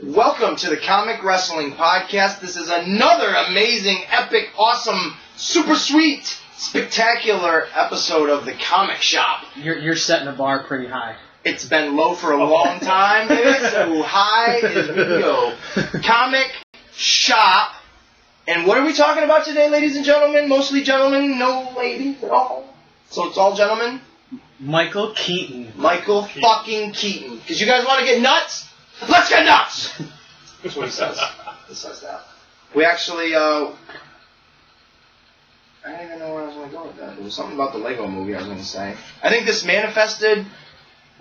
Welcome to the Comic Wrestling Podcast. This is another amazing, epic, awesome, super sweet, spectacular episode of the Comic Shop. You're setting the bar pretty high. It's been low for a long time, so high as we go. Comic Shop. And what are we talking about today, ladies and gentlemen? Mostly gentlemen, no ladies at all. So it's all gentlemen? Michael Keaton. Michael fucking Keaton. Because you guys want to get nuts? Let's get nuts! That's what he says. He says that. We actually, I don't even know where I was going to go with that. There was something about the Lego movie I was going to say. I think this manifested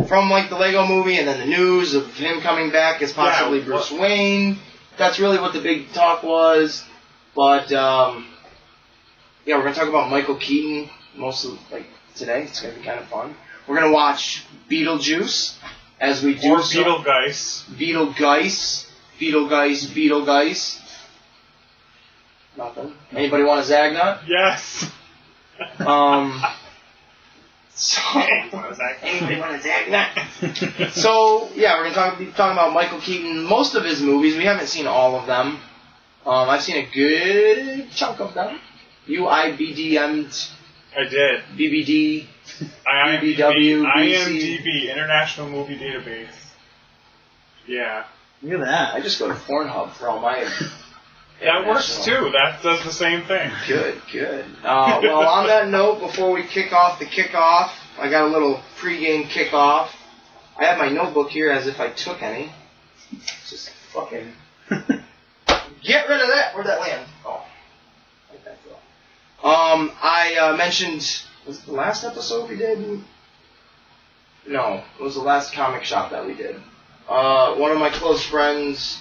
from, like, the Lego movie and then the news of him coming back as possibly Bruce Wayne. That's really what the big talk was. But, yeah, we're going to talk about Michael Keaton most of, like, today. It's going to be kind of fun. We're going to watch Beetlejuice. As we do. Or Beetlegeist. Beetlegeist. Nothing. Anybody want a Zagnut? Yes. So, anybody want a Zagnut? So, yeah, we're going to be talking about Michael Keaton. Most of his movies, we haven't seen all of them. I've seen a good chunk of them. UIBDM'd. I did. BBD. IMDb, International Movie Database. Yeah. Look at that. I just go to Pornhub for all my... That works too. That does the same thing. Good. Well, on that note, before we kick off the kickoff, I got a little pregame kickoff. I have my notebook here as if I took any. Just fucking... Get rid of that! Where'd that land? Oh. Like that go. I mentioned... Was it the last episode we did? No, it was the last comic shop that we did. One of my close friends,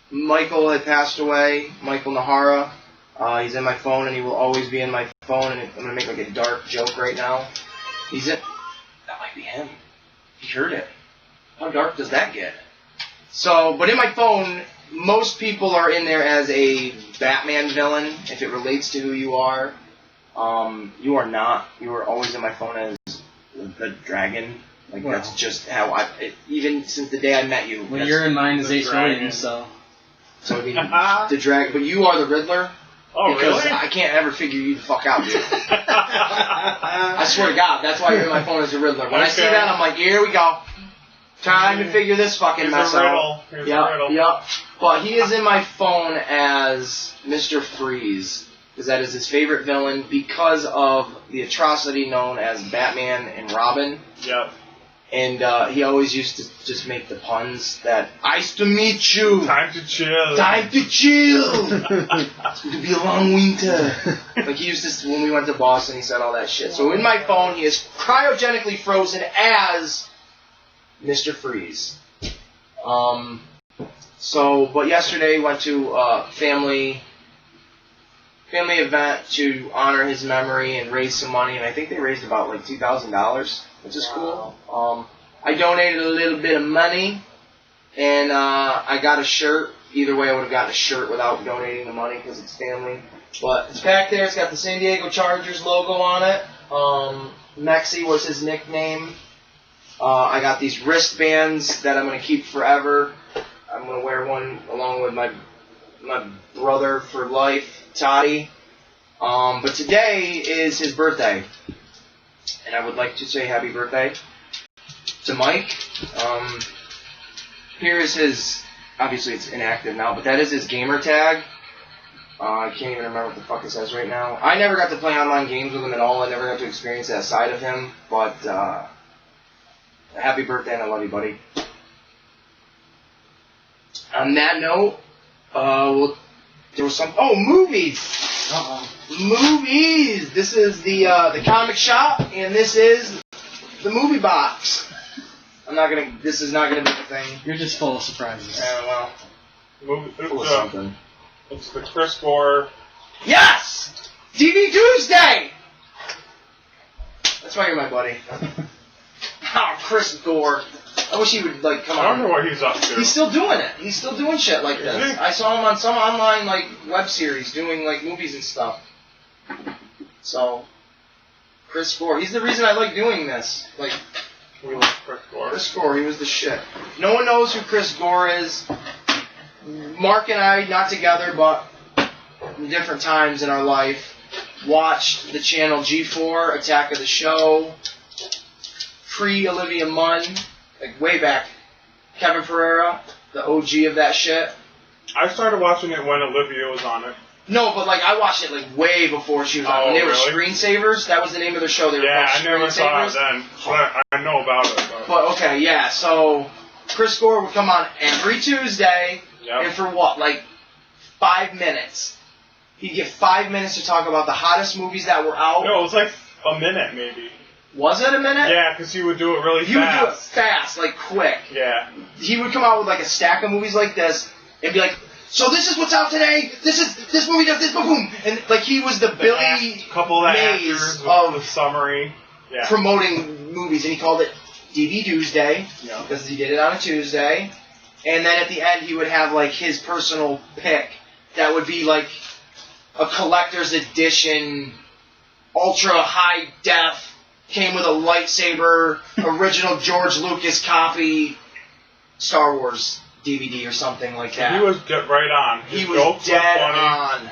Michael, had passed away. Michael Nahara. He's in my phone, and he will always be in my phone. And I'm gonna make like a dark joke right now. He's in. That might be him. He heard it. How dark does that get? So, but in my phone, most people are in there as a Batman villain. If it relates to who you are. You are not. You are always in my phone as the dragon. Like, wow. That's just how even since the day I met you. Well, you're in mine as Ace Williams, so. So, I mean, the dragon. But you are the Riddler. Oh, because really? I can't ever figure you the fuck out, dude. I swear to God, that's why you're in my phone as the Riddler. When I see that, I'm like, here we go. Time to figure this fucking mess out. Here's a riddle. Yep. But he is in my phone as Mr. Freeze. Because that is his favorite villain because of the atrocity known as Batman and Robin. Yep. And he always used to just make the puns that, "Nice to meet you. Time to chill. Time to chill. It's going to be a long winter." Like he used to, when we went to Boston, he said all that shit. So in my phone, he is cryogenically frozen as Mr. Freeze. But yesterday went to family event to honor his memory and raise some money, and I think they raised about like $2,000, which is cool. I donated a little bit of money, and I got a shirt. Either way, I would have gotten a shirt without donating the money because it's family. But it's back there. It's got the San Diego Chargers logo on it. Mexi was his nickname. I got these wristbands that I'm going to keep forever. I'm going to wear one along with my brother for life, Toddy. But today is his birthday. And I would like to say happy birthday to Mike. Here is his, obviously it's inactive now, but that is his gamer tag. I can't even remember what the fuck it says right now. I never got to play online games with him at all. I never got to experience that side of him. But happy birthday and I love you, buddy. On that note, there was some... Oh, movies! Uh-oh. Movies! This is the comic shop, and this is the movie box. This is not gonna be the thing. You're just full of surprises. Well. Full of something. It's the Chris Gore... Yes! TV Tuesday! That's why you're my buddy. Oh, Chris Gore. I wish he would, like, come on. I don't know what he's up to. He's still doing it. He's still doing shit like this. I saw him on some online, like, web series doing, like, movies and stuff. So, Chris Gore. He's the reason I like doing this. Like, We like Chris Gore. Chris Gore, he was the shit. No one knows who Chris Gore is. Mark and I, not together, but in different times in our life, watched the channel G4, Attack of the Show, pre-Olivia Munn, like way back. Kevin Pereira, the OG of that shit. I started watching it when Olivia was on it. No, but like I watched it like way before she was on. When they were Screensavers, that was the name of their show. They were I called never saw it Screensavers. then. But I know about it. But okay, yeah. So Chris Gore would come on every Tuesday, and for what, like 5 minutes? He'd get 5 minutes to talk about the hottest movies that were out. No, it was like a minute maybe. Was it a minute? Yeah, because he would do it really fast. He would do it fast, like quick. Yeah. He would come out with like a stack of movies like this, and be like, so this is what's out today. This movie does this, boom, and like he was the Billy couple of Mays of the summary, promoting movies, and he called it DVD Tuesday because he did it on a Tuesday, and then at the end he would have like his personal pick that would be like a collector's edition, ultra high def, came with a lightsaber, original George Lucas copy, Star Wars DVD or something like that. He was right on. He was dead on.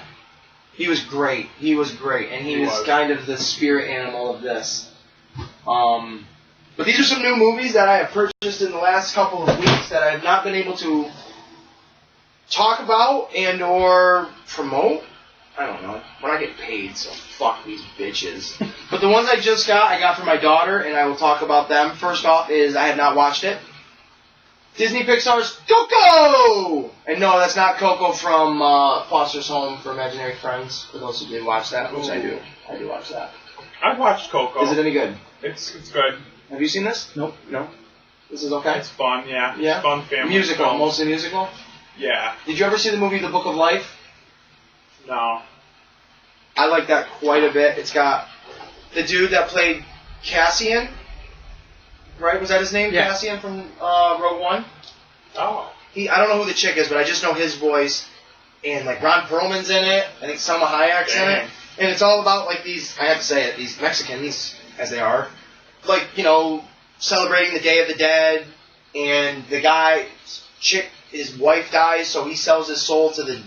He was great. He was great. And he was kind of the spirit animal of this. But these are some new movies that I have purchased in the last couple of weeks that I have not been able to talk about and or promote. I don't know. We're not getting paid, so fuck these bitches. But the ones I just got, I got for my daughter, and I will talk about them. First off is I have not watched it. Disney Pixar's Coco! And no, that's not Coco from Foster's Home for Imaginary Friends, for those who did watch that, which I do. I do watch that. I watched Coco. Is it any good? It's good. Have you seen this? Nope. No? This is okay? It's fun, yeah. Yeah? It's fun family Musical, film. mostly musical? Yeah. Did you ever see the movie The Book of Life? No. I like that quite a bit. It's got the dude that played Cassian. Right? Was that his name? Yeah. Cassian from Rogue One? Oh. I don't know who the chick is, but I just know his voice. And like Ron Perlman's in it. I think Selma Hayek's in it. And it's all about like these, I have to say it, these Mexicans, as they are, like, you know, celebrating the Day of the Dead. And the guy, his wife dies, so he sells his soul to the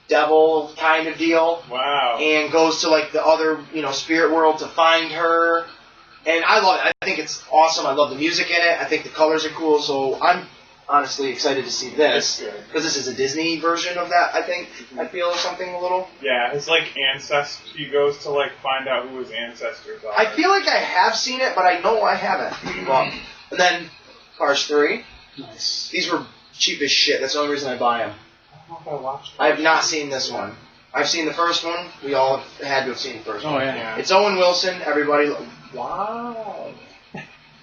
devil kind of deal. Wow. And goes to like the other, you know, spirit world to find her. And I love it. I think it's awesome. I love the music in it. I think the colors are cool. So I'm honestly excited to see this. Because this is a Disney version of that, I think. I feel, or something a little. Yeah, his like ancestor. He goes to like find out who his ancestors are. I feel like I have seen it, but I know I haven't. Well, and then Cars 3. Nice. These were cheap as shit. That's the only reason I buy them. I don't know if I watched it. I have not seen this one. I've seen the first one. We all had to have seen the first one. Oh, yeah. It's Owen Wilson. Everybody. Wow.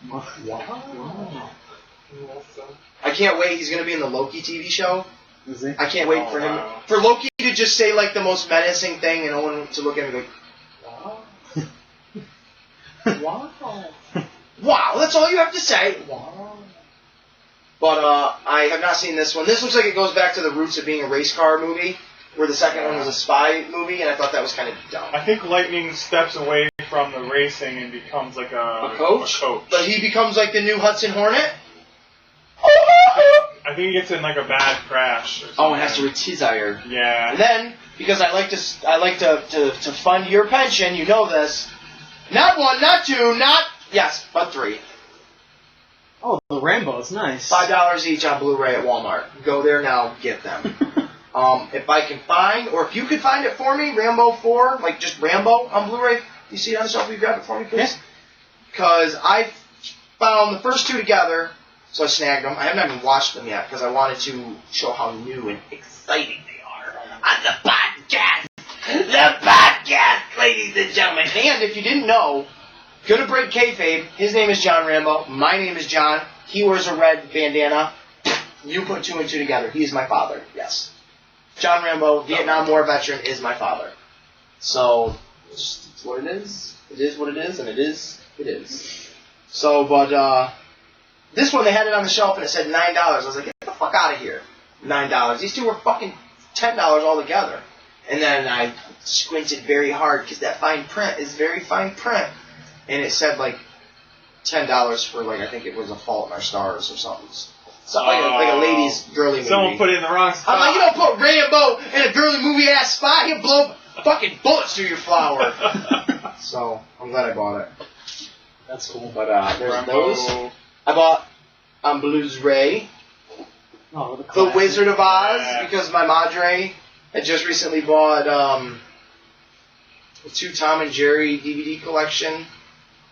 Wow. I can't wait. He's going to be in the Loki TV show. Is he? I can't wait for him. For Loki to just say like the most menacing thing and Owen to look at him and go, wow. Wow. Wow. That's all you have to say. Wow. But I have not seen this one. This looks like it goes back to the roots of being a race car movie, where the second one was a spy movie, and I thought that was kind of dumb. I think Lightning steps away from the racing and becomes like a coach? But he becomes like the new Hudson Hornet? I think he gets in like a bad crash. Oh, and has to retire. Yeah. And then, because I like to fund your pension, you know this. Not one, not two, but three. Oh, the Rambo's nice. $5 each on Blu-ray at Walmart. Go there now, get them. If I can find, or if you could find it for me, Rambo 4, like just Rambo on Blu-ray. You see it on the shelf? Will you grab it for me, please? Because I found the first two together, so I snagged them. I haven't even watched them yet because I wanted to show how new and exciting they are on the podcast. The podcast, ladies and gentlemen. And if you didn't know, gonna break kayfabe. His name is John Rambo. My name is John. He wears a red bandana. You put two and two together. He is my father. Yes. John Rambo, Vietnam War veteran, is my father. So, it's what it is. It is what it is, and it is, it is. So, but, this one, they had it on the shelf, and it said $9. I was like, get the fuck out of here. $9. These two were fucking $10 altogether. And then I squinted very hard, because that fine print is very fine print. And it said, like, $10 for, like, I think it was A Fault in Our Stars or something So like a ladies' girly movie. Someone put it in the wrong spot. I'm like, you don't put Rambo in a girly movie ass spot. He'll blow fucking bullets through your flower. So I'm glad I bought it. That's cool. But there's Rambo. those. I bought on Blu-ray Oh, The Wizard of Oz because my madre had just recently bought a 2 Tom and Jerry DVD collection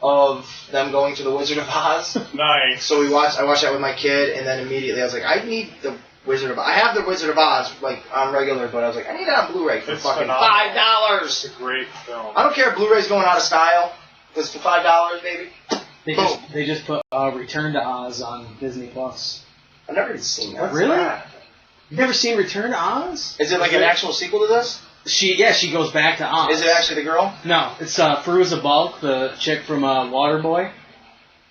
of them going to the Wizard of Oz. Nice. So I watched that with my kid, and then immediately I was like, I need the Wizard of Oz. I have the Wizard of Oz like on regular, but I was like, I need it on Blu-ray for It's fucking phenomenal. $5. It's a great film. I don't care if Blu-ray's going out of style. It's for $5, baby. They just put Return to Oz on Disney Plus. I've never even seen that. What's Really? that? You've never seen Return to Oz? Is it like an actual sequel to this? She goes back to Oz. Is it actually the girl? No, it's Fairuza Balk, the chick from Waterboy.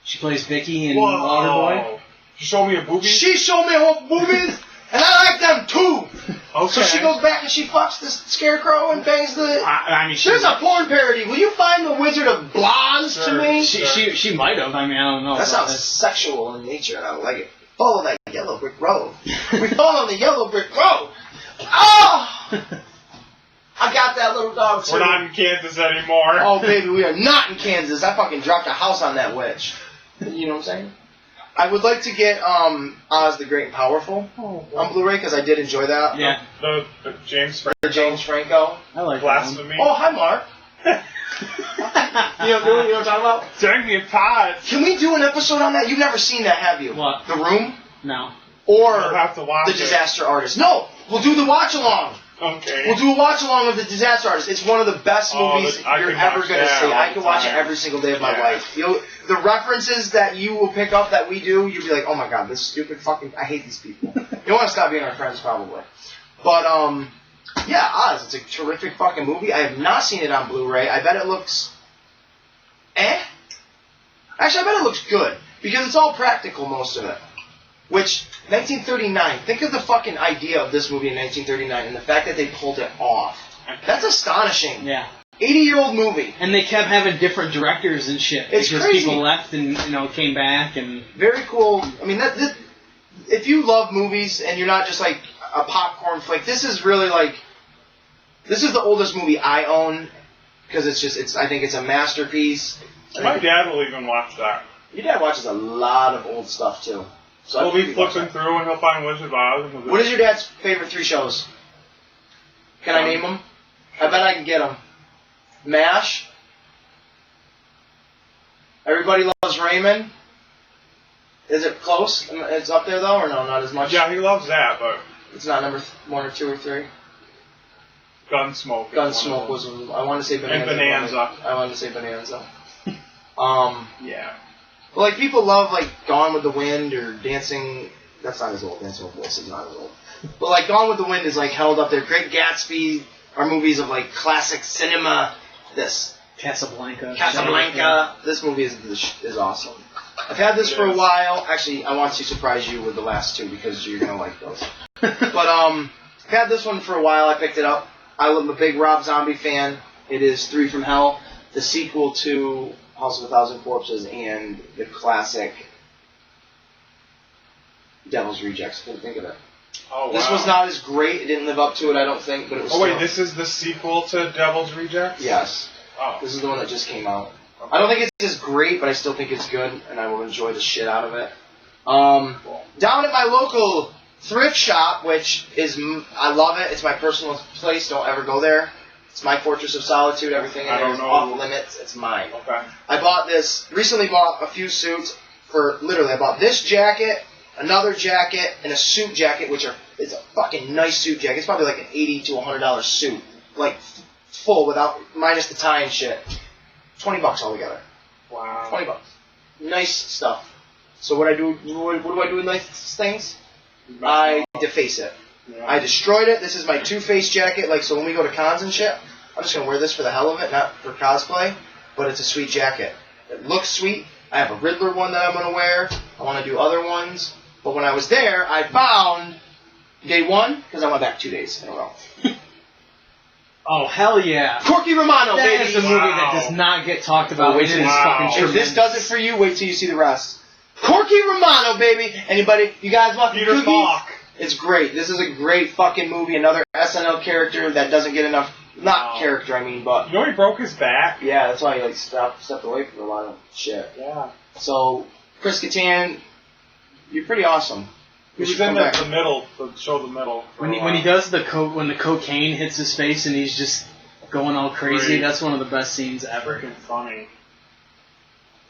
She plays Vicky in Waterboy. You show me a boobie? She showed me her boobies, and I like them too. Okay. So she goes back and she fucks the scarecrow and bangs the... I mean, There's a porn parody. Will you find the Wizard of Blondes to Sure. me? She might have. I mean, I don't know. That sounds sexual in nature, and I don't like it. Follow that yellow brick road. We follow the yellow brick road. Oh! I got that little dog too. We're not in Kansas anymore. Oh, baby, we are not in Kansas. I fucking dropped a house on that witch. You know what I'm saying? I would like to get Oz the Great and Powerful on Blu-ray because I did enjoy that. Yeah, The James Franco. The James Franco. I like that one. Blasphemy. Oh, hi, Mark. You know what I'm talking about? Dang me a pod. Can we do an episode on that? You've never seen that, have you? What? The Room? No. Or You'll have to watch The it. Disaster Artist? No! We'll do the watch-along. Okay. We'll do a watch-along of The Disaster Artist. It's one of the best Oh, movies I you're can ever watch going to that see. all I the can watch it time. every single day of my Yeah. life. The references that you will pick up that we do, you'll be like, oh my god, this stupid fucking... I hate these people. You want to stop being our friends, probably. But, yeah, Oz. It's a terrific fucking movie. I have not seen it on Blu-ray. I bet it looks... Actually, I bet it looks good. Because it's all practical, most of it. Which, 1939, think of the fucking idea of this movie in 1939 and the fact that they pulled it off. That's astonishing. Yeah. 80-year-old movie. And they kept having different directors and shit. It's because crazy. people left and, came back and... Very cool. I mean, if you love movies and you're not just like a popcorn flick, this is really like... This is the oldest movie I own. Because I think it's a masterpiece. My dad will even watch that. Your dad watches a lot of old stuff, too. So I We'll think be he'd watch flipping that. through and he'll find Wizard of Oz. And we'll What is your dad's favorite 3 shows? Can I name them? I bet I can get them. MASH. Everybody Loves Raymond. Is it close? It's up there though, or no? Not as much. Yeah, he loves that, but It's not number 1 or 2 or 3. Gunsmoke. is Gunsmoke one of was. I wanted to say Bonanza. And Bonanza. I wanted to say Bonanza. them. Yeah. Well, like people love like Gone with the Wind or Dancing. That's not as old. Dancing with Wolves is not as old. But like Gone with the Wind is like held up there. Great Gatsby are movies of like classic cinema. This Casablanca. This movie is awesome. I've had this for a while. Actually, I want to surprise you with the last 2 because you're gonna like those. But I've had this one for a while. I picked it up. I'm a big Rob Zombie fan. It is 3 from Hell, the sequel to House of a Thousand Corpses and the classic Devil's Rejects. Couldn't think of it. Oh, wow. This was not as great. It didn't live up to it, I don't think, but it was. Oh, wait, still- this is the sequel to Devil's Rejects? Yes. Oh. This is the one that just came out. I don't think it's as great, but I still think it's good, and I will enjoy the shit out of it. Down at my local thrift shop, which is, I love it. It's my personal place. Don't ever go there. It's my fortress of solitude. Everything in I there don't is know. off limits. It's mine. Okay. I recently bought a few suits for, literally, I bought this jacket, another jacket, and a suit jacket, it's a fucking nice suit jacket. It's probably like an $80 to $100 suit. Like, full, minus the tie and shit. $20 altogether. Wow. $20. Nice stuff. So what do I do with nice things? I deface it. Yeah. I destroyed it. This is my Two-Face jacket. Like, so when we go to cons and shit, I'm just going to wear this for the hell of it, not for cosplay, but it's a sweet jacket. It looks sweet. I have a Riddler one that I'm going to wear. I want to do other ones. But when I was there, I found day 1, because I went back 2 days in a row. Oh, hell yeah. Corky Romano, That baby. is a movie that does not get talked about. Oh, It is wow. fucking If tremendous. this does it for you, wait till you see the rest. Corky Romano, baby. Anybody? You guys want Peter cookies? Falk. It's great. This is a great fucking movie. Another SNL character that doesn't get enough. Not character, I mean, but. You know he broke his back? Yeah, that's why he like stepped away from a lot of shit. Yeah. So, Chris Kattan, you're pretty awesome. He was in the middle, show the middle. When he does when the cocaine hits his face and he's just going all crazy, that's one of the best scenes ever. Freaking funny.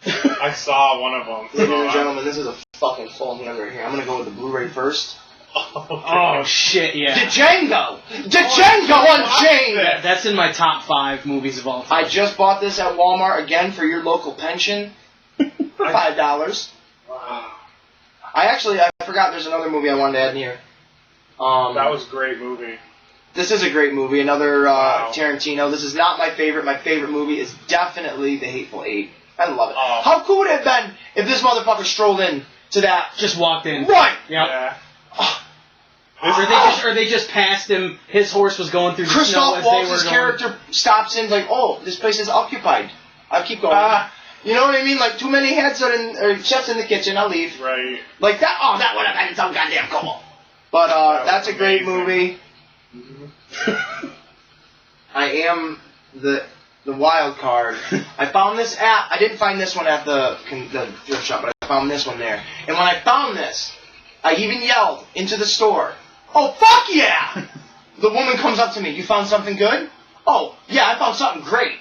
I saw one of them. Ladies and gentlemen, this is a fucking full hand right here. I'm gonna go with the Blu-ray first. Oh shit, yeah. Django Unchained! That's in my top 5 movies of all time. I just bought this at Walmart again for your local pension for $5. Wow. I forgot there's another movie I wanted to add in here. That was a great movie. This is a great movie. Another Tarantino. This is not my favorite. My favorite movie is definitely The Hateful Eight. I love it. Oh. How cool would it have been if this motherfucker strolled in to that? Just walked in. Right. Yep. Yeah. Or they just passed him. His horse was going through the snow Christoph as they were Waltz's going. character stops in like, oh, this place is occupied. I'll keep going. You know what I mean? Like, too many heads or chefs in the kitchen. I'll leave. Right. Like that. Oh, that would have been so goddamn cool. But that's a great movie. Mm-hmm. I am the wild card. I found this app. I didn't find this one at the thrift shop, but I found this one there. And when I found this, I even yelled into the store, "Oh, fuck yeah!" The woman comes up to me, "You found something good?" "Oh, yeah, I found something great."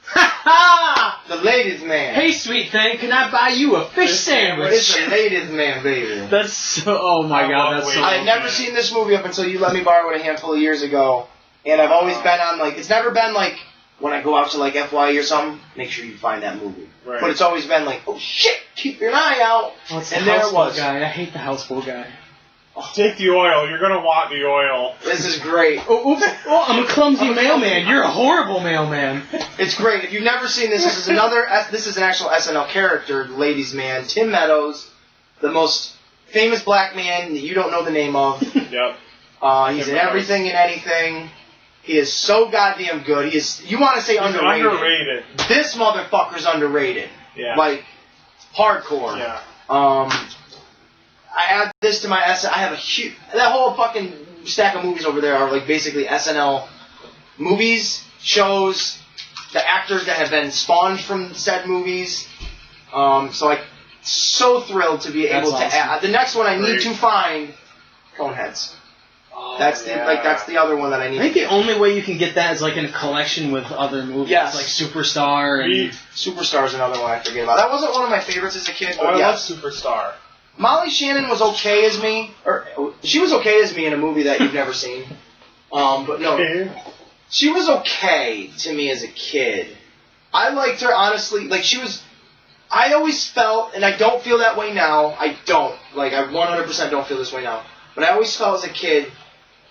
Ha ha! The ladies' man. Hey, sweet thing, can I buy you a fish sandwich? It's the ladies' man, baby. That's so. Oh my god, that's so. I had never seen this movie up until you let me borrow it a handful of years ago, and I've always been on like. It's never been like when I go out to like FYE or something. Make sure you find that movie. Right. But it's always been like, oh shit, keep your eye out. Oh, it's and the there it houseboat was. guy. I hate the houseboat guy. Take the oil. You're gonna want the oil. This is great. Oh, oops. Oh, I'm a clumsy mailman. You're a horrible mailman. It's great. If you've never seen this, this is an actual SNL character, the ladies' man, Tim Meadows, the most famous black man that you don't know the name of. Yep. He's in everything and anything. He is so goddamn good. He is. You want to say underrated? Underrated. This motherfucker's underrated. Yeah. Like hardcore. Yeah. I add this to my SNL. I have a huge. That whole fucking stack of movies over there are like basically SNL movies, shows, the actors that have been spawned from said movies. So I'm so thrilled to be able to add. The next one I need to find Coneheads. That's the other one that I need. I think the only way you can get that is like in a collection with other movies, Yes. like Superstar and Superstar's another one I forget about. That wasn't one of my favorites as a kid, but I yes. love Superstar. Molly Shannon was okay as me, or she was okay as me in a movie that you've never seen. But no, she was okay to me as a kid. I liked her honestly. Like she was, I always felt, and I don't feel that way now. I 100% don't feel this way now. But I always felt as a kid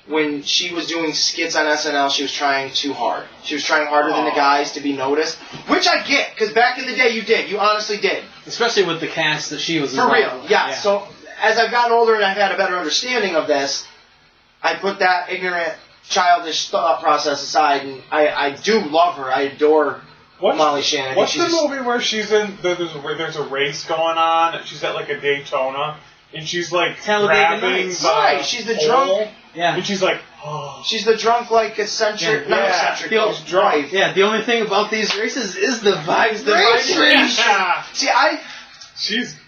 when she was doing skits on SNL, she was trying too hard. She was trying harder than the guys to be noticed, which I get, because back in the day you did. You honestly did. especially with the cast that she was For real, yeah. So as I've gotten older and I've had a better understanding of this, I put that ignorant, childish thought process aside, and I do love her. I adore Molly Shannon. What's the movie where she's in? There's a race going on. And she's at like a Daytona, and she's like grabbing the right. She's the drunk. Yeah. And she's like, oh. She's the drunk, like eccentric, not eccentric. Feels drunk. Yeah, the only thing about these races is the vibration. Yeah. See, I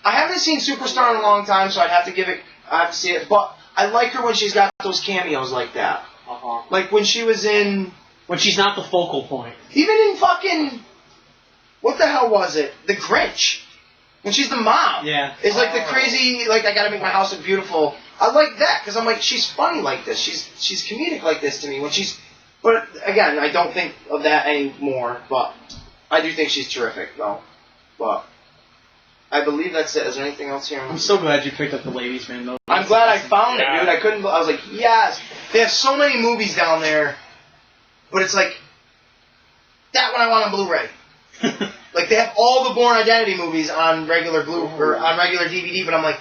haven't seen Superstar in a long time, so I have to see it. But I like her when she's got those cameos like that. Uh-huh. Like when she was in. When she's not the focal point. Even in fucking. What the hell was it? The Grinch. When she's the mom. Yeah. It's like the crazy, like, I gotta make my house look beautiful. I like that, because I'm like, she's funny like this. She's comedic like this to me. But, again, I don't think of that anymore, but I do think she's terrific, though. But I believe that's it. Is there anything else here? I'm so glad you picked up the ladies, man. Though. I'm glad I found it, dude. I was like, yes. They have so many movies down there, but it's like, that one I want on Blu-ray. Like, they have all the Bourne Identity movies on regular or on regular DVD, but I'm like,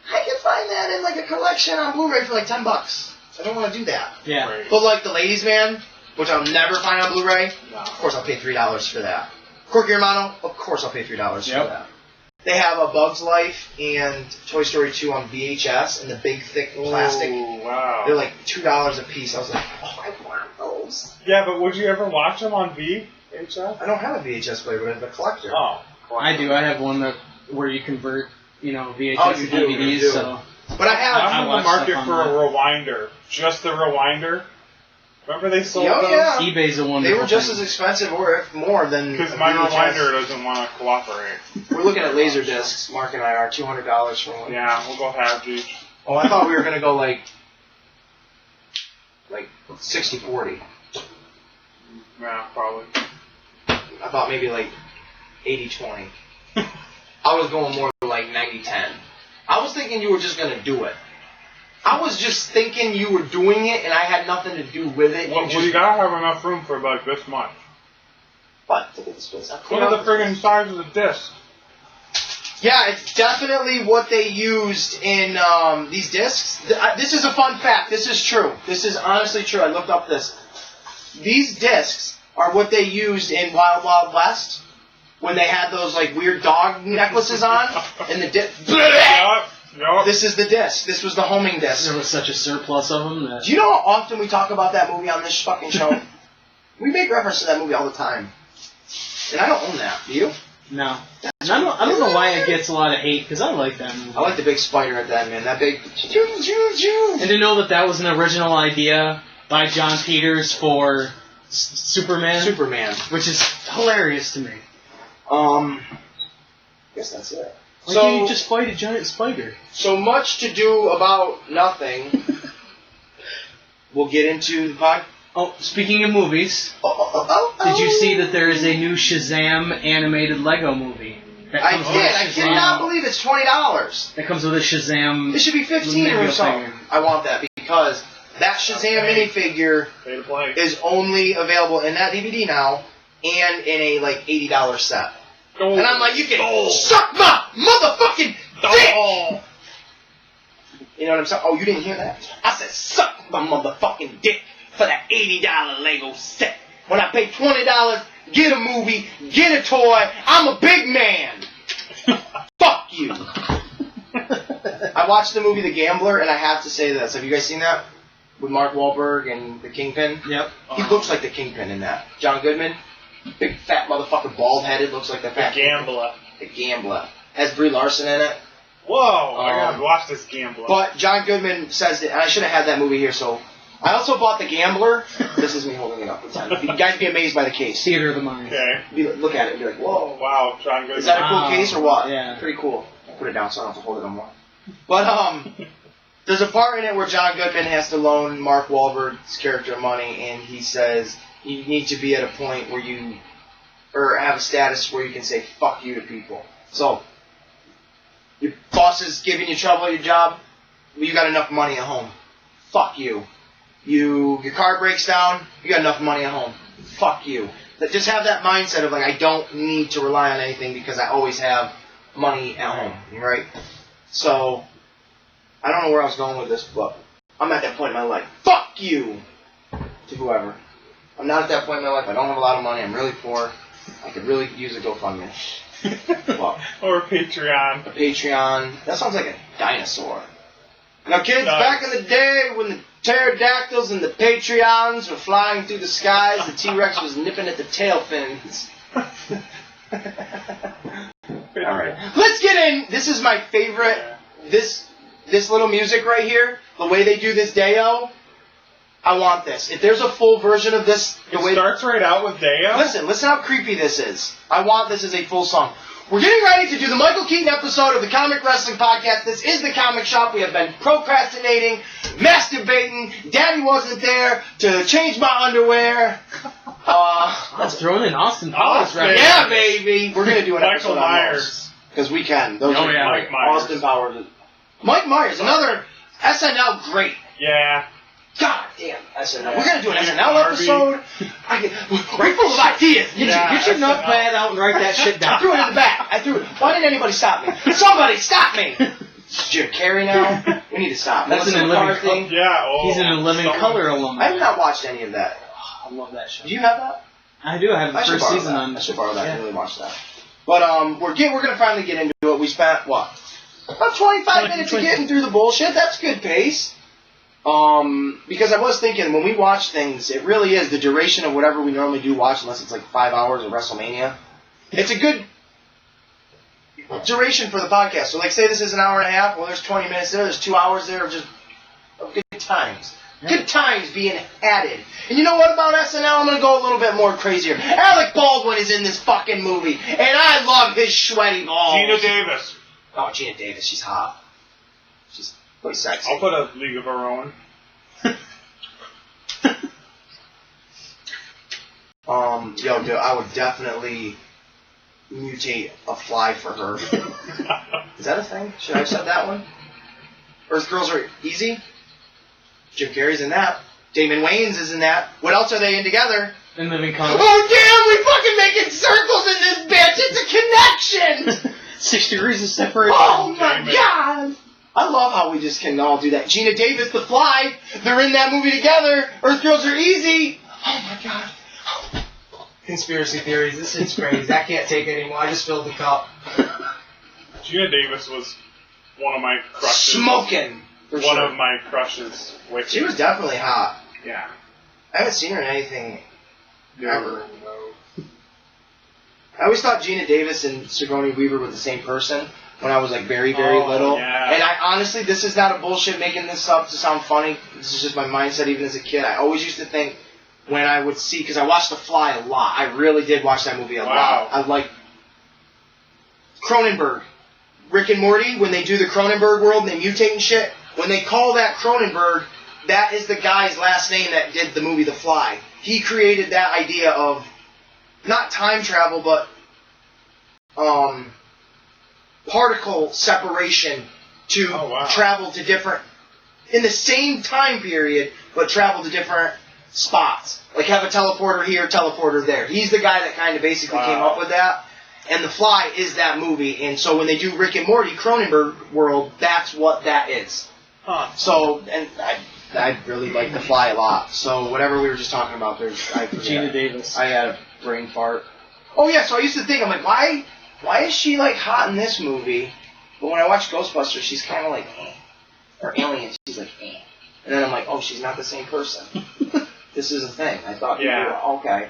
I can find that in like a collection on Blu-ray for like $10. I don't want to do that. Yeah. Right. But like The Ladies Man, which I'll never find on Blu-ray, No. of course I'll pay $3 for that. Of Corky Romano, of course I'll pay $3 for that. They have A Bug's Life and Toy Story 2 on VHS in the big, thick plastic. Oh, wow. They're like $2 a piece. I was like, oh, I want those. Yeah, but would you ever watch them on VHS? I don't have a VHS player, but I have a collector. Oh. I do. I have one where you convert, VHS Oh, to you do, DVDs. you do. So But I have... I'm in the watch market stuff for on a rewinder. Just the rewinder. Remember they sold those? Yeah. eBay's a wonderful They were just thing. as expensive or if more than Because my VHS. rewinder doesn't want to cooperate. We're looking at laser discs. Mark and I are $200 for one. Yeah, we'll go half each. Oh, I thought we were gonna go like 60-40. Yeah, probably. I thought maybe like 80-20. I was going more like 90-10. I was thinking you were just gonna do it. I was just thinking you were doing it and I had nothing to do with it. Well, you gotta have enough room for like this much. But look at this place. Look at the friggin' size of the disc. Yeah, it's definitely what they used in these discs. This is a fun fact. This is true. This is honestly true. I looked up this. These discs are what they used in Wild Wild West when they had those like weird dog necklaces on. And the Yup. This is the disc. This was the homing disc. There was such a surplus of them that... Do you know how often we talk about that movie on this fucking show? We make reference to that movie all the time. And I don't own that. Do you? No. And I don't know why it gets a lot of hate, because I like that movie. I like the big spider at that, man. That big... And to know that was an original idea by John Peters for Superman, which is hilarious to me. I guess that's it. Why So can't you just fight a giant spider? So much to do about nothing. We'll get into the podcast. Oh, speaking of movies, did you see that there is a new Shazam animated Lego movie? I did. I cannot believe it's $20. That comes with a Shazam. It should be $15 or something. I want that because that Shazam minifigure is only available in that DVD now and in a like $80 set. And I'm like, you can suck my motherfucking dick! You know what I'm saying? Oh, you didn't hear that? I said, suck my motherfucking dick for that $80 Lego set. When I pay $20, get a movie, get a toy, I'm a big man. Fuck you. I watched the movie The Gambler, and I have to say this. Have you guys seen that? With Mark Wahlberg and the Kingpin? Yep. He looks like the Kingpin in that. John Goodman. Big fat motherfucker, bald-headed, looks like the fat... The Gambler. The Gambler. Has Brie Larson in it. Whoa, I gotta watch this Gambler. But John Goodman says that, and I should have had that movie here, so... I also bought The Gambler. This is me holding it up. You guys be amazed by the case. Theater of the Mind. Okay. Look at it and be like, whoa. Wow, John Goodman. Is that a cool case or what? Yeah. Pretty cool. I'll put it down so I don't have to hold it no more. But, there's a part in it where John Goodman has to loan Mark Wahlberg's character money, and he says, you need to be at a point where you... or have a status where you can say fuck you to people. So, your boss is giving you trouble at your job, you got enough money at home. Fuck you. Your car breaks down, you got enough money at home. Fuck you. Just have that mindset of like, I don't need to rely on anything because I always have money at home, right? So, I don't know where I was going with this, but I'm at that point in my life. Fuck you to whoever. I'm not at that point in my life. I don't have a lot of money. I'm really poor. I could really use a GoFundMe. Well, or a Patreon. A Patreon. That sounds like a dinosaur. Now, kids, back in the day when the pterodactyls and the Patreons were flying through the skies, the T-Rex was nipping at the tail fins. Alright. Let's get in. This is my favorite. This little music right here, the way they do this Deo, I want this. If there's a full version of this... It starts right out with Deo? Listen how creepy this is. I want this as a full song. We're getting ready to do the Michael Keaton episode of the Comic Wrestling Podcast. This is the Comic Shop. We have been procrastinating, masturbating. Daddy wasn't there to change my underwear. Let's throw in Austin Powers. Right? Yeah, baby. We're going to do an Michael episode Myers. Because we can. Those are Mike Myers. Austin Powers. Mike Myers, another SNL great. Yeah. God damn, SNL. We're going to do an SNL episode. We're full of ideas. Get your notepad out and write that shit down. I threw it in the back. Why didn't anybody stop me? Somebody stop me! Jim Carrey now? We need to stop. That's an living thing. Yeah. He's an living color alumni. I have not watched any of that. I love that show. Do you have that? I do. I have the first season on. I should borrow that and really watch that. But we're gonna finally get into it. We spent what? About 25 minutes of getting through the bullshit. That's good pace. Because I was thinking, when we watch things, it really is the duration of whatever we normally do watch, unless it's like 5 hours of WrestleMania. It's a good duration for the podcast. So, like, say this is an hour and a half. Well, there's 20 minutes there. There's 2 hours there of just good times. Good times being added. And you know what about SNL? I'm going to go a little bit more crazier. Alec Baldwin is in this fucking movie, and I love his sweaty balls. Gina Davis. Oh, Gina Davis. She's hot. She's pretty sexy. I'll put a League of Her Own. Yo, dude, I would definitely mutate a fly for her. Is that a thing? Should I have said that one? Earth Girls Are Easy? Jim Carrey's in that. Damon Wayans is in that. What else are they in together? In Living Color. Oh, damn! We fucking making circles in this bitch! It's a connection! 6 degrees of separation. Oh, my God! I love how we just can all do that. Gina Davis, The Fly, they're in that movie together. Earth Girls Are Easy. Oh, my God. Conspiracy theories. This is crazy. I can't take it anymore. I just filled the cup. Gina Davis was one of my crushes. Smoking. One of my crushes. She was definitely hot. Yeah. I haven't seen her in anything ever. I always thought Gina Davis and Sigourney Weaver were the same person when I was like very, very little. Yeah. And I honestly, this is not a bullshit making this up to sound funny. This is just my mindset even as a kid. I always used to think when I would see, because I watched The Fly a lot. I really did watch that movie a lot. I like Cronenberg. Rick and Morty, when they do the Cronenberg world and they mutate and shit, when they call that Cronenberg, that is the guy's last name that did the movie The Fly. He created that idea of not time travel, but particle separation to travel to different, in the same time period, but travel to different spots. Like have a teleporter here, teleporter there. He's the guy that kind of basically came up with that. And The Fly is that movie. And so when they do Rick and Morty, Cronenberg world, that's what that is. Huh. So, and I really like The Fly a lot. So whatever we were just talking about, Gina Davis. I had a brain fart. Oh yeah, so I used to think, I'm like, why is she like hot in this movie? But when I watch Ghostbusters, she's kind of like, eh. Or Aliens, she's like, eh. And then I'm like, oh, she's not the same person. This is a thing. I thought, okay.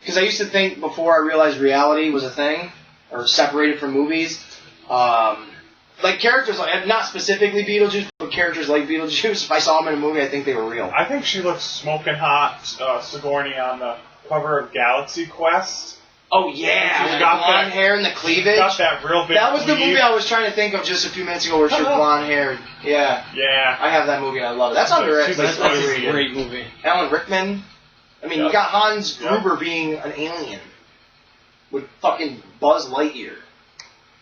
Because I used to think before I realized reality was a thing, or separated from movies, like characters, like not specifically Beetlejuice, but characters like Beetlejuice, if I saw them in a movie, I think they were real. I think she looks smoking hot, Sigourney, on the cover of Galaxy Quest. Oh yeah, She's the got blonde that, hair and the cleavage. Got that real big That was the weave. movie I was trying to think of just a few minutes ago where she was blonde hair. Yeah. Yeah. I have that movie and I love it. That's underrated. That's a great movie. Alan Rickman. I mean, you got Hans Gruber being an alien with fucking Buzz Lightyear.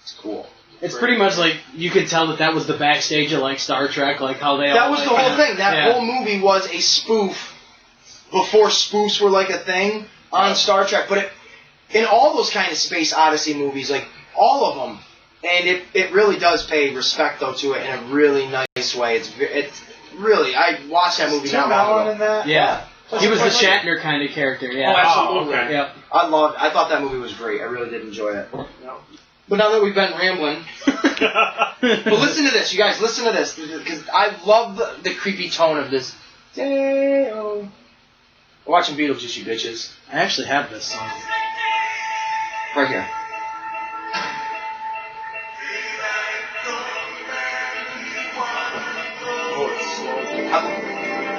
It's cool. It's pretty much like you could tell that was the backstage of like Star Trek, like how they. That was the whole thing. That whole movie was a spoof before spoofs were like a thing on Star Trek. But in all those kind of space odyssey movies, like all of them, and it really does pay respect though to it in a really nice way. It's really, I watched that movie not long ago. in that? Yeah. He was the Shatner kind of character, yeah. Oh, absolutely. okay. Yep. I thought that movie was great. I really did enjoy it. But now that we've been rambling, but listen to this, you guys. Listen to this, because I love the creepy tone of this. We're watching Beetlejuice, you bitches. I actually have this song. Right here. Oh, it's slow.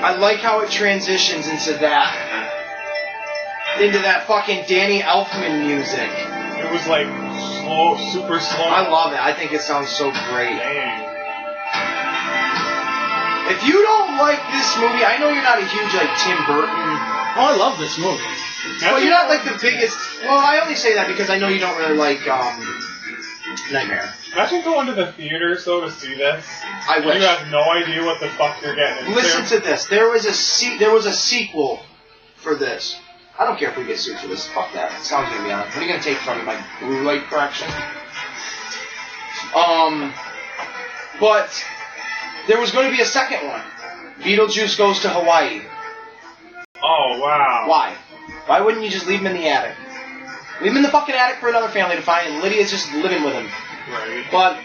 I like how it transitions into that fucking Danny Elfman music. It was like slow, super slow. I love it. I think it sounds so great. Dang. If you don't like this movie, I know you're not a huge like Tim Burton. Oh, I love this movie. Well, you're not like the biggest. Well, I only say that because I know you don't really like Nightmare. Imagine going to the theaters though to see this. I wish. You have no idea what the fuck you're getting into. Listen to this. There was a sequel for this. I don't care if we get sued for this. Fuck that. The sound's gonna be on. What are you gonna take from me? My blue light correction? But there was going to be a second one. Beetlejuice Goes to Hawaii. Oh wow. Why? Why wouldn't you just leave him in the attic? Leave him in the fucking attic for another family to find, and Lydia's just living with him. Right. But,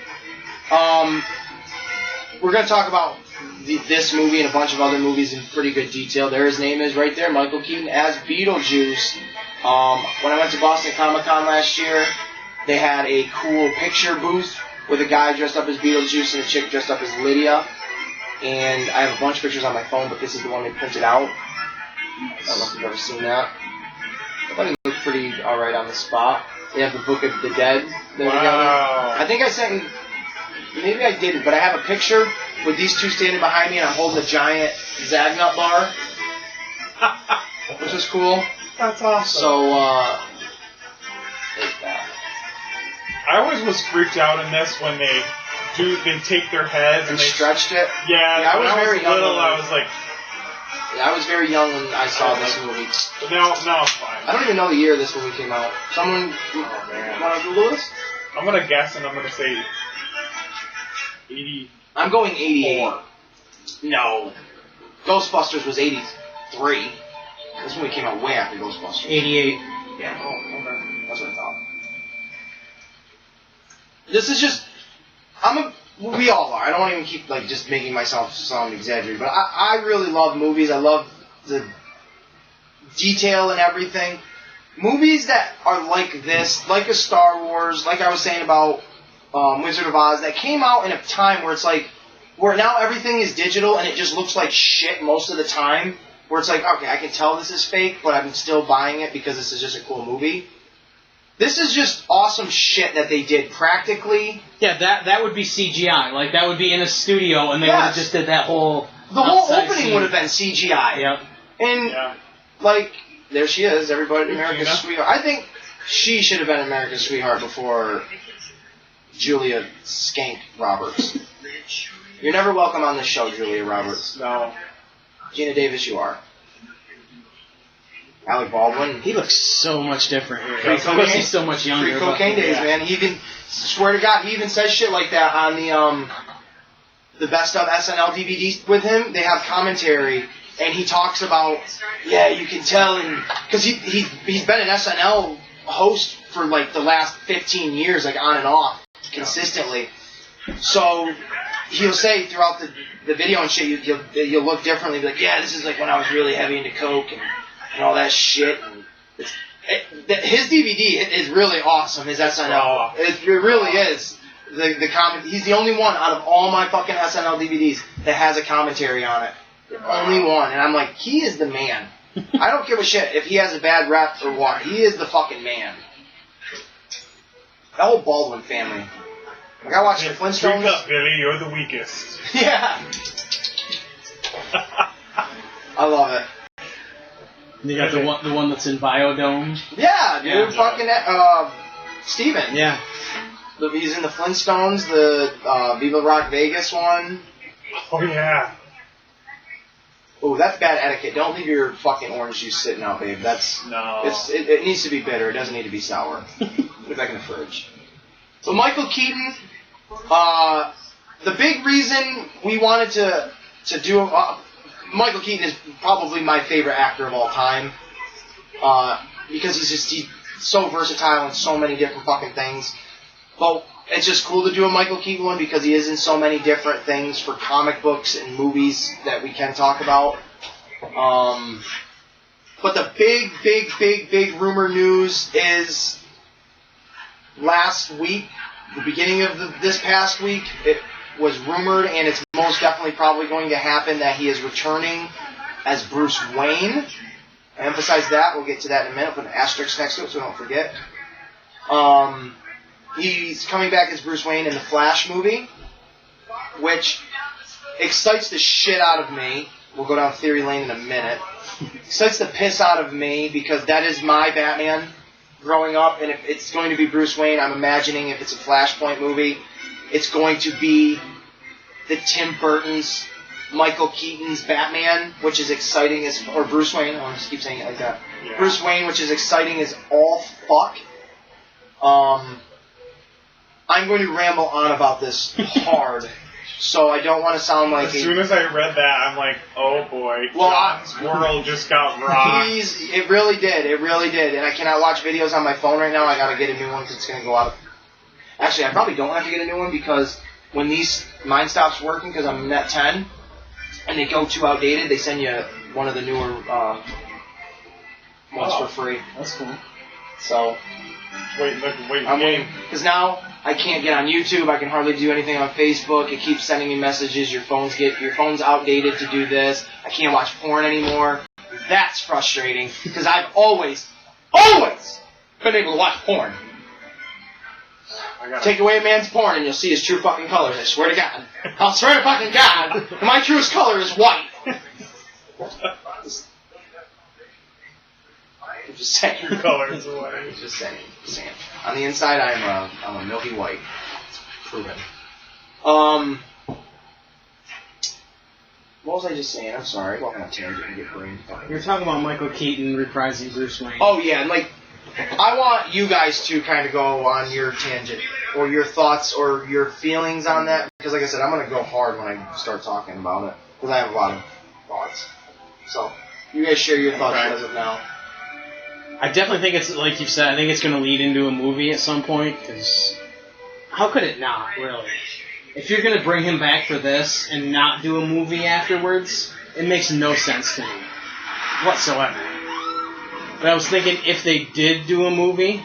we're going to talk about this movie and a bunch of other movies in pretty good detail. There his name is right there, Michael Keaton as Beetlejuice. When I went to Boston Comic Con last year, they had a cool picture booth with a guy dressed up as Beetlejuice and a chick dressed up as Lydia. And I have a bunch of pictures on my phone, but this is the one they printed out. I don't know if you've ever seen that. I thought it looked pretty alright on the spot. They have the Book of the Dead. Wow. I think I sent, maybe I didn't, but I have a picture with these two standing behind me and I'm holding a giant Zagnut bar. Which is cool. That's awesome. So, there's that. I always was freaked out in this when they take their heads And they stretched it? Yeah, I was when very young. I was like... Yeah, I was very young when I saw this movie. But now I'm fine. I don't even know the year this movie came out. Someone want to Google this? I'm going to guess and I'm going to say 80. I'm going 88. No. Ghostbusters was 83. This movie came out way after Ghostbusters. 88. Yeah. Oh, okay. That's what I thought. This is just... we all are. I don't want to even keep just making myself sound exaggerated, but I really love movies. I love the detail and everything. Movies that are like this, like a Star Wars, like I was saying about Wizard of Oz, that came out in a time where it's where now everything is digital and it just looks like shit most of the time, where it's okay, I can tell this is fake, but I'm still buying it because this is just a cool movie. This is just awesome shit that they did practically. Yeah, that would be CGI. That would be in a studio, and they would have just did that whole... The whole opening would have been CGI. Yep. And, there she is, everybody, America's Sweetheart. I think she should have been America's Sweetheart before Julia Skank Roberts. You're never welcome on this show, Julia Roberts. No. Gina Davis, you are. Alec Baldwin. He looks so much different here. Pre-cocaine. Of course, he's so much younger. Pre-cocaine days, man. He even, swear to God, he even says shit like that on the Best of SNL DVDs with him. They have commentary, and he talks about, you can tell, because he's been an SNL host for the last 15 years, on and off, consistently. So he'll say throughout the video and shit, you'll look differently, be like, this is when I was really heavy into coke and all that shit. And his DVD is really awesome, his SNL. It really is. He's the only one out of all my fucking SNL DVDs that has a commentary on it. The only one. And I'm like, he is the man. I don't give a shit if he has a bad rep or what. He is the fucking man. That whole Baldwin family. I watched the Flintstones. Drink up, Billy. You're the weakest. Yeah. I love it. You got the one that's in Biodome. Yeah, dude. Fucking Steven. Yeah. He's in the Flintstones, the Viva Rock Vegas one. Oh yeah. Oh, that's bad etiquette. Don't leave your fucking orange juice sitting out, babe. No. It needs to be bitter. It doesn't need to be sour. Put it back in the fridge. So Michael Keaton, the big reason we wanted to do Michael Keaton is probably my favorite actor of all time, because he's so versatile in so many different fucking things. But it's just cool to do a Michael Keaton one because he is in so many different things for comic books and movies that we can talk about. But the big rumor news is last week, the beginning of this past week, it was rumored, and it's most definitely probably going to happen, that he is returning as Bruce Wayne. I emphasize that. We'll get to that in a minute. Put an asterisk next to it so we don't forget. He's coming back as Bruce Wayne in the Flash movie, which excites the shit out of me. We'll go down theory lane in a minute. Excites the piss out of me because that is my Batman growing up, and if it's going to be Bruce Wayne, I'm imagining if it's a Flashpoint movie, it's going to be the Tim Burton's Michael Keaton's Batman, which is exciting as, or Bruce Wayne, I'll just keep saying it like that. Yeah. Bruce Wayne, which is exciting as all fuck. I'm going to ramble on about this hard So I don't want to sound like... As soon as I read that, I'm like, oh boy, well, John's world just got rocked. It really did. It really did. And I cannot watch videos on my phone right now. I got to get a new one because it's going to go out of... Actually, I probably don't have to get a new one because when mine stops working because I'm net 10 and they go too outdated, they send you one of the newer ones for free. That's cool. So... Wait, I'm waiting. Because now I can't get on YouTube. I can hardly do anything on Facebook. It keeps sending me messages. Your phone's outdated to do this. I can't watch porn anymore. That's frustrating because I've always been able to watch porn. Take away a man's porn and you'll see his true fucking colors. I swear to God. I'll swear to fucking God. My truest color is white. I'm just saying. True color is white. Just saying. On the inside, I'm a milky white. It's proven. What was I just saying? I'm sorry. I'm walking on a tangent and get brain fucking. You're talking about Michael Keaton reprising Bruce Wayne. Oh yeah, and like, I want you guys to kind of go on your tangent or your thoughts or your feelings on that because, like I said, I'm gonna go hard when I start talking about it because I have a lot of thoughts. So you guys share your thoughts as of now. I definitely think it's, like you've said, I think it's going to lead into a movie at some point, because how could it not, really? If you're going to bring him back for this and not do a movie afterwards, it makes no sense to me whatsoever. But I was thinking if they did do a movie,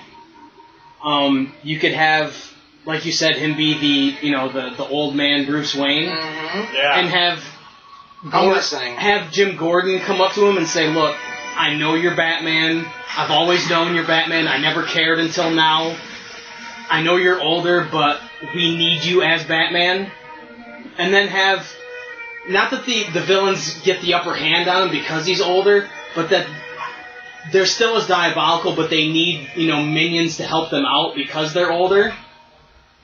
you could have, like you said, him be the old man Bruce Wayne, Yeah. and have Jim Gordon come up to him and say, look, I know you're Batman. I've always known you're Batman. I never cared until now. I know you're older, but we need you as Batman. And then have, not that the villains get the upper hand on him because he's older, but that they're still as diabolical, but they need, minions to help them out because they're older.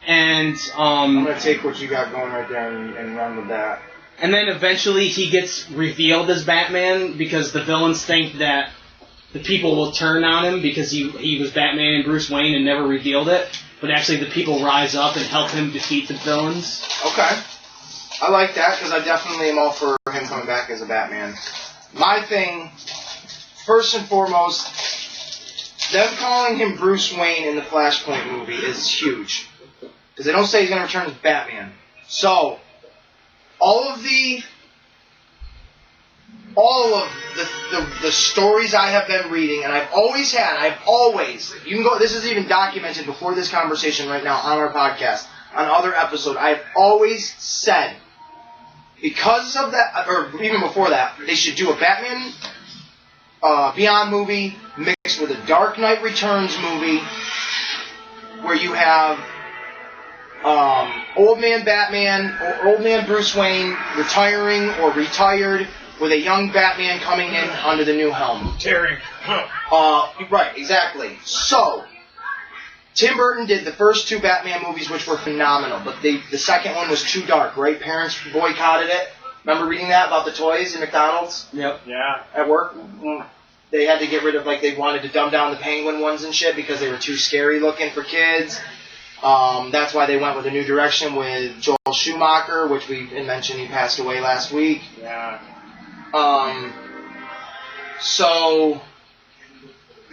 And, I'm going to take what you got going right there and run with that. And then eventually he gets revealed as Batman because the villains think that the people will turn on him because he was Batman and Bruce Wayne and never revealed it. But actually the people rise up and help him defeat the villains. Okay. I like that because I definitely am all for him coming back as a Batman. My thing, first and foremost, them calling him Bruce Wayne in the Flashpoint movie is huge. Because they don't say he's going to return as Batman. So... All of the stories I have been reading, and I've always, you can go, this is even documented before this conversation right now on our podcast, on other episodes, I've always said, because of that, or even before that, they should do a Batman Beyond movie mixed with a Dark Knight Returns movie, where you have old man Batman or old man Bruce Wayne retiring or retired with a young Batman coming in under the new helm. Tearing. Right, exactly. So, Tim Burton did the first two Batman movies, which were phenomenal, but the second one was too dark, right? Parents boycotted it. Remember reading that about the toys in McDonald's? Yep. Yeah. At work? They had to get rid of, they wanted to dumb down the penguin ones and shit because they were too scary looking for kids. That's why they went with a new direction with Joel Schumacher, which we mentioned he passed away last week. Yeah. So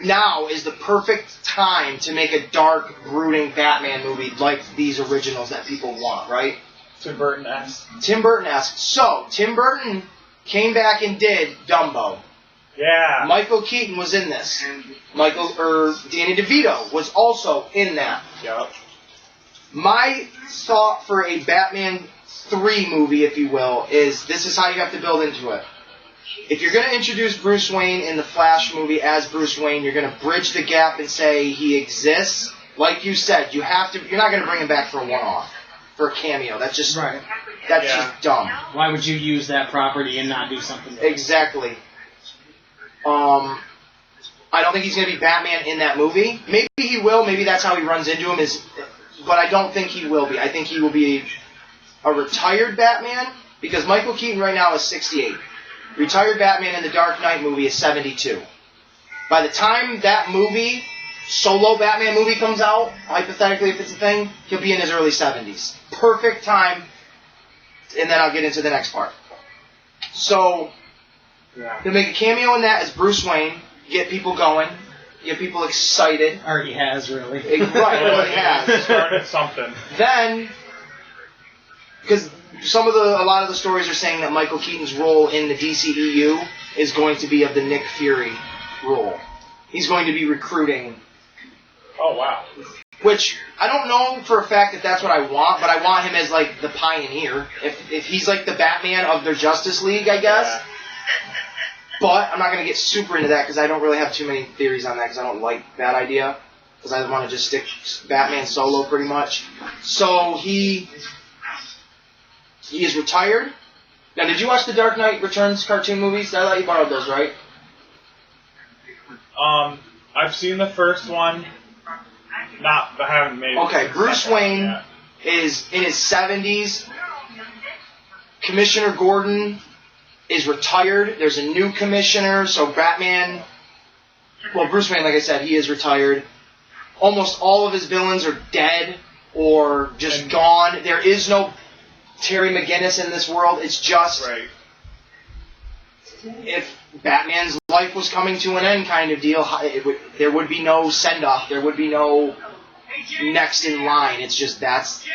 now is the perfect time to make a dark, brooding Batman movie like these originals that people want, right? Tim Burton-esque. Tim Burton-esque. So, Tim Burton came back and did Dumbo. Yeah. Michael Keaton was in this. Danny DeVito was also in that. Yep. My thought for a Batman 3 movie, if you will, is this is how you have to build into it. If you're going to introduce Bruce Wayne in the Flash movie as Bruce Wayne, you're going to bridge the gap and say he exists. Like you said, you're not going to bring him back for a one-off, for a cameo. That's just right. That's just dumb. Why would you use that property and not do something else? Exactly. I don't think he's going to be Batman in that movie. Maybe he will. Maybe that's how he runs into him. But I don't think he will be. I think he will be a retired Batman because Michael Keaton right now is 68. Retired Batman in the Dark Knight movie is 72. By the time that movie, solo Batman movie comes out, hypothetically if it's a thing, he'll be in his early 70s. Perfect time and then I'll get into the next part. So, he'll make a cameo in that as Bruce Wayne, get people going, get people excited. Already has, really. Right, already has. Started something. Then, because a lot of the stories are saying that Michael Keaton's role in the DCEU is going to be of the Nick Fury role. He's going to be recruiting. Oh, wow. Which, I don't know for a fact if that's what I want, but I want him as, like, the pioneer. If he's, like, the Batman of their Justice League, I guess. Yeah. But I'm not going to get super into that because I don't really have too many theories on that because I don't like that idea. Because I want to just stick Batman solo pretty much. So he is retired. Now, did you watch the Dark Knight Returns cartoon movies? I thought you borrowed those, right? I've seen the first one. I haven't made it. Okay, Bruce Wayne is in his 70s. Commissioner Gordon is retired. There's a new commissioner, so Batman... Well, Bruce Wayne, like I said, he is retired. Almost all of his villains are dead or just gone. There is no Terry McGinnis in this world. It's just... Right. If Batman's life was coming to an end kind of deal, there would be no send-off. There would be no next in line. It's just that's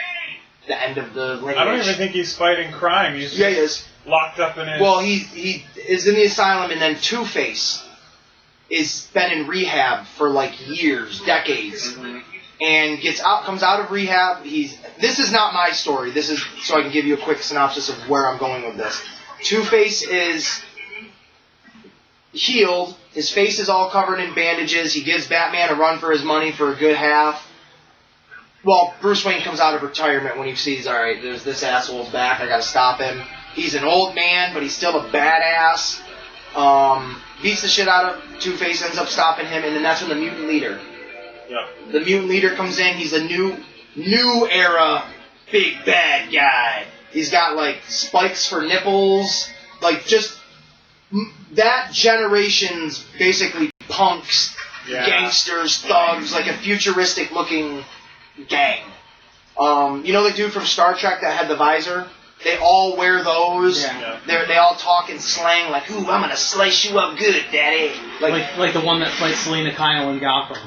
the end of the lineage. I don't even think he's fighting crime. He's he is. Locked up in his... Well, he is in the asylum, and then Two-Face is been in rehab for like years, decades, and comes out of rehab. This is not my story. This is so I can give you a quick synopsis of where I'm going with this. Two-Face is healed. His face is all covered in bandages. He gives Batman a run for his money for a good half. Well, Bruce Wayne comes out of retirement when he sees, all right, there's this asshole's back. I got to stop him. He's an old man, but he's still a badass. Beats the shit out of Two-Face, ends up stopping him, and then that's when the mutant leader. Yep. The mutant leader comes in. He's a new era big bad guy. He's got like spikes for nipples, like just that generation's basically punks, gangsters, thugs, like a futuristic looking gang. You know the dude from Star Trek that had the visor? They all wear those. Yeah. They all talk in slang like, "Ooh, I'm gonna slice you up good, daddy." Like the one that fights Selena Kyle in Gotham.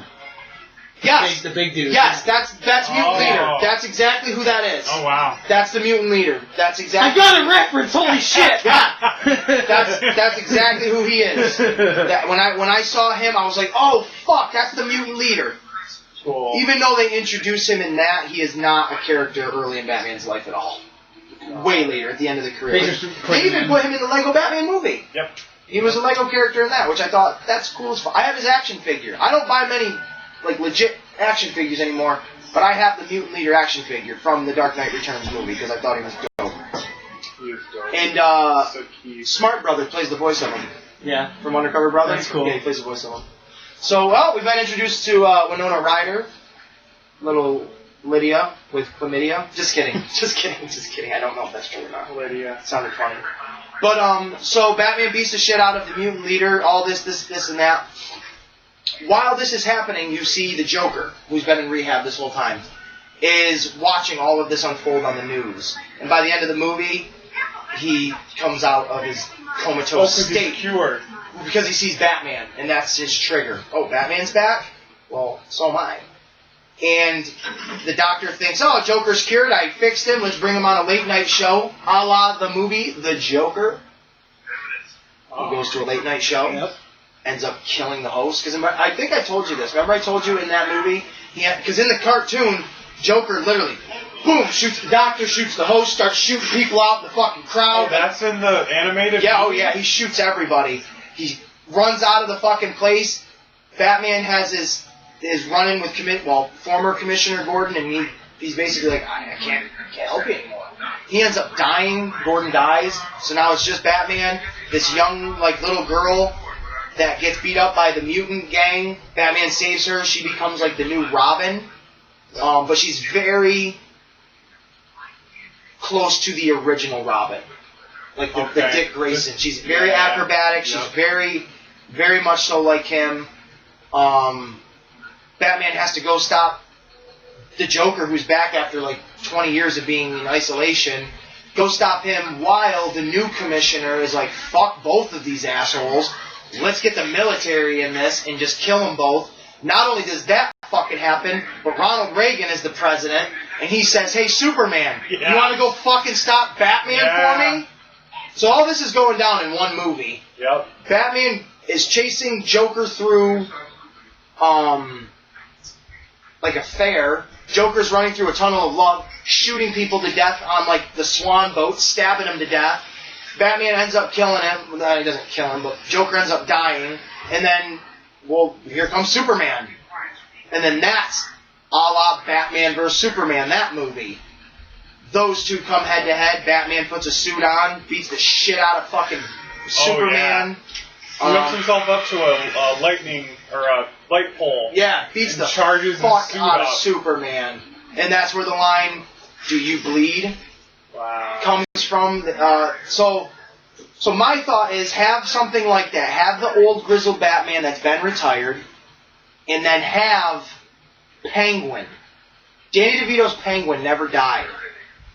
Yes. The big dude. Yes, that's mutant leader. That's exactly who that is. Oh wow. That's the mutant leader. That's exactly. I got a reference. Holy shit! That's exactly who he is. When I saw him, I was like, oh fuck, that's the mutant leader. Cool. Even though they introduce him in that, he is not a character early in Batman's life at all. Way later, at the end of the career. They even put him in the Lego Batman movie. Yep. He was a Lego character in that, which I thought, that's cool as fuck. I have his action figure. I don't buy many, like, legit action figures anymore, but I have the Mutant Leader action figure from the Dark Knight Returns movie, because I thought he was dope. He was dope. And, So cute. Smart Brother plays the voice of him. Yeah. From Undercover Brother. That's cool. Yeah, he plays the voice of him. So, well, we've been introduced to Winona Ryder, little Lydia with chlamydia. Just kidding. Just kidding. I don't know if that's true or not. Lydia. It sounded funny. But, so Batman beats the shit out of the mutant leader, all this, and that. While this is happening, you see the Joker, who's been in rehab this whole time, is watching all of this unfold on the news. And by the end of the movie, he comes out of his comatose state. He's cured. Because he sees Batman, and that's his trigger. Oh, Batman's back? Well, so am I. And the doctor thinks, oh, Joker's cured, I fixed him, let's bring him on a late night show, a la the movie The Joker. He goes to a late night show, ends up killing the host. Because I think I told you this. Remember I told you in that movie? Because in the cartoon, Joker literally, boom, shoots the doctor, shoots the host, starts shooting people out in the fucking crowd. Oh, that's in the animated Yeah, movie? oh yeah, he shoots everybody. He runs out of the fucking place. Batman has his run-in with former Commissioner Gordon, and he's basically like, I can't help you anymore. He ends up dying. Gordon dies. So now it's just Batman, this young, like, little girl that gets beat up by the mutant gang. Batman saves her. She becomes, like, the new Robin. But she's very close to the original Robin. Like the Dick Grayson. She's very acrobatic. She's very, very much so like him. Batman has to go stop the Joker, who's back after like 20 years of being in isolation. go stop him while the new commissioner is like, fuck both of these assholes. Let's get the military in this and just kill them both. Not only does that fucking happen, but Ronald Reagan is the president, and he says, hey, Superman, you want to go fucking stop Batman for me? So all this is going down in one movie. Yep. Batman is chasing Joker through, like a fair. Joker's running through a tunnel of love, shooting people to death on, like, the swan boat, stabbing them to death. Batman ends up killing him. No, he doesn't kill him, but Joker ends up dying. And then, well, here comes Superman. And then that's a la Batman vs. Superman, that movie. Those two come head to head. Batman puts a suit on, beats the shit out of fucking Superman. He hooks himself up to a lightning or a light pole. Yeah, beats the charges fuck out of Superman. And that's where the line, do you bleed? Wow. Comes from. So my thought is have something like that. Have the old grizzled Batman that's been retired, and then have Penguin. Danny DeVito's Penguin never died.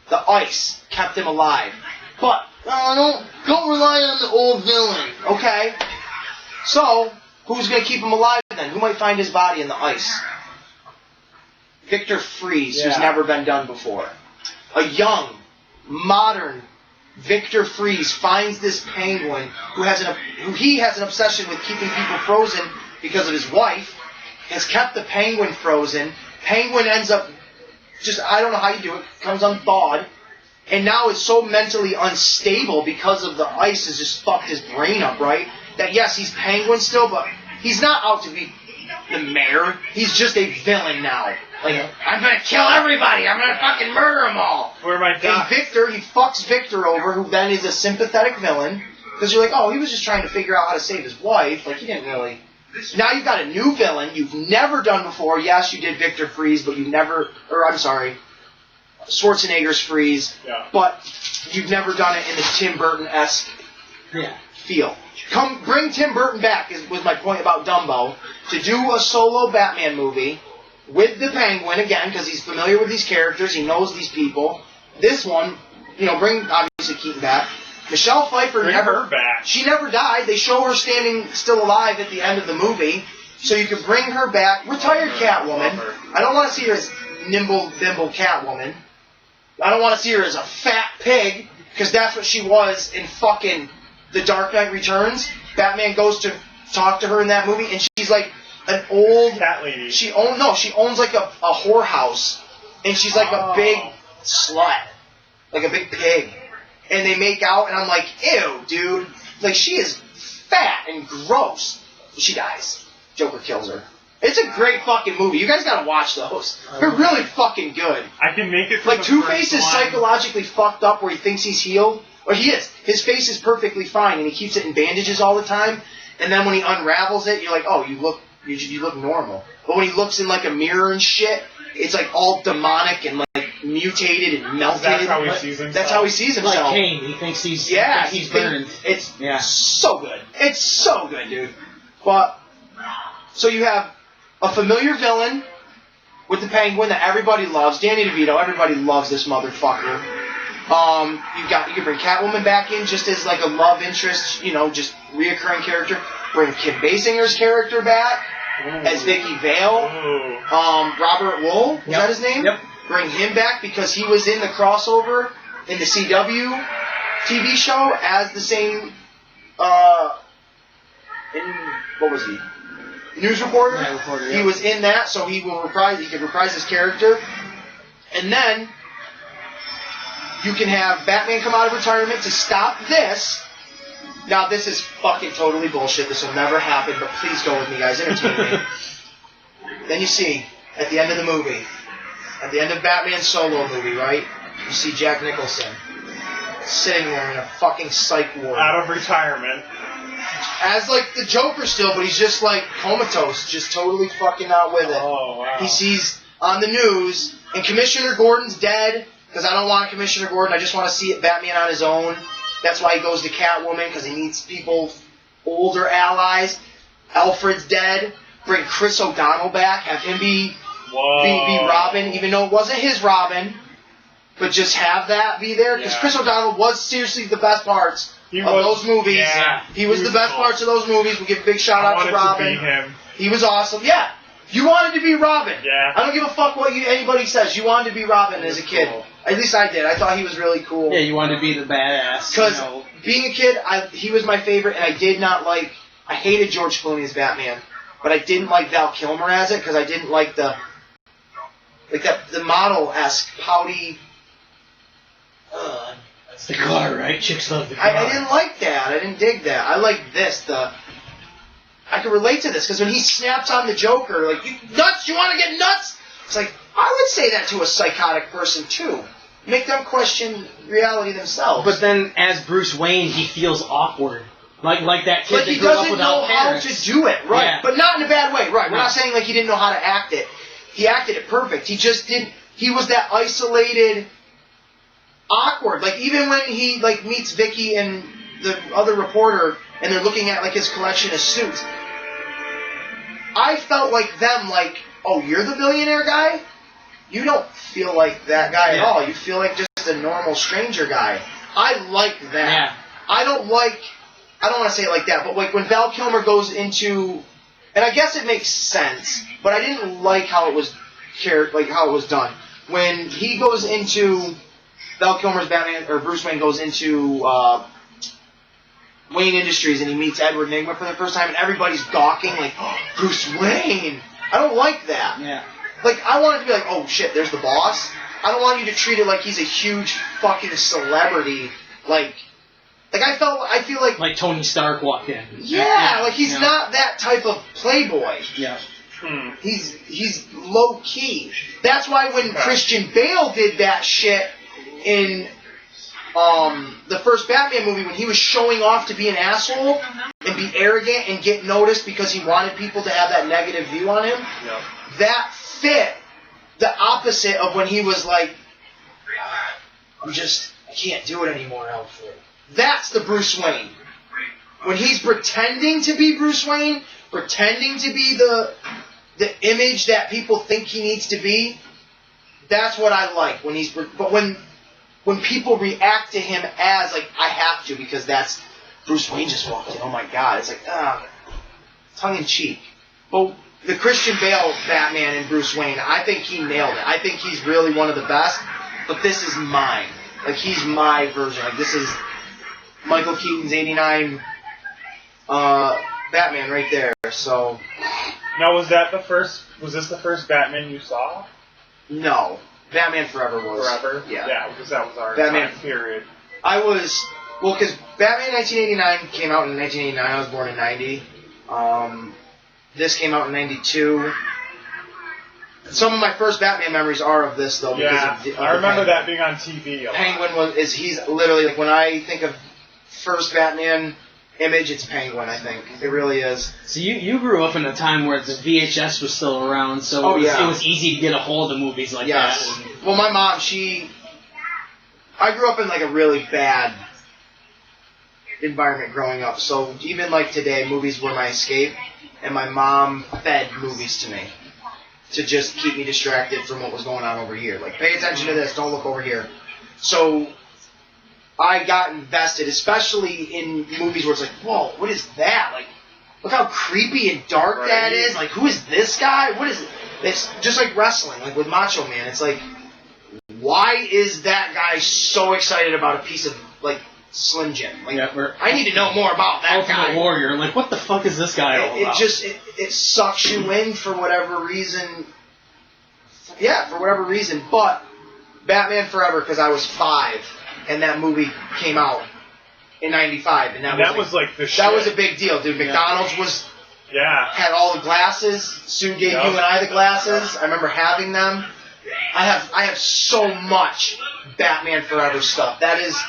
The ice kept him alive. But don't rely on the old villain. Okay. So who's gonna keep him alive then? Who might find his body in the ice? Victor Fries, who's never been done before. A young, modern Victor Fries finds this Penguin who he has an obsession with keeping people frozen because of his wife, has kept the Penguin frozen. Penguin ends up I don't know how you do it, comes unthawed, and now is so mentally unstable because of the ice has just fucked his brain up, right? That yes, he's Penguin still, but he's not out to be the mayor. He's just a villain now. Like, I'm gonna kill everybody. I'm gonna fucking murder them all. Where am I? And Victor, he fucks Victor over, who then is a sympathetic villain. Because you're like, oh, he was just trying to figure out how to save his wife. Like, he didn't really. Now you've got a new villain you've never done before. Yes, you did Victor Fries, but Schwarzenegger's Freeze. Yeah. But you've never done it in the Tim Burton-esque feel. Bring Tim Burton back, was my point about Dumbo, to do a solo Batman movie with the Penguin, again, because he's familiar with these characters, he knows these people. This one, bring, obviously, Keaton back. Michelle Pfeiffer she never died. They show her standing still alive at the end of the movie, so you can bring her back. Retired Catwoman. I don't want to see her as nimble, bimble Catwoman. I don't want to see her as a fat pig, because that's what she was in fucking The Dark Knight Returns. Batman goes to talk to her in that movie, and she's like an old cat lady. She owns like a whorehouse, and she's like a big slut, like a big pig. And they make out, and I'm like, ew, dude. Like, she is fat and gross. She dies. Joker kills her. It's a great fucking movie. You guys gotta watch those. They're really fucking good. I can make it. Like, Two-Face is psychologically fucked up where he thinks he's healed. Or he is. His face is perfectly fine, and he keeps it in bandages all the time. And then when he unravels it, you're like, oh, you look normal. But when he looks in like a mirror and shit, it's like all demonic and like mutated and melted. That's how he sees himself. That's how he sees himself. Like Kane, he thinks he's burned. It's so good. It's so good, dude. But so you have a familiar villain with the Penguin that everybody loves, Danny DeVito. Everybody loves this motherfucker. You can bring Catwoman back in just as like a love interest, just reoccurring character. Bring Kim Basinger's character back as Vicky Vale. Robert Wool, is that his name? Yep. Bring him back because he was in the crossover in the CW TV show as the same. What was he? News reporter. Yeah, reporter. He was in that, so he could reprise his character, and then you can have Batman come out of retirement to stop this. Now, this is fucking totally bullshit. This will never happen, but please go with me, guys. Entertain me. Then you see, at the end of the movie, at the end of Batman's solo movie, right? You see Jack Nicholson sitting there in a fucking psych ward. Out of retirement. As, like, the Joker still, but he's just, like, comatose. Just totally fucking not with it. Oh, wow. He sees on the news, and Commissioner Gordon's dead, because I don't want Commissioner Gordon. I just want to see it Batman on his own. That's why he goes to Catwoman, because he needs people, older allies. Alfred's dead. Bring Chris O'Donnell back. Have him be Robin, even though it wasn't his Robin. but just have that be there. Because Chris O'Donnell was seriously the best parts of those movies. Yeah, he was the best parts of those movies. We'll give a big shout out to Robin. To be him. He was awesome. Yeah. You wanted to be Robin. Yeah. I don't give a fuck what anybody says. You wanted to be Robin as a kid. Cool. At least I did. I thought he was really cool. Yeah, you wanted to be the badass. Because being a kid, he was my favorite, and I did not like... I hated George Clooney as Batman, but I didn't like Val Kilmer as it, because I didn't like the model-esque, pouty... That's the car, right? Chicks love the car. I didn't like that. I didn't dig that. I like this, I can relate to this, because when he snaps on the Joker, like, you nuts? You want to get nuts? It's like, I would say that to a psychotic person, too. Make them question reality themselves. But then, as Bruce Wayne, he feels awkward. Like that kid that he grew up doesn't without know parents. how to do it, right? Yeah. But not in a bad way, right? We're not saying, like, he didn't know how to act it. He acted it perfect. He just didn't... He was that isolated, awkward. Like, even when he, like, meets Vicky and the other reporter, and they're looking at, like, his collection of suits... I felt like them, like, oh, you're the billionaire guy? You don't feel like that guy at all. You feel like just a normal stranger guy. I like that. Yeah. I don't want to say it like that, but like when Val Kilmer goes into, and I guess it makes sense, but I didn't like how it was done. When he goes into, Val Kilmer's Batman, or Bruce Wayne goes into, Wayne Industries, and he meets Edward Nygma for the first time, and everybody's gawking, like, oh, Bruce Wayne! I don't like that. Yeah. Like, I want it to be like, oh shit, there's the boss. I don't want you to treat it like he's a huge fucking celebrity. Like I feel like... Like Tony Stark walked in. Yeah, like he's not that type of playboy. Yeah. He's low-key. That's why when Christian Bale did that shit in... the first Batman movie, when he was showing off to be an asshole and be arrogant and get noticed because he wanted people to have that negative view on him, that fit the opposite of when he was like, I can't do it anymore, Alfred. That's the Bruce Wayne. When he's pretending to be Bruce Wayne, pretending to be the image that people think he needs to be, that's what I like. But when people react to him as, like, I have to because that's Bruce Wayne just walked in. Oh my God. It's like, tongue-in-cheek. But the Christian Bale Batman and Bruce Wayne, I think he nailed it. I think he's really one of the best, but this is mine. Like, he's my version. Like, this is Michael Keaton's 89 Batman right there, so... Now, was this the first Batman you saw? No. Batman Forever was. Forever? Yeah. Yeah, because that was our Batman time period. Because Batman 1989 came out in 1989. I was born in 90. This came out in 92. Some of my first Batman memories are of this, though. Yeah, I remember that being on TV. Penguin he's literally, like, when I think of first Batman image, it's Penguin, I think. It really is. So you grew up in a time where the VHS was still around, so it was easy to get a hold of movies like that. Well, my mom, I grew up in, like, a really bad environment growing up, so even, like, today, movies were my escape, and my mom fed movies to me to just keep me distracted from what was going on over here. Like, pay attention to this, don't look over here. So I got invested, especially in movies where it's like, whoa, what is that? Like, look how creepy and dark that is. Like, who is this guy? What is it? It's just like wrestling, like with Macho Man. It's like, why is that guy so excited about a piece of, like, Slim Jim? Like, I need to know more about that guy. Ultimate Warrior. Like, what the fuck is this guy all about? It sucks you in for whatever reason. Yeah, for whatever reason. But Batman Forever, because I was 5, and that movie came out in 95, and that was like the shit. That was a big deal, dude. McDonald's had all the glasses. Sue gave you and I the glasses. I remember having them. I have so much Batman Forever stuff. That is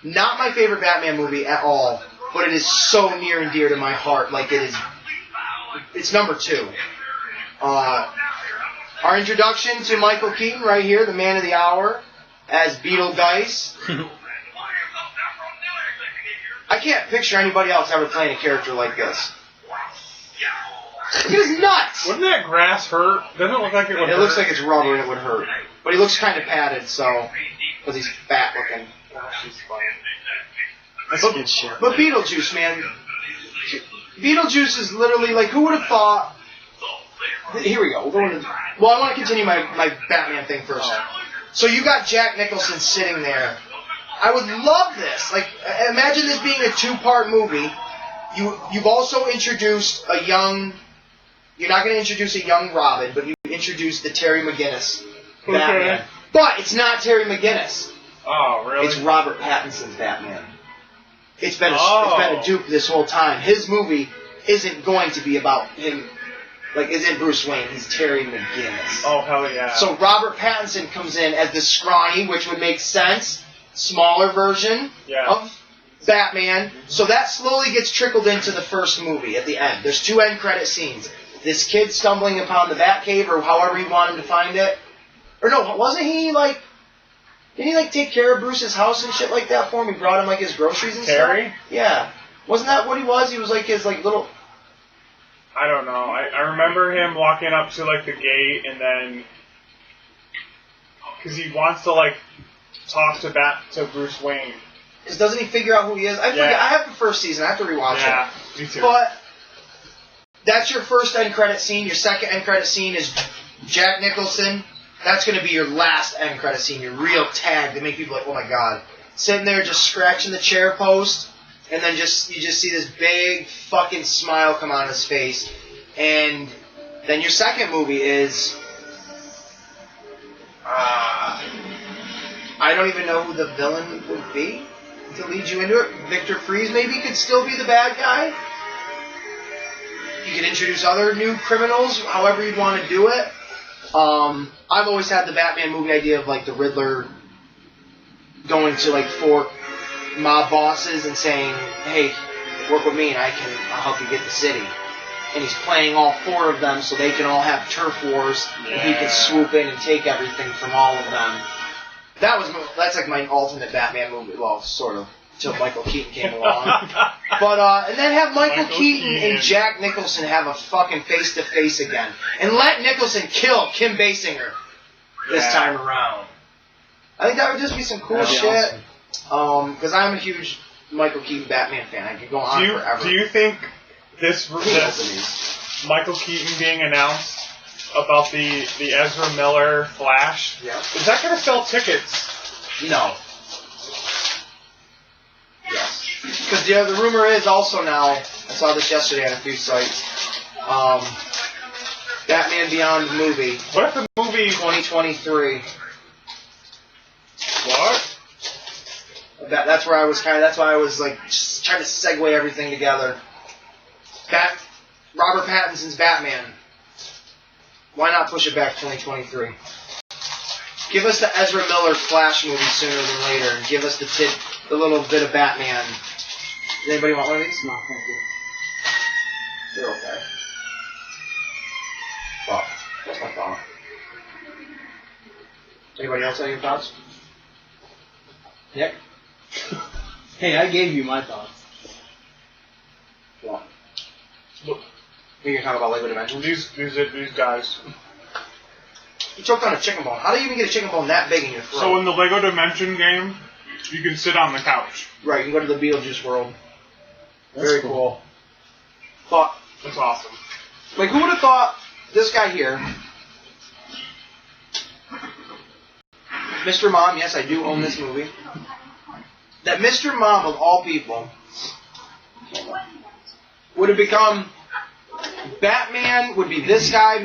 not my favorite Batman movie at all, but it is so near and dear to my heart. Like, it's number 2. Our introduction to Michael Keaton right here, the man of the hour, as Beetlegeist. I can't picture anybody else ever playing a character like this. Look at his nuts! Wouldn't that grass hurt? Doesn't it look like it would hurt? It looks like it's rubber and it would hurt. But he looks kind of padded, so... because he's fat looking. Oh, she's funny. That's good shit. But Beetlejuice, man. Beetlejuice is literally like, who would have thought? Here we go. Well, I want to continue my Batman thing first. So you got Jack Nicholson sitting there. I would love this. Like, imagine this being a 2-part movie. You've also introduced a young. You're not going to introduce a young Robin, but you introduced the Terry McGinnis Batman. Okay. But it's not Terry McGinnis. Oh, really? It's Robert Pattinson's Batman. It's been a dupe this whole time. His movie isn't going to be about him. Like, isn't Bruce Wayne? He's Terry McGinnis. Oh, hell yeah. So Robert Pattinson comes in as the scrawny, which would make sense, smaller version of Batman. So that slowly gets trickled into the first movie at the end. There's 2 end credit scenes. This kid stumbling upon the Batcave, or however you want him to find it. Or no, wasn't he like... Didn't he like take care of Bruce's house and shit like that for him? He brought him like his groceries and Terry? stuff? Yeah. Wasn't that what he was? He was like his like little... I don't know. I remember him walking up to like the gate and then... Because he wants to like talk to Bruce Wayne. Because doesn't he figure out who he is? I forget. I have the first season. I have to rewatch it. Yeah, me too. But that's your first end credit scene. Your second end credit scene is Jack Nicholson. That's going to be your last end credit scene. Your real tag to make people like, oh my god. Sitting there just scratching the chair post. And then you just see this big fucking smile come on his face. And then your second movie is... I don't even know who the villain would be to lead you into it. Victor Freeze maybe could still be the bad guy. You could introduce other new criminals, however you'd want to do it. I've always had the Batman movie idea of like the Riddler going to like 4 mob bosses and saying, hey, work with me and I'll help you get the city. And he's playing all 4 of them so they can all have turf wars and he can swoop in and take everything from all of them. That's like my ultimate Batman movie, well, sort of, until Michael Keaton came along. But, and then have Michael Keaton and Jack Nicholson have a fucking face-to-face again. And let Nicholson kill Kim Basinger this time around. I think that would just be some cool shit. Because I'm a huge Michael Keaton Batman fan. I could go on forever. Do you think this Michael Keaton being announced about the Ezra Miller Flash, is that going to sell tickets? No. Yes. Because the rumor is also now, I saw this yesterday on a few sites, Batman Beyond movie. What if the movie... 2023. What? That's where I was that's why I was like just trying to segue everything together. Robert Pattinson's Batman. Why not push it back 2023? Give us the Ezra Miller Flash movie sooner than later, and give us the little bit of Batman. Does anybody want one of these? No, thank you. They're okay. Well, that's my thought. Anybody else have any thoughts? Nick? Hey, I gave you my thoughts. What? You're talking about Lego Dimensions? These guys. You choked on a chicken bone. How do you even get a chicken bone that big in your throat? So in the Lego Dimension game, you can sit on the couch. Right, you can go to the Beetlejuice world. That's Very cool. But, that's awesome. like, who would have thought this guy here, Mr. Mom, yes, I do own this movie, that Mr. Mom, of all people, would have become Batman, would be this guy,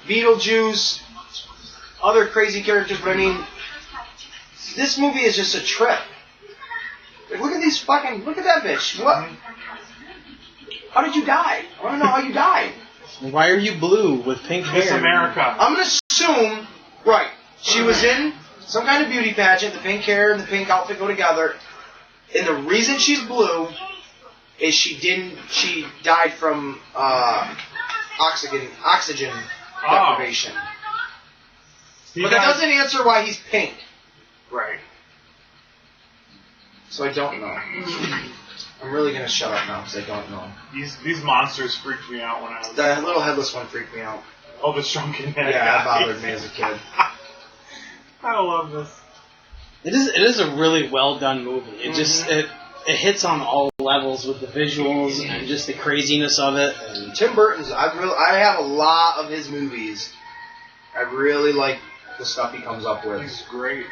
Beetlejuice, other crazy characters, but I mean, this movie is just a trip. Like, look at that bitch. What? How did you die? I want to know how you died. Why are you blue with pink hair? Miss America. I'm going to assume, right, she was in some kind of beauty pageant, the pink hair and the pink outfit go together, and the reason she's blue is she died from oxygen deprivation. But that doesn't answer why he's pink. Right. So I don't know. I'm really going to shut up now because I don't know. These monsters freaked me out when I was... The little headless one freaked me out. Oh, the shrunken head Yeah, guy. that bothered me as a kid. I love this. It is a really well done movie. It just it hits on all levels with the visuals and just the craziness of it. And Tim Burton's. I have a lot of his movies. I really like the stuff he comes up with. He's great.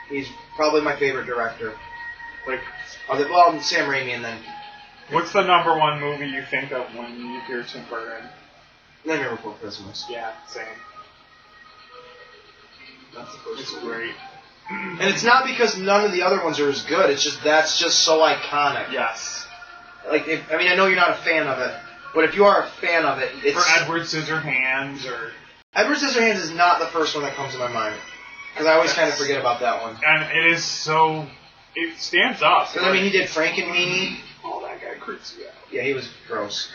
He's probably my favorite director. Like, well, Sam Raimi, and then what's the number one movie you think of when you hear Tim Burton? Nightmare Before Christmas. Yeah, same. That's the first It's movie. great. And it's not because none of the other ones are as good. It's just that's just so iconic. Yes. Like, I know you're not a fan of it, but if you are a fan of it, it's For Edward Scissorhands or... Edward Scissorhands is not the first one that comes to my mind because I always kind of forget about that one. And it is so... It stands up. Because he did Frankenweenie. Oh, that guy creeps me out. Yeah, he was gross.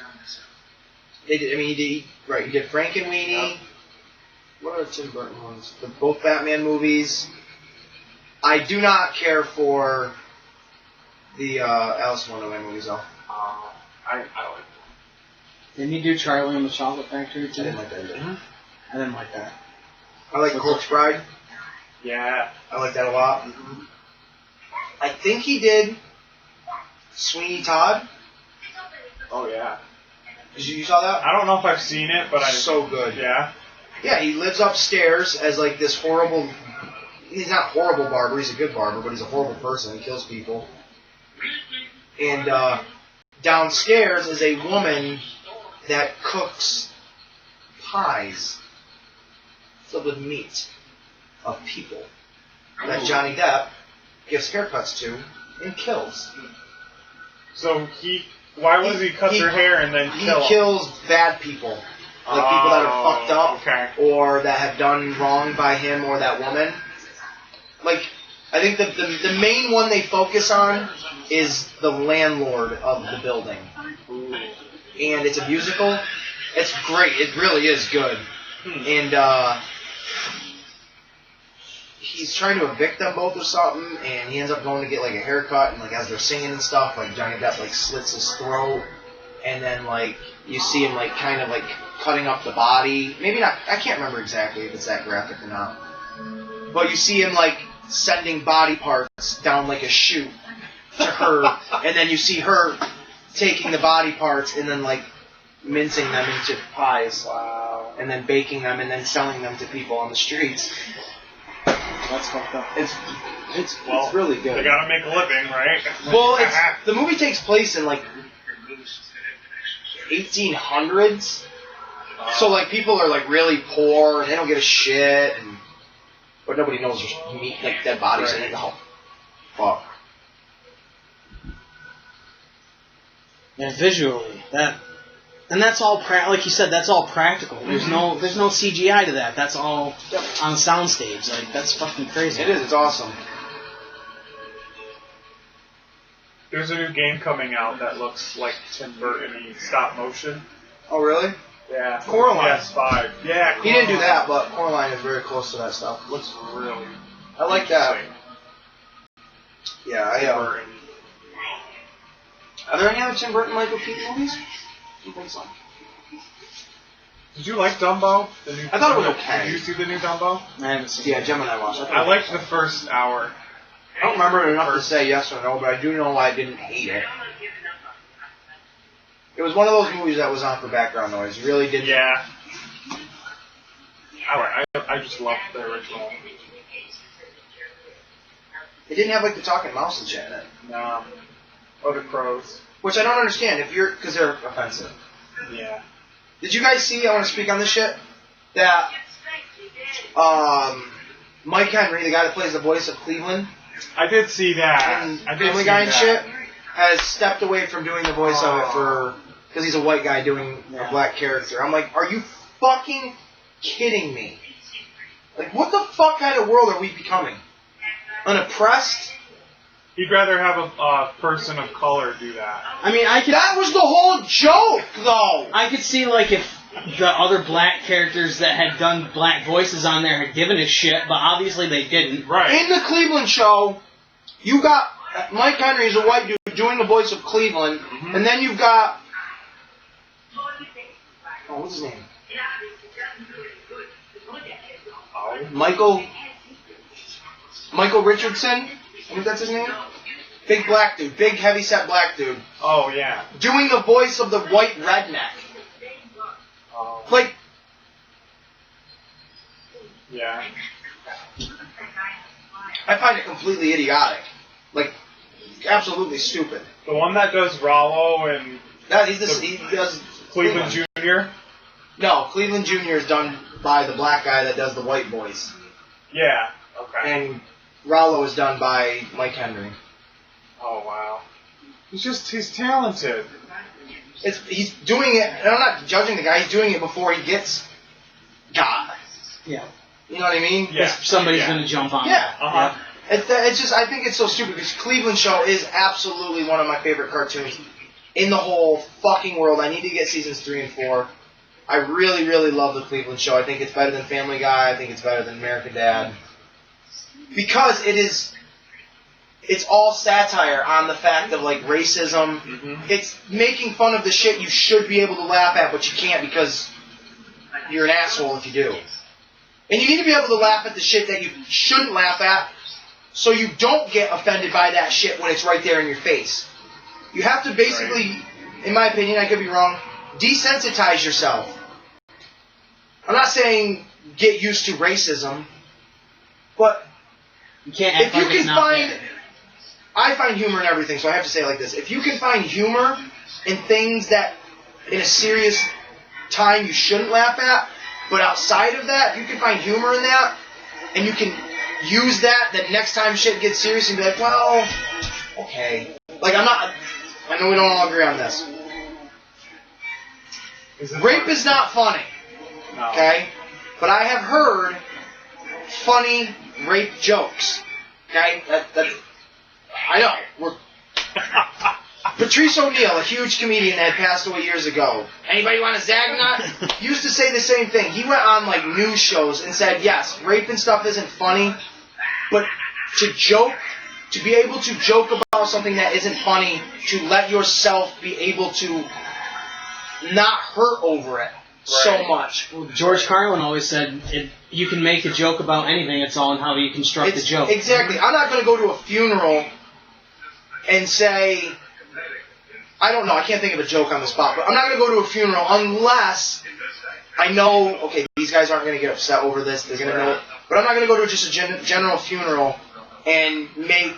He did Frankenweenie. Yep. What are Tim Burton ones? Both Batman movies. I do not care for the Alice in Wonderland movies, though. I like that. didn't you do Charlie and the Chocolate Factory I too? didn't like that either. I didn't like that. I like Corpse Bride. Yeah. I like that a lot. I think he did Sweeney Todd. Oh, yeah. You saw that? I don't know if I've seen it, but So good. Yeah. Yeah, he lives upstairs as like this horrible... He's not a horrible barber, he's a good barber, but he's a horrible person. He kills people. And downstairs is a woman that cooks pies filled with meat of people that Johnny Depp gives haircuts to and kills. So why would he cut their hair and then He kill them? kills bad people. Like people that are fucked up Okay. or that have done wrong by him or that woman. Like, I think the main one they focus on is the landlord of the building. Ooh. And it's a musical. It's great. It really is good. And he's trying to evict them both or something, and he ends up going to get like a haircut, and like as they're singing and stuff, like Johnny Depp like slits his throat, and then like you see him like kind of like cutting up the body. Maybe not. I can't remember exactly if it's that graphic or not. But you see him like sending body parts down like a chute to her, and then you see her taking the body parts and then like mincing them into pies. Wow. And then baking them and then selling them to people on the streets. That's fucked up. It's Well, really They good. gotta make a living, right? Well, the movie takes place in like 1800s. So like people are like really poor and they don't give a shit, but nobody knows there's meat, like dead bodies in it. Oh, fuck. Yeah, visually and that's all like you said. That's all practical. There's no CGI to that. That's all on soundstage. Like that's fucking crazy. It is. It's awesome. There's a new game coming out that looks like Tim Burton-y stop motion. Oh really? Yeah. Coraline. PS5. Yeah. He didn't do that, but Coraline is very close to that stuff. Looks really. I like that. interesting. Yeah, Tim Burton. Are there any other Tim Burton Michael Keaton movies? I don't think so. Did you like Dumbo? The new, I thought it was okay. Did you see the new Dumbo? I haven't seen Yeah, Gemini watched. I liked the first hour. I don't remember enough to say yes or no, but I do know I didn't hate it. It was one of those movies that was on for background noise. You really didn't. Yeah. I just loved the original. It didn't have like the talking mouse and shit in it, No. Or the crows. which I don't understand. Because they're offensive. Yeah. Did you guys see? I want to speak on this shit. That Mike Henry, the guy that plays the voice of Cleveland, I did see that. and I did Family see Guy and that. shit, has stepped away from doing the voice of it because he's a white guy doing a black character. I'm like, are you fucking kidding me? Like, what the fuck kind of world are we becoming? Unoppressed? He'd rather have a person of color do that. I mean, That was the whole joke, though! I could see like if the other black characters that had done black voices on there had given a shit, but obviously they didn't. Right. In the Cleveland show, you got Mike Henry is a white dude doing the voice of Cleveland, and then you've got... Oh, what's his name? Michael Richardson, I think that's his name. Big black dude, big heavyset black dude. Oh, yeah. Doing the voice of the white redneck. Like, yeah. I find it completely idiotic. Like, absolutely stupid. The one that does Rollo and He does Cleveland Jr.? No, Cleveland Jr. is done by the black guy that does the white voice. Yeah. Okay. And Rollo is done by Mike Henry. Oh, wow. He's talented. He's doing it, and I'm not judging the guy, he's doing it before he gets got. Yeah. You know what I mean? Yeah. Somebody's going to jump on Yeah. it. Uh-huh. It's just, I think it's so stupid because Cleveland Show is absolutely one of my favorite cartoons in the whole fucking world. I need to get seasons 3 and 4. I really, really love the Cleveland Show. I think it's better than Family Guy. I think it's better than American Dad. Because it's all satire on the fact of, like, racism. Mm-hmm. It's making fun of the shit you should be able to laugh at, but you can't because you're an asshole if you do. And you need to be able to laugh at the shit that you shouldn't laugh at so you don't get offended by that shit when it's right there in your face. You have to basically, in my opinion, I could be wrong, desensitize yourself. I'm not saying get used to racism, but You can't act if you like it's can not find... there. I find humor in everything, so I have to say it like this. If you can find humor in things that in a serious time you shouldn't laugh at, but outside of that, you can find humor in that, and you can use that next time shit gets serious and be like, well, okay. Like, I know we don't all agree on this. Rape is not funny, No. okay? But I have heard funny rape jokes, okay? I know. Patrice O'Neal, a huge comedian that had passed away years ago. Anybody want a Zagnut? Used to say the same thing. He went on like news shows and said, yes, rape and stuff isn't funny, but to be able to joke about something that isn't funny, to let yourself be able to not hurt over it so much. Well, George Carlin always said, you can make a joke about anything, it's all in how you construct the joke. Exactly. I'm not going to go to a funeral and say, I don't know, I can't think of a joke on the spot, but I'm not going to go to a funeral unless I know, okay, these guys aren't going to get upset over this, they're going to know, but I'm not going to go to just a general funeral and make,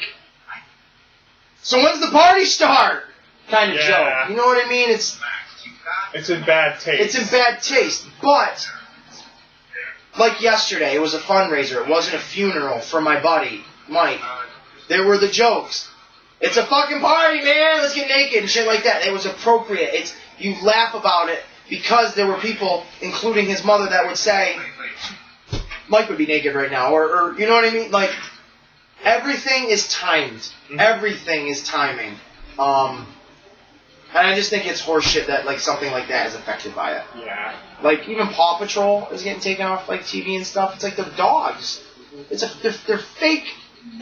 so when's the party start? Kind of joke. You know what I mean? It's in bad taste. It's in bad taste, but like yesterday, it was a fundraiser. It wasn't a funeral for my buddy, Mike. There were the jokes. It's a fucking party, man. Let's get naked and shit like that. It was appropriate. You laugh about it because there were people, including his mother, that would say, Mike would be naked right now. Or you know what I mean? Like, everything is timed. Mm-hmm. Everything is timing. And I just think it's horseshit that like something like that is affected by it. Yeah. Like even Paw Patrol is getting taken off like TV and stuff. It's like they're dogs. They're fake.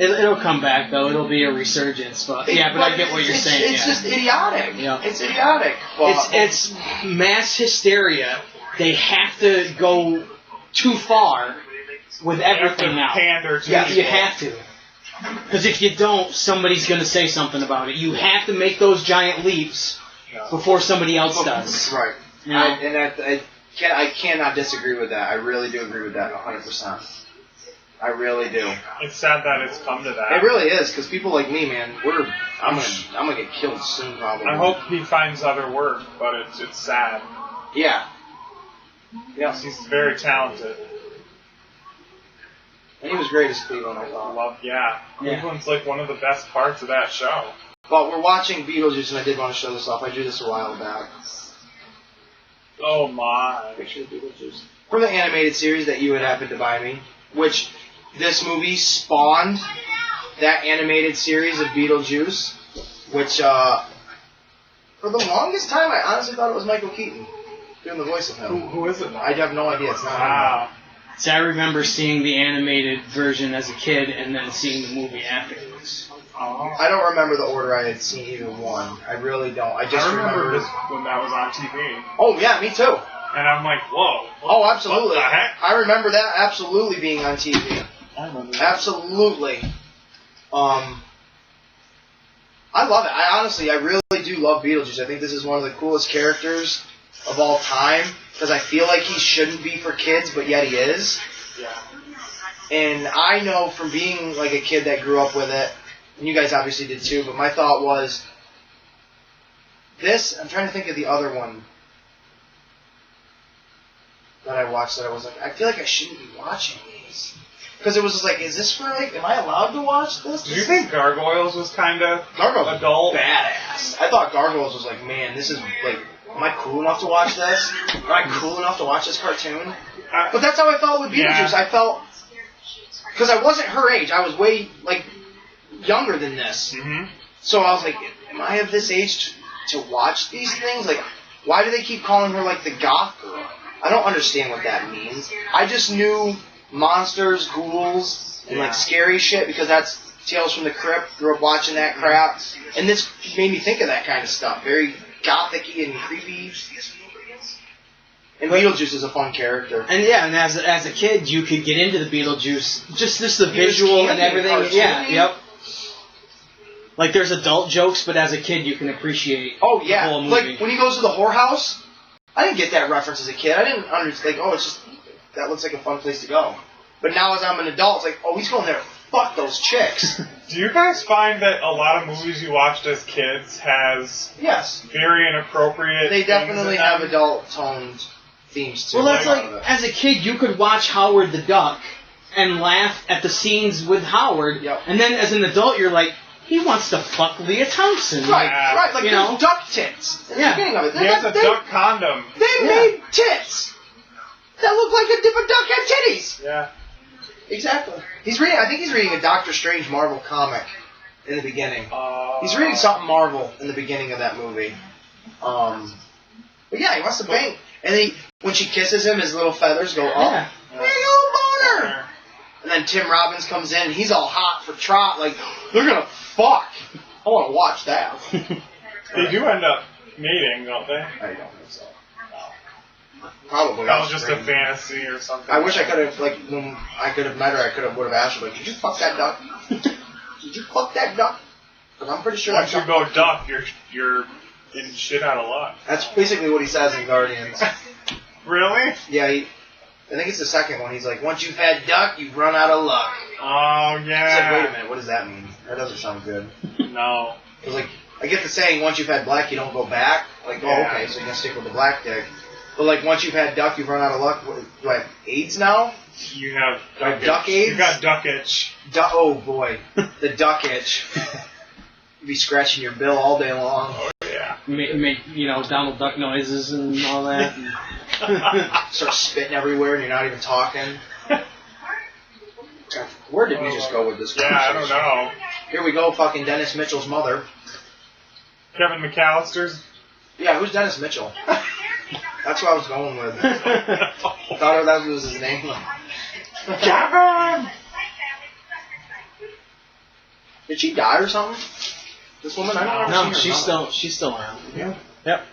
It'll come back though. It'll be a resurgence, but I get what you're saying. It's just idiotic. Yeah. It's idiotic. Well, it's mass hysteria. They have to go too far with everything now. Pander to You have to. Because if you don't, somebody's going to say something about it. You have to make those giant leaps before somebody else does. Right. You know? I cannot disagree with that. I really do agree with that 100%. I really do. It's sad that it's come to that. It really is, because people like me, man, I'm gonna get killed soon, probably. I hope he finds other work, but it's sad. Yeah. Yeah. He's very talented. And he was great as Cleveland, I thought. Cleveland's like one of the best parts of that show. But we're watching Beetlejuice, and I did want to show this off. I drew this a while back. Oh my. Picture of Beetlejuice. For the animated series that you had happened to buy me, which this movie spawned that animated series of Beetlejuice, which, for the longest time, I honestly thought it was Michael Keaton doing the voice of him. Who is it? I have no idea. It's not Wow. him. So I remember seeing the animated version as a kid and then seeing the movie afterwards. Oh. I don't remember the order I had seen either one. I really don't. I just remember this when that was on TV. Oh, yeah, me too. And I'm like, whoa. Oh, absolutely. What the heck? I remember that absolutely being on TV. I remember that. Absolutely. I love it. I really do love Beetlejuice. I think this is one of the coolest characters of all time because I feel like he shouldn't be for kids, but yet he is. Yeah. And I know from being like a kid that grew up with it, and you guys obviously did too, but my thought was this. I'm trying to think of the other one that I watched that I was like, I feel like I shouldn't be watching these. Because it was just like, is this for like, am I allowed to watch this? Do you think Gargoyles was kind of Gargoyles adult? Badass. I thought Gargoyles was like, man, this is like, am I cool enough to watch this? Am I cool enough to watch this cartoon? But that's how I felt with Beetlejuice. Yeah. I felt, because I wasn't her age. I was way, like, younger than this. Mm-hmm. So I was like, am I of this age to watch these things? Like, why do they keep calling her, like, the goth girl? I don't understand what that means. I just knew monsters, ghouls, and like scary shit because that's Tales from the Crypt. Grew up watching that crap, and this made me think of that kind of stuff. Very gothic-y and creepy. And Beetlejuice is a fun character. And yeah, and as a kid, you could get into the Beetlejuice, just the visual and everything. Cartoony. Yeah, yep. Like there's adult jokes, but as a kid, you can appreciate. Oh yeah, the whole movie. like when he goes to the whorehouse. I didn't get that reference as a kid. I didn't understand. Like, oh, it's just that looks like a fun place to go. But now as I'm an adult, it's like, oh, he's going there to fuck those chicks. Do you guys find that a lot of movies you watched as kids has Yes. very inappropriate They things definitely in have them? adult-toned themes, too. Well, that's Like, like, as a kid, you could watch Howard the Duck and laugh at the scenes with Howard, Yep. and then as an adult, you're like, he wants to fuck Leah Thompson. right, like you there's know? duck tits. In the beginning of it. He has a duck condom. They made tits that look like a different duck had titties. Yeah. Exactly. I think he's reading a Doctor Strange Marvel comic in the beginning. He's reading something Marvel in the beginning of that movie. But yeah, he wants to bang. And then when she kisses him, his little feathers go up. Yeah. Hey, you boner! And then Tim Robbins comes in, and he's all hot for Trot, like, they're gonna fuck. I want to watch that. They do end up mating, don't they? I don't think so. No. Probably. That was just a fantasy or something. I wish I could have, like, when I could have met her, would have asked her, like, did you fuck that duck? Did you fuck that duck? Because I'm pretty sure Once you go duck, you're getting shit out of luck. That's basically what he says in Guardians. Really? Yeah, I think it's the second one. He's like, once you've had duck, you've run out of luck. Oh, It's like, wait a yeah. minute, what does that mean? That doesn't sound good. No. It's like, I get the saying, once you've had black, you don't go back. Like, oh, Yeah. okay, so you're going to stick with the black dick. But, like, once you've had duck, you've run out of luck. What, do I have AIDS now? You have Like duck AIDS? You got duck itch. Oh, boy. The duck itch. You'd be scratching your bill all day long. Oh, yeah. Make Donald Duck noises and all that. Start spitting everywhere and you're not even talking. Where did we just go with this Yeah, I don't conversation? know. Here we go, fucking Dennis Mitchell's mother. Kevin McAllister's. Yeah, who's Dennis Mitchell? That's what I was going with. Thought that was his name. Kevin! Did she die or something? This woman? I don't remember No, seeing her. she's still around. Yeah. Yep.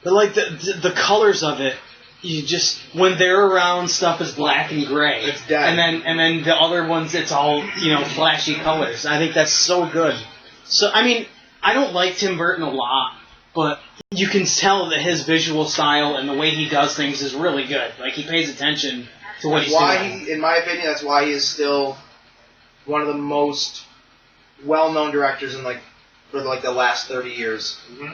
But like the colors of it, you just when they're around, stuff is black and gray. It's dead. And then the other ones, it's all flashy colors. I think that's so good. So I mean, I don't like Tim Burton a lot, but you can tell that his visual style and the way he does things is really good. Like he pays attention to what That's he's why doing. in my opinion, that's why he is still one of the most well-known directors in for the last 30 years. Mm-hmm.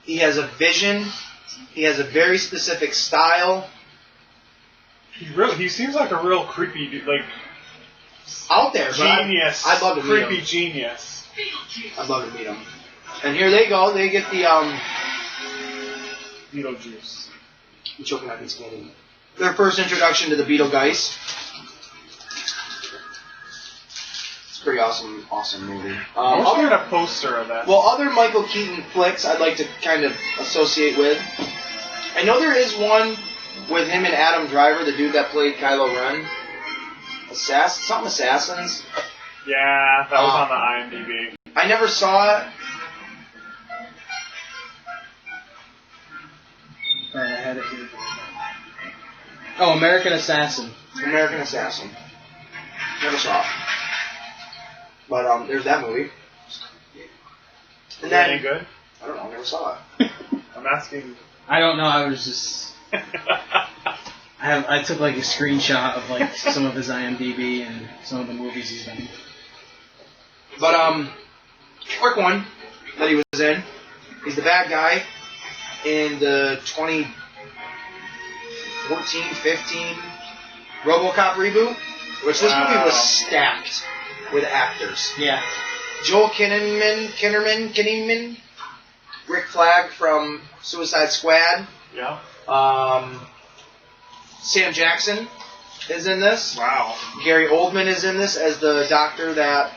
He has a vision. He has a very specific style. He seems like a real creepy dude, like Out there, but genius. I'd love to meet creepy him. genius. I'd love to meet him. And here they go. They get the Beetlejuice. I'm choking on this candy. Their first introduction to the Beetlegeist. It's a pretty awesome movie. I wish we Other, had a poster of that. other Michael Keaton flicks I'd like to kind of associate with. I know there is one with him and Adam Driver, the dude that played Kylo Ren. Assassins. Yeah, that was on the IMDb. I never saw it. Alright, I had it here. Oh, American Assassin. American Assassin. Never saw it. But there's that movie. And then, any good? I don't know, never saw it. I'm asking. I don't know. I was just. I took like a screenshot of like some of his IMDb and some of the movies he's been in. But quick one that he was in. He's the bad guy in the 2014-15 RoboCop reboot, which this movie was stacked with actors. Yeah. Joel Kinnaman, Rick Flag from Suicide Squad. Yeah. Sam Jackson is in this. Wow. Gary Oldman is in this as the doctor that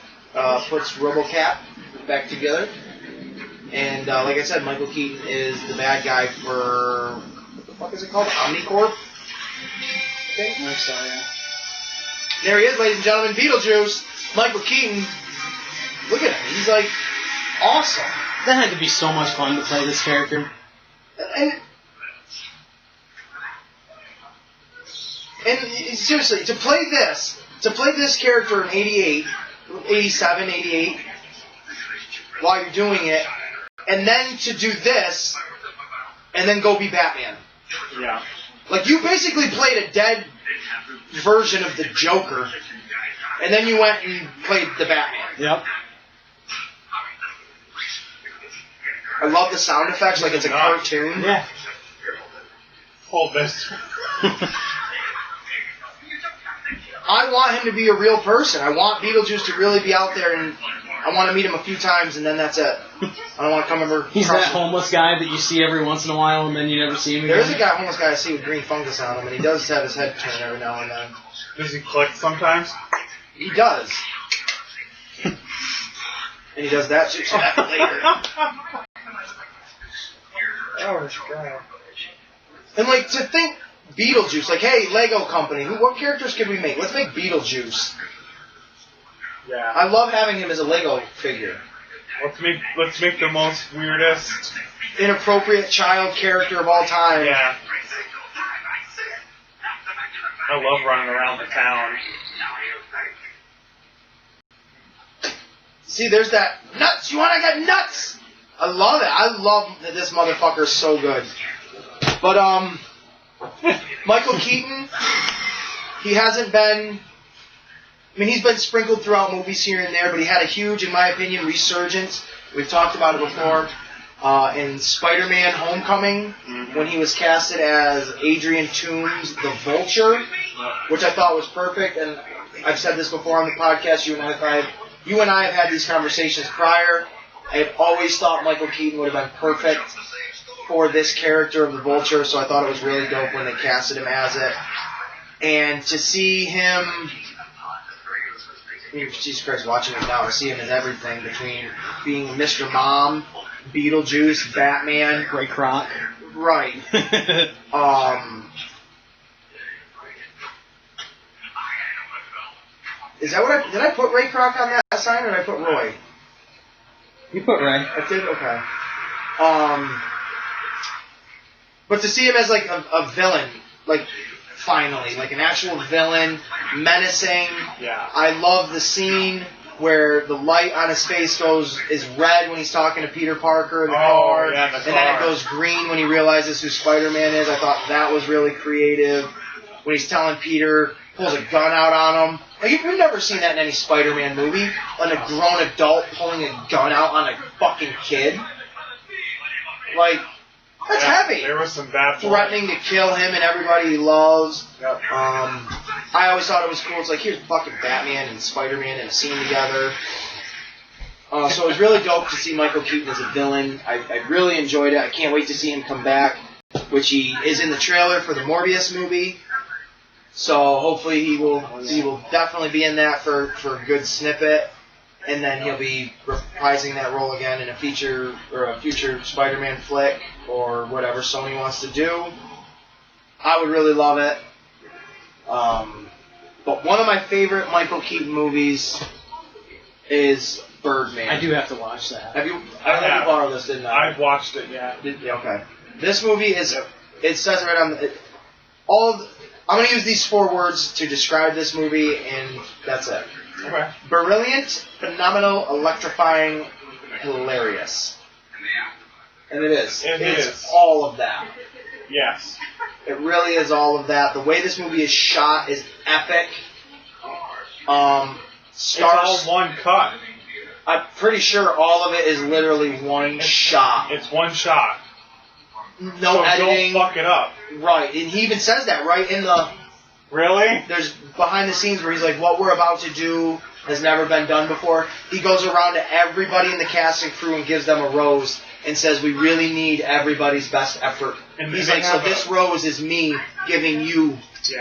puts RoboCop back together. And like I said, Michael Keaton is the bad guy for, what the fuck is it called? Omnicorp? Okay. I'm sorry. There he is, ladies and gentlemen, Beetlejuice, Michael Keaton. Look at him, he's like awesome. That had to be so much fun to play this character. And seriously, to play this character in 88, 87, 88, while you're doing it, and then to do this, and then go be Batman. Yeah. Like, you basically played a dead version of the Joker, and then you went and played the Batman. Yep. I love the sound effects, like it's a cartoon. Yeah. Hold this. I want him to be a real person. I want Beetlejuice to really be out there, and I want to meet him a few times, and then that's it. I don't want to come over. He's that homeless guy that you see every once in a while, and then you never see him again. There is a homeless guy I see with green fungus on him, and he does have his head turned every now and then. Does he click sometimes? He does. And he does that shit later. Oh, God. And like, to think Beetlejuice, like, hey, Lego company, what characters could we make? Let's make Beetlejuice. Yeah. I love having him as a Lego figure. Let's make the most weirdest, inappropriate child character of all time. Yeah. I love running around the town. See, there's that nuts. You want to get nuts? I love it. I love that this motherfucker's so good. But Michael Keaton, he hasn't been. I mean, he's been sprinkled throughout movies here and there, but he had a huge, in my opinion, resurgence. We've talked about it before. In Spider-Man Homecoming, when he was casted as Adrian Toomes, the Vulture, which I thought was perfect. And I've said this before on the podcast. You and I have had these conversations prior. I have always thought Michael Keaton would have been perfect for this character of the Vulture, so I thought it was really dope when they casted him as it. And to see him, Jesus Christ, watching it now, to see him as everything between being Mr. Mom, Beetlejuice, Batman, Ray Kroc. Right. Is that what did I put Ray Kroc on that sign, or did I put Roy? You put Ray. I did? Okay. But to see him as like a villain, like finally, like an actual villain, menacing. Yeah. I love the scene where the light on his face is red when he's talking to Peter Parker in the car, yeah, the and then it goes green when he realizes who Spider-Man is. I thought that was really creative. When he's telling Peter, pulls a gun out on him. Like, you've never seen that in any Spider-Man movie. A grown adult pulling a gun out on a fucking kid. Like, that's heavy. There was some bad threatening to kill him and everybody he loves. Yep. I always thought it was cool. It's like, here's fucking Batman and Spider-Man in a scene together. So it was really dope to see Michael Keaton as a villain. I really enjoyed it. I can't wait to see him come back, which he is in the trailer for the Morbius movie. So hopefully he will definitely be in that for a good snippet. And then he'll be reprising that role again in a future Spider-Man flick or whatever Sony wants to do. I would really love it. But one of my favorite Michael Keaton movies is Birdman. I do have to watch that. Have you? I let you borrow this, didn't I? I've watched it, yeah. Okay. This movie is. It says it right on I'm going to use these 4 words to describe this movie, and that's it. Okay. Brilliant, phenomenal, electrifying, hilarious. And it is. It's all of that. Yes. It really is all of that. The way this movie is shot is epic. It's all one cut. I'm pretty sure all of it is literally one shot. It's one shot. No editing. Don't fuck it up. Right, and he even says that right in the... Really? There's behind the scenes where he's like, what we're about to do has never been done before. He goes around to everybody in the cast and crew and gives them a rose and says, we really need everybody's best effort. And he's like, so this rose is me giving you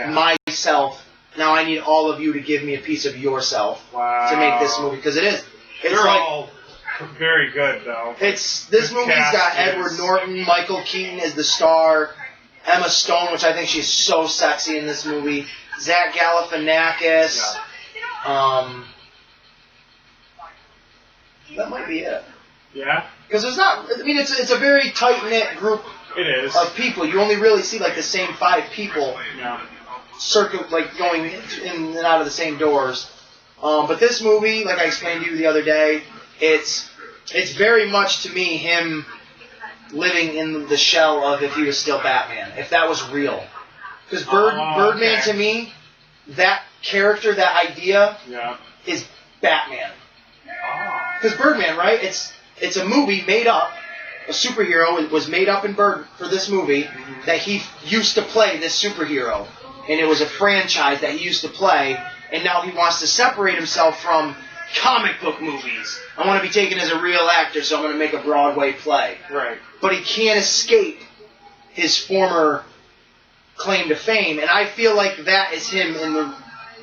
myself. Now I need all of you to give me a piece of yourself to make this movie. Because it is. They're all very good, though. This movie's got Edward Norton, Michael Keaton is the star, Emma Stone, which I think she's so sexy in this movie, Zach Galifianakis. That might be it. Yeah? Because there's not, I mean, it's a very tight-knit group of people. You only really see, like, the same 5 people going in and out of the same doors. But this movie, like I explained to you the other day, it's very much, to me, him living in the shell of if he was still Batman, if that was real. Because Birdman, to me, that character, that idea, is Batman. Because Birdman, right? It's a movie made up. A superhero was made up for this movie that he used to play this superhero, and it was a franchise that he used to play. And now he wants to separate himself from comic book movies. I want to be taken as a real actor, so I'm going to make a Broadway play. Right. But he can't escape his former claim to fame, and I feel like that is him in the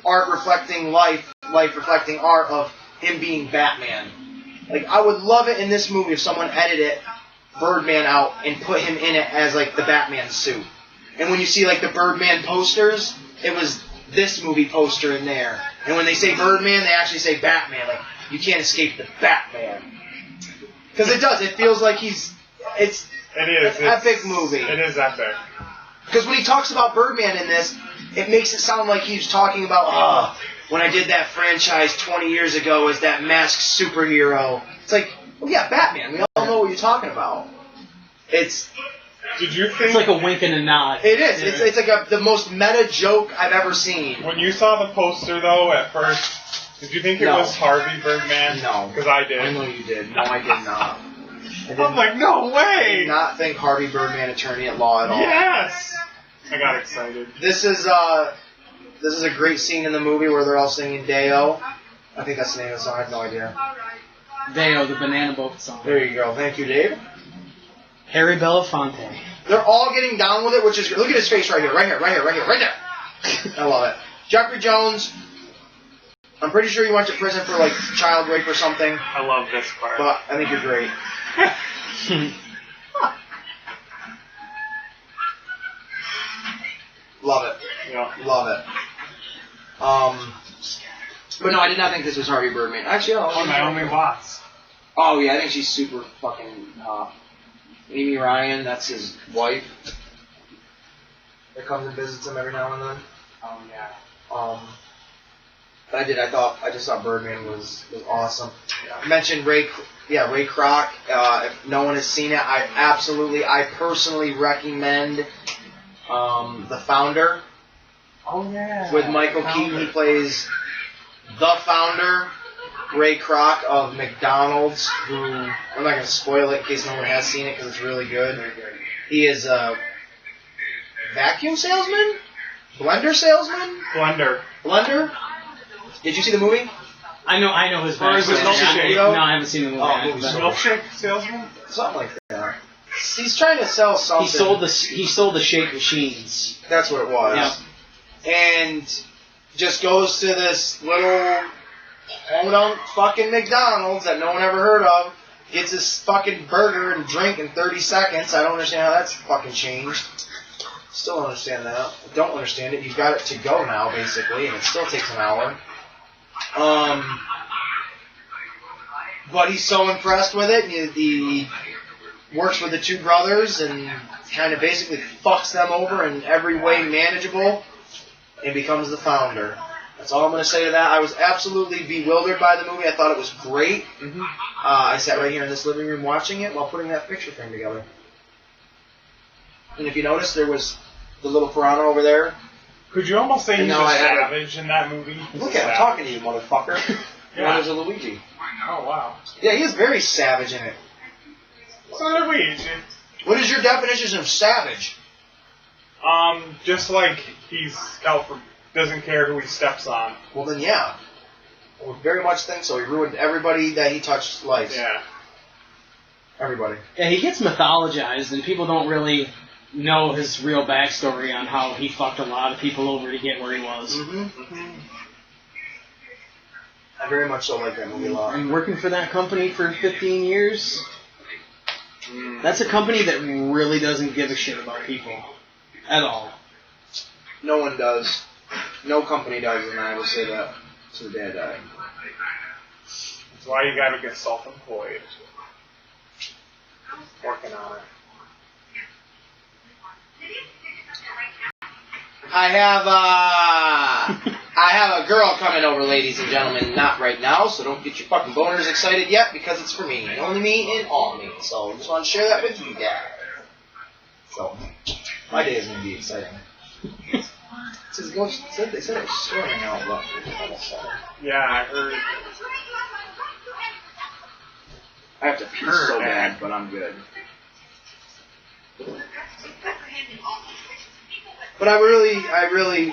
art reflecting life reflecting art of him being Batman. Like, I would love it in this movie if someone edited Birdman out and put him in it as, like, the Batman suit. And when you see, like, the Birdman posters, it was this movie poster in there. And when they say Birdman, they actually say Batman. Like, you can't escape the Batman. Because it does. It feels like it's an epic movie. It is epic. Because when he talks about Birdman in this, it makes it sound like he's talking about, when I did that franchise 20 years ago as that masked superhero. It's like, well, yeah, Batman. We all know what you're talking about. Did you think... It's like a wink and a nod. It is. It's like the most meta joke I've ever seen. When you saw the poster, though, at first, did you think it was Harvey Birdman? No. Because I did. I know you did. No, I did not. I'm like, no way! I did not think Harvey Birdman, attorney at law, at all. Yes! I got excited. This is a great scene in the movie where they're all singing Deo. I think that's the name of the song. I have no idea. Deo, the Banana Boat song. There you go. Thank you, Dave. Harry Belafonte. They're all getting down with it, which is great. Look at his face right here. Right there. I love it. Jeffrey Jones. I'm pretty sure you went to prison for, like, child rape or something. I love this part. But I think you're great. Love it. Yeah. Love it. But no, I did not think this was Harvey Birdman. Actually, Naomi Watts. Oh, yeah, I think she's super fucking hot. Amy Ryan, that's his wife. That comes and visits him every now and then. Oh, yeah. But I just thought Birdman was awesome. I mentioned Ray Kroc. If no one has seen it, I personally recommend The Founder. Oh, yeah. With Michael Keaton. He plays the founder, Ray Kroc of McDonald's, who, I'm not going to spoil it in case no one has seen it because it's really good. He is a vacuum salesman? Blender salesman? Blender? Did you see the movie? I know his Or is it backstory. Milkshake? No, I haven't seen the movie. Milkshake salesman? Something like that. He's trying to sell something. He sold the shake machines. That's what it was. Yeah. And just goes to this little podunk fucking McDonald's that no one ever heard of, gets his fucking burger and drink in 30 seconds. I don't understand how that's fucking changed. Still don't understand that. I don't understand it. You've got it to go now, basically, and it still takes an hour. But he's so impressed with it. He works with the two brothers and kind of basically fucks them over in every way manageable. and becomes the founder. That's all I'm going to say to that. I was absolutely bewildered by the movie. I thought it was great. Mm-hmm. I sat right here in this living room watching it while putting that picture frame together. And if you notice, there was the little piranha over there. Could you almost say And he's now a I have savage in that movie? Look at him talking to you, motherfucker. Yeah. There's a Luigi. Oh, wow. Yeah, he is very savage in it. So did Luigi. What is your definition of savage? Just like he's out for, doesn't care who he steps on. Well, then, yeah. I would very much think so. He ruined everybody that he touched lives. Yeah. Everybody. Yeah, he gets mythologized, and people don't really know his real backstory on how he fucked a lot of people over to get where he was. Mm-hmm. I very much so like that movie a lot. And working for that company for 15 years, that's a company that really doesn't give a shit about people. At all. No one does. No company does, and I will say that to the day I die. That's why you gotta get self-employed. Working on it. I have a girl coming over, ladies and gentlemen. Not right now, so don't get your fucking boners excited yet, because it's for me. And only me and all me. So just want to share that with you guys. So, my day is going to be exciting. They said it was storming out, but Yeah, I heard. I have to pee so bad, but I'm good. But I really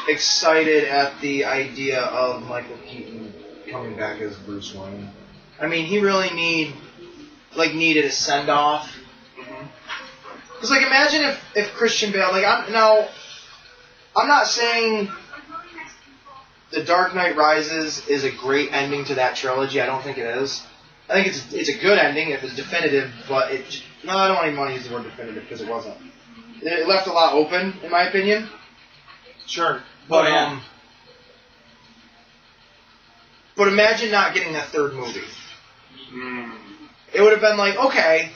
excited at the idea of Michael Keaton coming back as Bruce Wayne. I mean, he really needed a send off. Because imagine if Christian Bale, I'm not saying The Dark Knight Rises is a great ending to that trilogy. I don't think it is. I think it's a good ending if it's definitive, but I don't even want to use the word definitive because it wasn't. It left a lot open, in my opinion. Sure. But but imagine not getting a third movie. It would have been okay,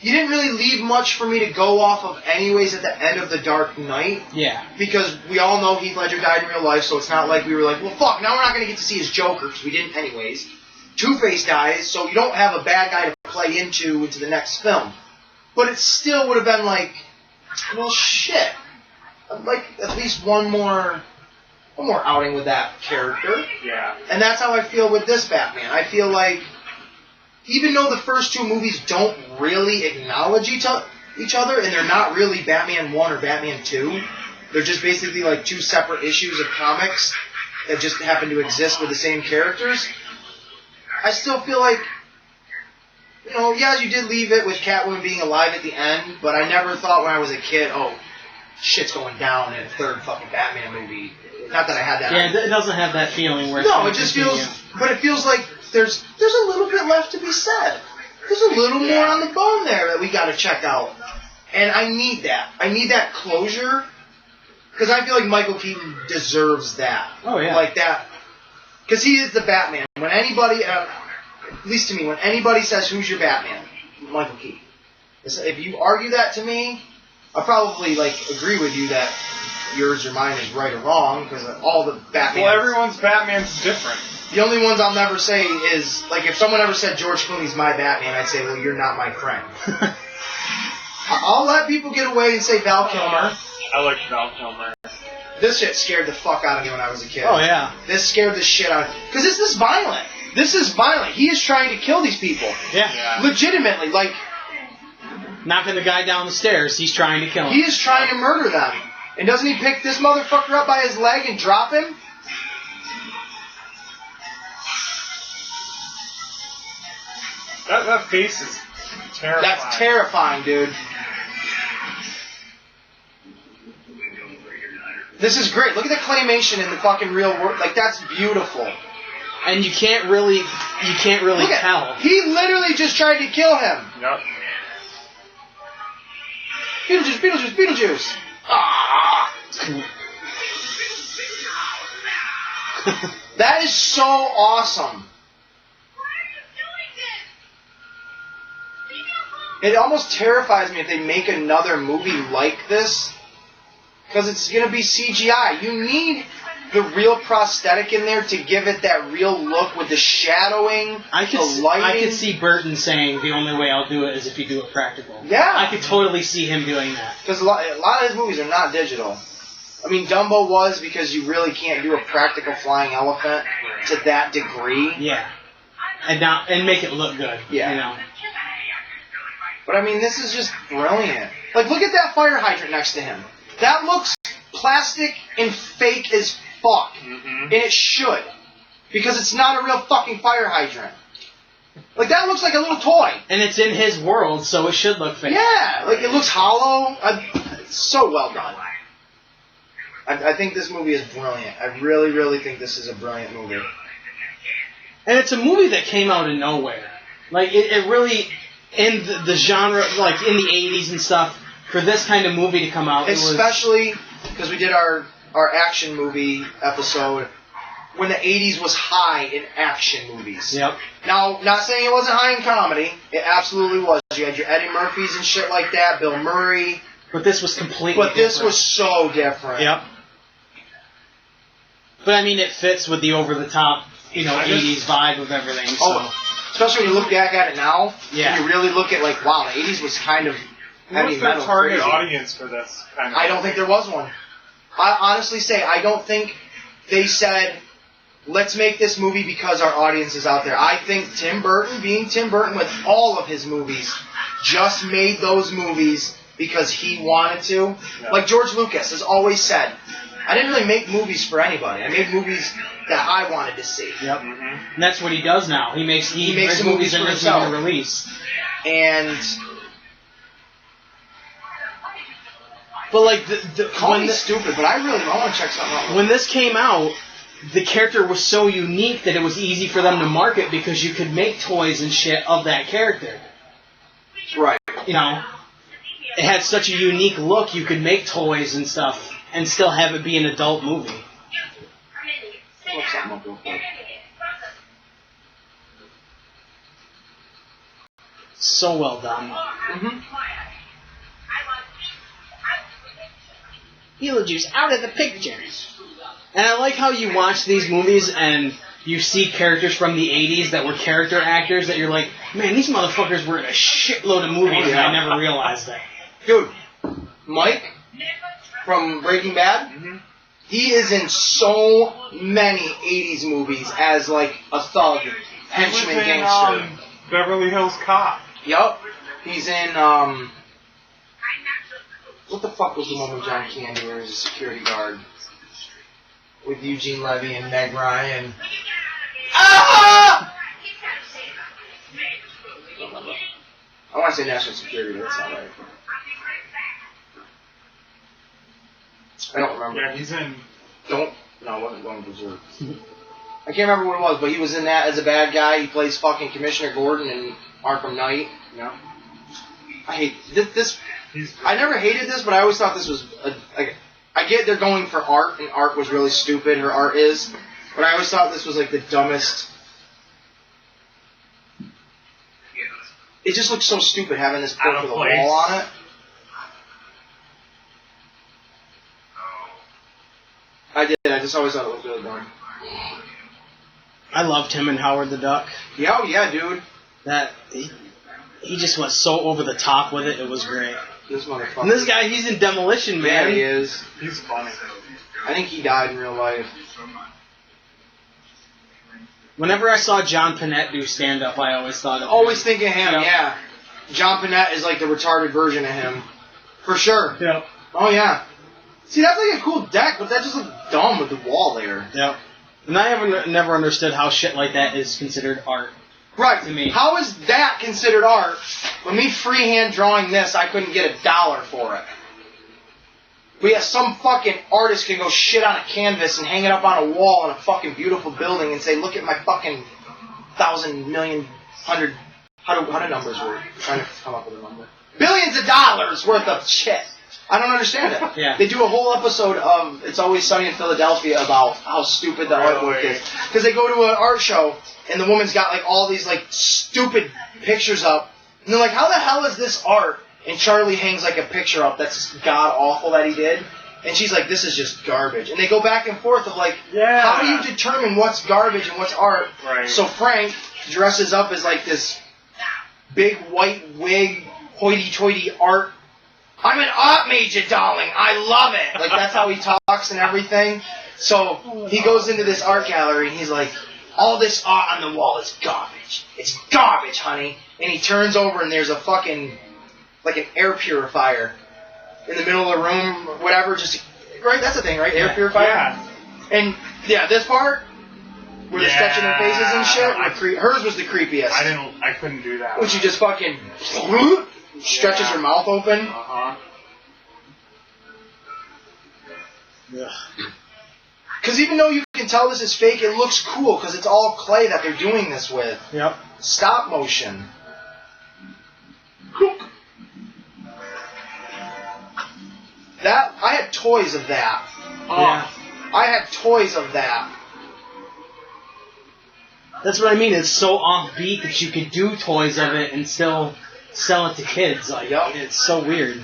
you didn't really leave much for me to go off of anyways at the end of The Dark Knight. Yeah. Because we all know Heath Ledger died in real life, so it's not like we were well, fuck, now we're not going to get to see his Joker, because we didn't anyways. Two-Face dies, so you don't have a bad guy to play into the next film. But it still would have been well, shit. I'd like at least one more outing with that character. Yeah. And that's how I feel with this Batman. I feel even though the first two movies don't really acknowledge each other, and they're not really Batman 1 or Batman 2, they're just basically two separate issues of comics that just happen to exist with the same characters, I still feel yeah, you did leave it with Catwoman being alive at the end, but I never thought when I was a kid, oh, shit's going down in a third fucking Batman movie. Not that I had that. Yeah, it doesn't have that feeling where no, it just feels, but it feels like there's a little bit left to be said. There's a little more on the bone there that we got to check out, and I need that. I need that closure because I feel like Michael Keaton deserves that. Oh yeah, that, because he is the Batman. When anybody, at least to me, when anybody says who's your Batman, Michael Keaton. If you argue that to me, I'll probably agree with you that yours or mine is right or wrong, because all the Batman. Well, everyone's Batman's different. The only ones I'll never say is, if someone ever said George Clooney's my Batman, I'd say, well, you're not my friend. I'll let people get away and say Val Kilmer. I like Val Kilmer. This shit scared the fuck out of me when I was a kid. Oh, yeah. This scared the shit out of me. Because this is violent. This is violent. He is trying to kill these people. Yeah. Legitimately, knocking the guy down the stairs, he's trying to kill him. He is trying to murder them. And doesn't he pick this motherfucker up by his leg and drop him? That face is terrifying. That's terrifying, dude. This is great. Look at the claymation in the fucking real world. That's beautiful. And you can't really tell. He literally just tried to kill him. Yep. Beetlejuice. Ah. That is so awesome. It almost terrifies me if they make another movie like this. Because it's going to be CGI. You need the real prosthetic in there to give it that real look with the shadowing, the lighting. I could see Burton saying the only way I'll do it is if you do it practical. Yeah. I could totally see him doing that. Because a lot of his movies are not digital. I mean, Dumbo was because you really can't do a practical flying elephant to that degree. Yeah. And make it look good. Yeah. You know. But I mean, this is just brilliant. Like, look at that fire hydrant next to him. That looks plastic and fake as fuck. Mm-hmm. And it should. Because it's not a real fucking fire hydrant. Like, that looks like a little toy. And it's in his world, so it should look fake. Yeah, like, it looks hollow. It's so well done. I think this movie is brilliant. I really, really think this is a brilliant movie. And it's a movie that came out of nowhere. Like, it really, in the genre, like, in the 80s and stuff, for this kind of movie to come out, especially because we did our action movie episode when the 80s was high in action movies. Yep. Now, not saying it wasn't high in comedy. It absolutely was. You had your Eddie Murphys and shit like that, Bill Murray. But this was completely different. This was so different. Yep. But, I mean, it fits with the over-the-top, 80s vibe of everything. So. Oh, especially when you look back at it now. Yeah. You really look at, like, wow, the 80s was kind of heavy What's metal the target crazy. audience for this kind of I don't think there was one. I honestly say, I don't think they said, let's make this movie because our audience is out there. I think Tim Burton, being Tim Burton with all of his movies, just made those movies because he wanted to. Yeah. Like George Lucas has always said, I didn't really make movies for anybody. I made movies that I wanted to see. Yep. Mm-hmm. And that's what he does now. He makes the movies movies that for are himself. even released. And But like call me stupid, but I want to check something out. When this came out, the character was so unique that it was easy for them to market because you could make toys and shit of that character. Right. It had such a unique look. You could make toys and stuff and still have it be an adult movie. Look something up real quick. So well done. Mm-hmm. Beetlejuice out of the picture. And I like how you watch these movies and you see characters from the 80s that were character actors that you're like, man, these motherfuckers were in a shitload of movies and I never realized that. Dude, Mike from Breaking Bad, he is in so many 80s movies as like a thug, henchman, gangster. Beverly Hills Cop. Yup. He's in, what the fuck was the one with John Candy where he was a security guard? With Eugene Levy and Meg Ryan. Ah! I want to say National Security, but that's not right. I don't remember. Yeah, he's in... No, it wasn't Going Berserk. I can't remember what it was, but he was in that as a bad guy. He plays fucking Commissioner Gordon in Arkham Knight. Yeah. I hate this. I never hated this, but I always thought this was I get they're going for art, and art was really stupid. Her art is, but I always thought this was like the dumbest. It just looks so stupid having this book with a wall on it. I did. I just always thought it was really boring. I loved him in Howard the Duck. Yeah, dude. That he just went so over the top with it. It was great. This motherfucker. And this guy, he's in Demolition Man. Yeah, he is. He's funny. I think he died in real life. Whenever I saw John Panette do stand-up, I always thought of him. Always think of him, Yep. yeah. John Panette is like the retarded version of him. For sure. Yep. Oh, yeah. See, that's like a cool deck, but that just looks dumb with the wall there. Yep. And I never understood how shit like that is considered art. Right. To me. How is that considered art? When me freehand drawing this, I couldn't get $1 for it. But yeah, some fucking artist can go shit on a canvas and hang it up on a wall in a fucking beautiful building and say, look at my fucking 1,000, million, 100... How do numbers work? I'm trying to come up with a number. Billions of dollars worth of shit. I don't understand it. Yeah. They do a whole episode of It's Always Sunny in Philadelphia about how stupid the artwork is. Because they go to an art show, and the woman's got like all these like stupid pictures up. And they're like, how the hell is this art? And Charlie hangs like a picture up that's god awful that he did. And she's like, this is just garbage. And they go back and forth of like, Yeah. how do you determine what's garbage and what's art? Right. So Frank dresses up as like this big white wig, hoity-toity art. I'm an art major, darling. I love it. Like, that's how he talks and everything. So he goes into this art gallery and he's like, all this art on the wall is garbage. It's garbage, honey. And he turns over and there's a fucking, like an air purifier in the middle of the room, whatever, just, right? That's the thing, right? Air purifier? Yeah. And, yeah, this part, where they're sketching their faces and shit, hers was the creepiest. I couldn't do that. When she just fucking stretches her mouth open. Uh-huh. Because even though you can tell this is fake, it looks cool because it's all clay that they're doing this with. Yep. Stop motion. That, I had toys of that. Yeah. I had toys of that. That's what I mean. It's so offbeat that you could do toys of it and still sell it to kids. Like, Yep. it's so weird.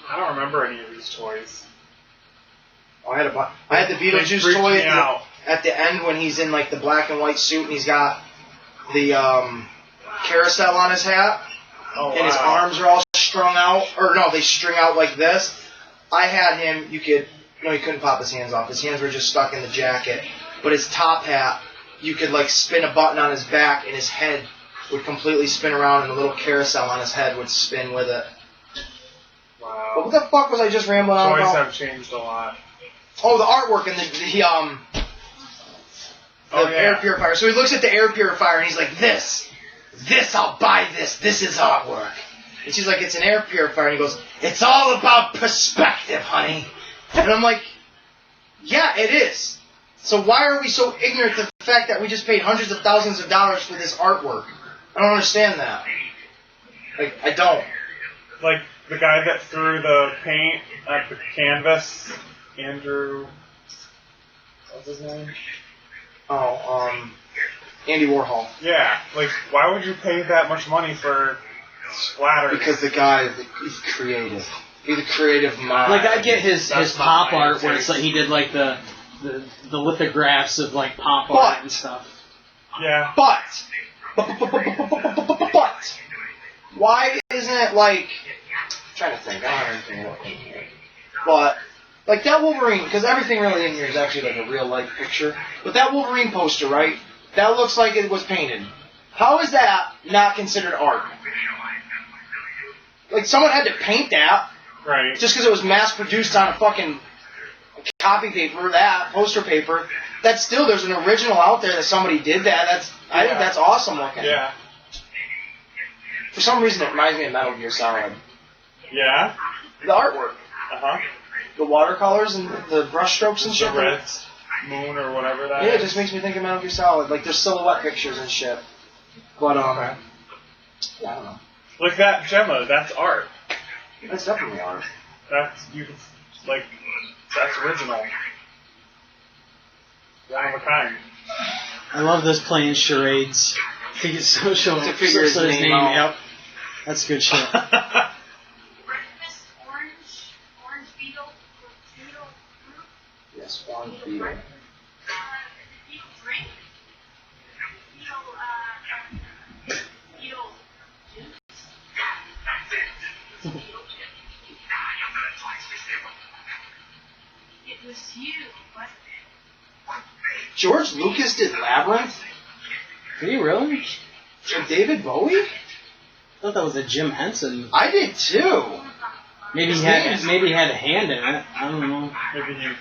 I don't remember any of these toys. Oh, I had the They Beetlejuice freaked toy me out. at the end when he's in like the black and white suit and he's got the carousel on his hat Oh, and his wow. arms are all strung out, or no, they string out like this. I had him. He couldn't pop his hands off. His hands were just stuck in the jacket. But his top hat, you could like spin a button on his back and his head would completely spin around and the little carousel on his head would spin with it. But Wow. what the fuck was I just rambling on Toys about? have changed a lot. Oh, the artwork and the Oh, yeah. air purifier. So he looks at the air purifier and he's like, this, I'll buy this. This is artwork. And she's like, it's an air purifier. And he goes, it's all about perspective, honey. And I'm like, yeah, it is. So why are we so ignorant to the fact that we just paid hundreds of thousands of dollars for this artwork? I don't understand that. Like, I don't. Like the guy that threw the paint at the canvas, Andrew. What's his name? Oh, Andy Warhol. Yeah. Like, why would you pay that much money for splatter? Because the guy, he's creative. He's a creative mind. Like, I get his That's not pop my art where taste. it's like he did like the lithographs of like pop art and stuff. Yeah. But, why isn't it like, I'm trying to think, I don't have anything looking here. But, like that Wolverine, because everything really in here is actually like a real life picture. But that Wolverine poster, right? That looks like it was painted. How is that not considered art? Like someone had to paint that Right. just because it was mass produced on a fucking copy paper, that poster paper. That's still, there's an original out there that somebody did that. I think that's awesome looking. Yeah. For some reason, it reminds me of Metal Gear Solid. Yeah. The artwork, Uh-huh. the watercolors and the brush strokes and The shit. red moon or whatever that Yeah, it is. just makes me think of Metal Gear Solid. Like, there's silhouette pictures and shit. But, Okay. yeah, I don't know. Like that Gemma, that's art. That's definitely art. That's, that's original. One of a kind. I love this playing charades. I think it's so showing To figure his name out. Yep. That's good shit. Breakfast, orange beetle, Yes, orange beetle. beetle drink, beetle juice. It was you, wasn't it? George Lucas did Labyrinth? Did he really? With David Bowie? I thought that was a Jim Henson. I did too. Maybe he had a hand in it. I don't know. Maybe you.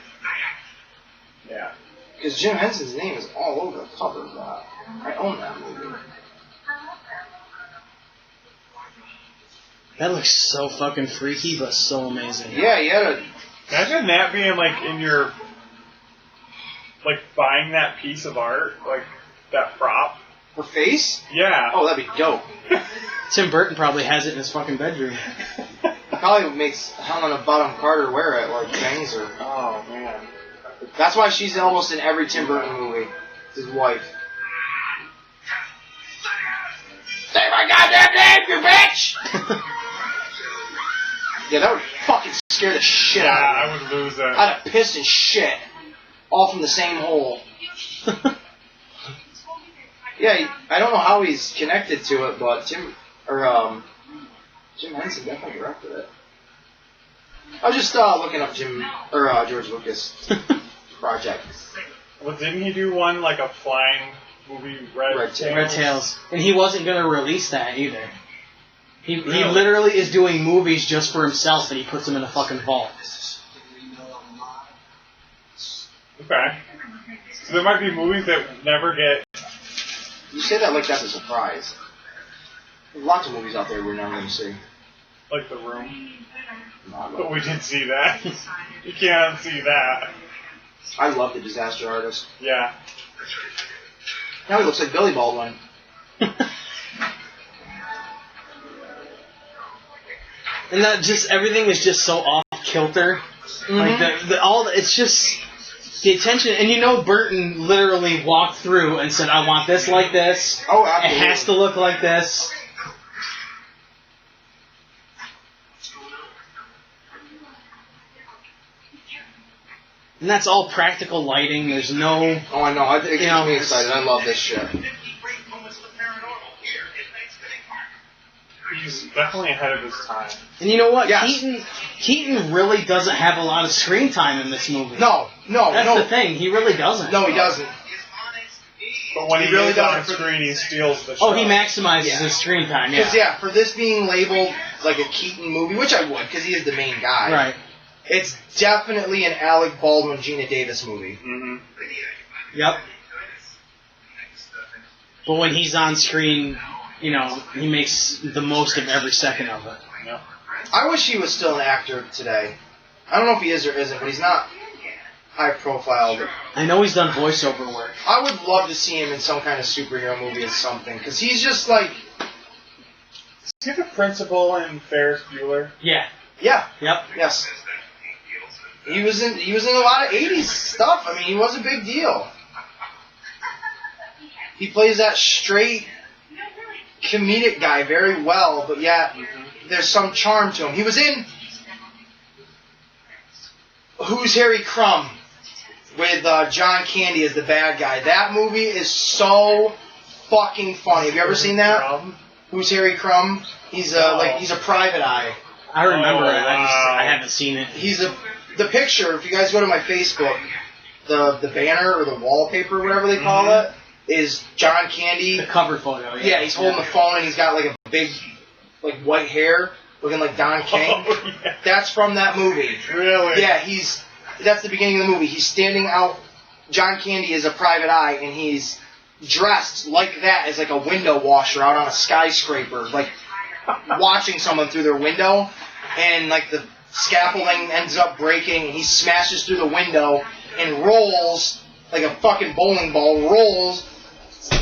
Yeah. Because Jim Henson's name is all over the cover of that. I own that movie. That looks so fucking freaky, but so amazing. Yeah, he had a... Imagine that being like in your. Like buying that piece of art, like that prop. Her face? Yeah. Oh, that'd be dope. Tim Burton probably has it in his fucking bedroom. Probably makes Helena Bonham Carter wear it like bangs her. Oh man. That's why she's almost in every Tim Burton movie. His wife. Say my goddamn name, you bitch! Yeah, that would fucking scare the shit Yeah, out of me. I would lose it. I'd have pissed and shit. All from the same hole. Yeah, I don't know how he's connected to it, but Jim Henson definitely directed it. I was just looking up George Lucas projects. Well, didn't he do one like a flying movie, Red Tails? Red Tails. And he wasn't going to release that either. He Really? literally is doing movies just for himself, and he puts them in a fucking vault. Okay. So there might be movies that never get. You say that like that's a surprise. There's lots of movies out there we're never going to see. Like The Room. No, But we did see that. You can't unsee that. I love The Disaster Artist. Yeah. Now he looks like Billy Baldwin. And that just, everything is just so off kilter. Like, it's just, the attention, and you know Burton literally walked through and said, I want this like this. Oh, It absolutely. has to look like this. And that's all practical lighting. There's no... Oh, I know. It gets know, me excited. I love this shit. He's definitely ahead of his time. And you know what? Yes. Keaton really doesn't have a lot of screen time in this movie. No. That's the thing. He really doesn't. No, he doesn't. But when He he really really on doesn't. screen, he steals the show. Oh, he maximizes Yeah. his screen time, Because, yeah. for this being labeled like a Keaton movie, which I would, because he is the main guy. Right. It's definitely an Alec Baldwin, Gina Davis movie. Mm-hmm. Yep. But when he's on screen, he makes the most of every second of it. Yeah. I wish he was still an actor today. I don't know if he is or isn't, but he's not high profile. I know he's done voiceover work. I would love to see him in some kind of superhero movie or something, because he's just like, Is he the principal in Ferris Bueller? Yeah. yeah, Yep. yes. He was in a lot of 80s stuff. I mean, he was a big deal. He plays that straight comedic guy very well, but yet there's some charm to him. He was in Who's Harry Crumb with John Candy as the bad guy. That movie is so fucking funny. Have you ever seen that? Who's Harry Crumb? He's he's a private eye. I remember Oh, it. wow. I haven't seen it. The picture, if you guys go to my Facebook, the banner or the wallpaper, whatever they call it, is John Candy. The cover photo, yeah. Yeah, he's holding the phone and he's got like a big, like white hair, looking like Don King. Oh, yeah. That's from that movie. Really? Yeah, that's the beginning of the movie. He's standing out. John Candy is a private eye, and he's dressed like that as like a window washer out on a skyscraper, like watching someone through their window, and like the scaffolding ends up breaking, and he smashes through the window and rolls like a fucking bowling ball, rolls,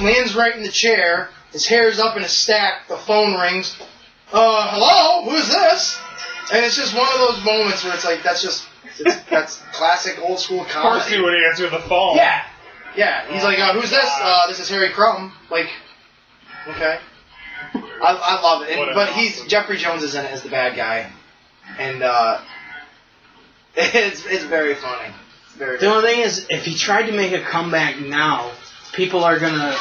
lands right in the chair, his hair's up in a stack, the phone rings, hello, who's this? And it's just one of those moments where it's like, that's classic old school Of course he comedy. would answer the phone. Yeah, he's like, who's this? This is Harry Crumb. Like, okay. I love it. What a But awesome. Jeffrey Jones is in it as the bad guy. And it's very funny. It's very The only thing is, if he tried to make a comeback now, people are gonna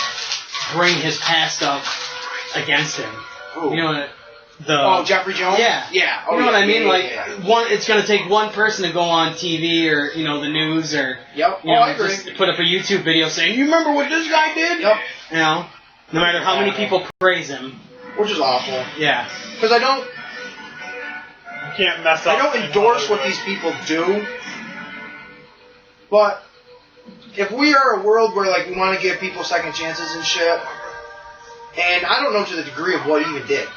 bring his past up against him. Who? You know, Jeffrey Jones? Yeah. Yeah. You know what I mean? Yeah. It's gonna take one person to go on TV or the news or Yep. I agree. just put up a YouTube video saying, "You remember what this guy did?" Yep. No matter how many people praise him. Which is awful. Yeah. Because I don't You can't mess up. I don't endorse what these people do, but if we are a world where like we want to give people second chances and shit, and I don't know to the degree of what he even did,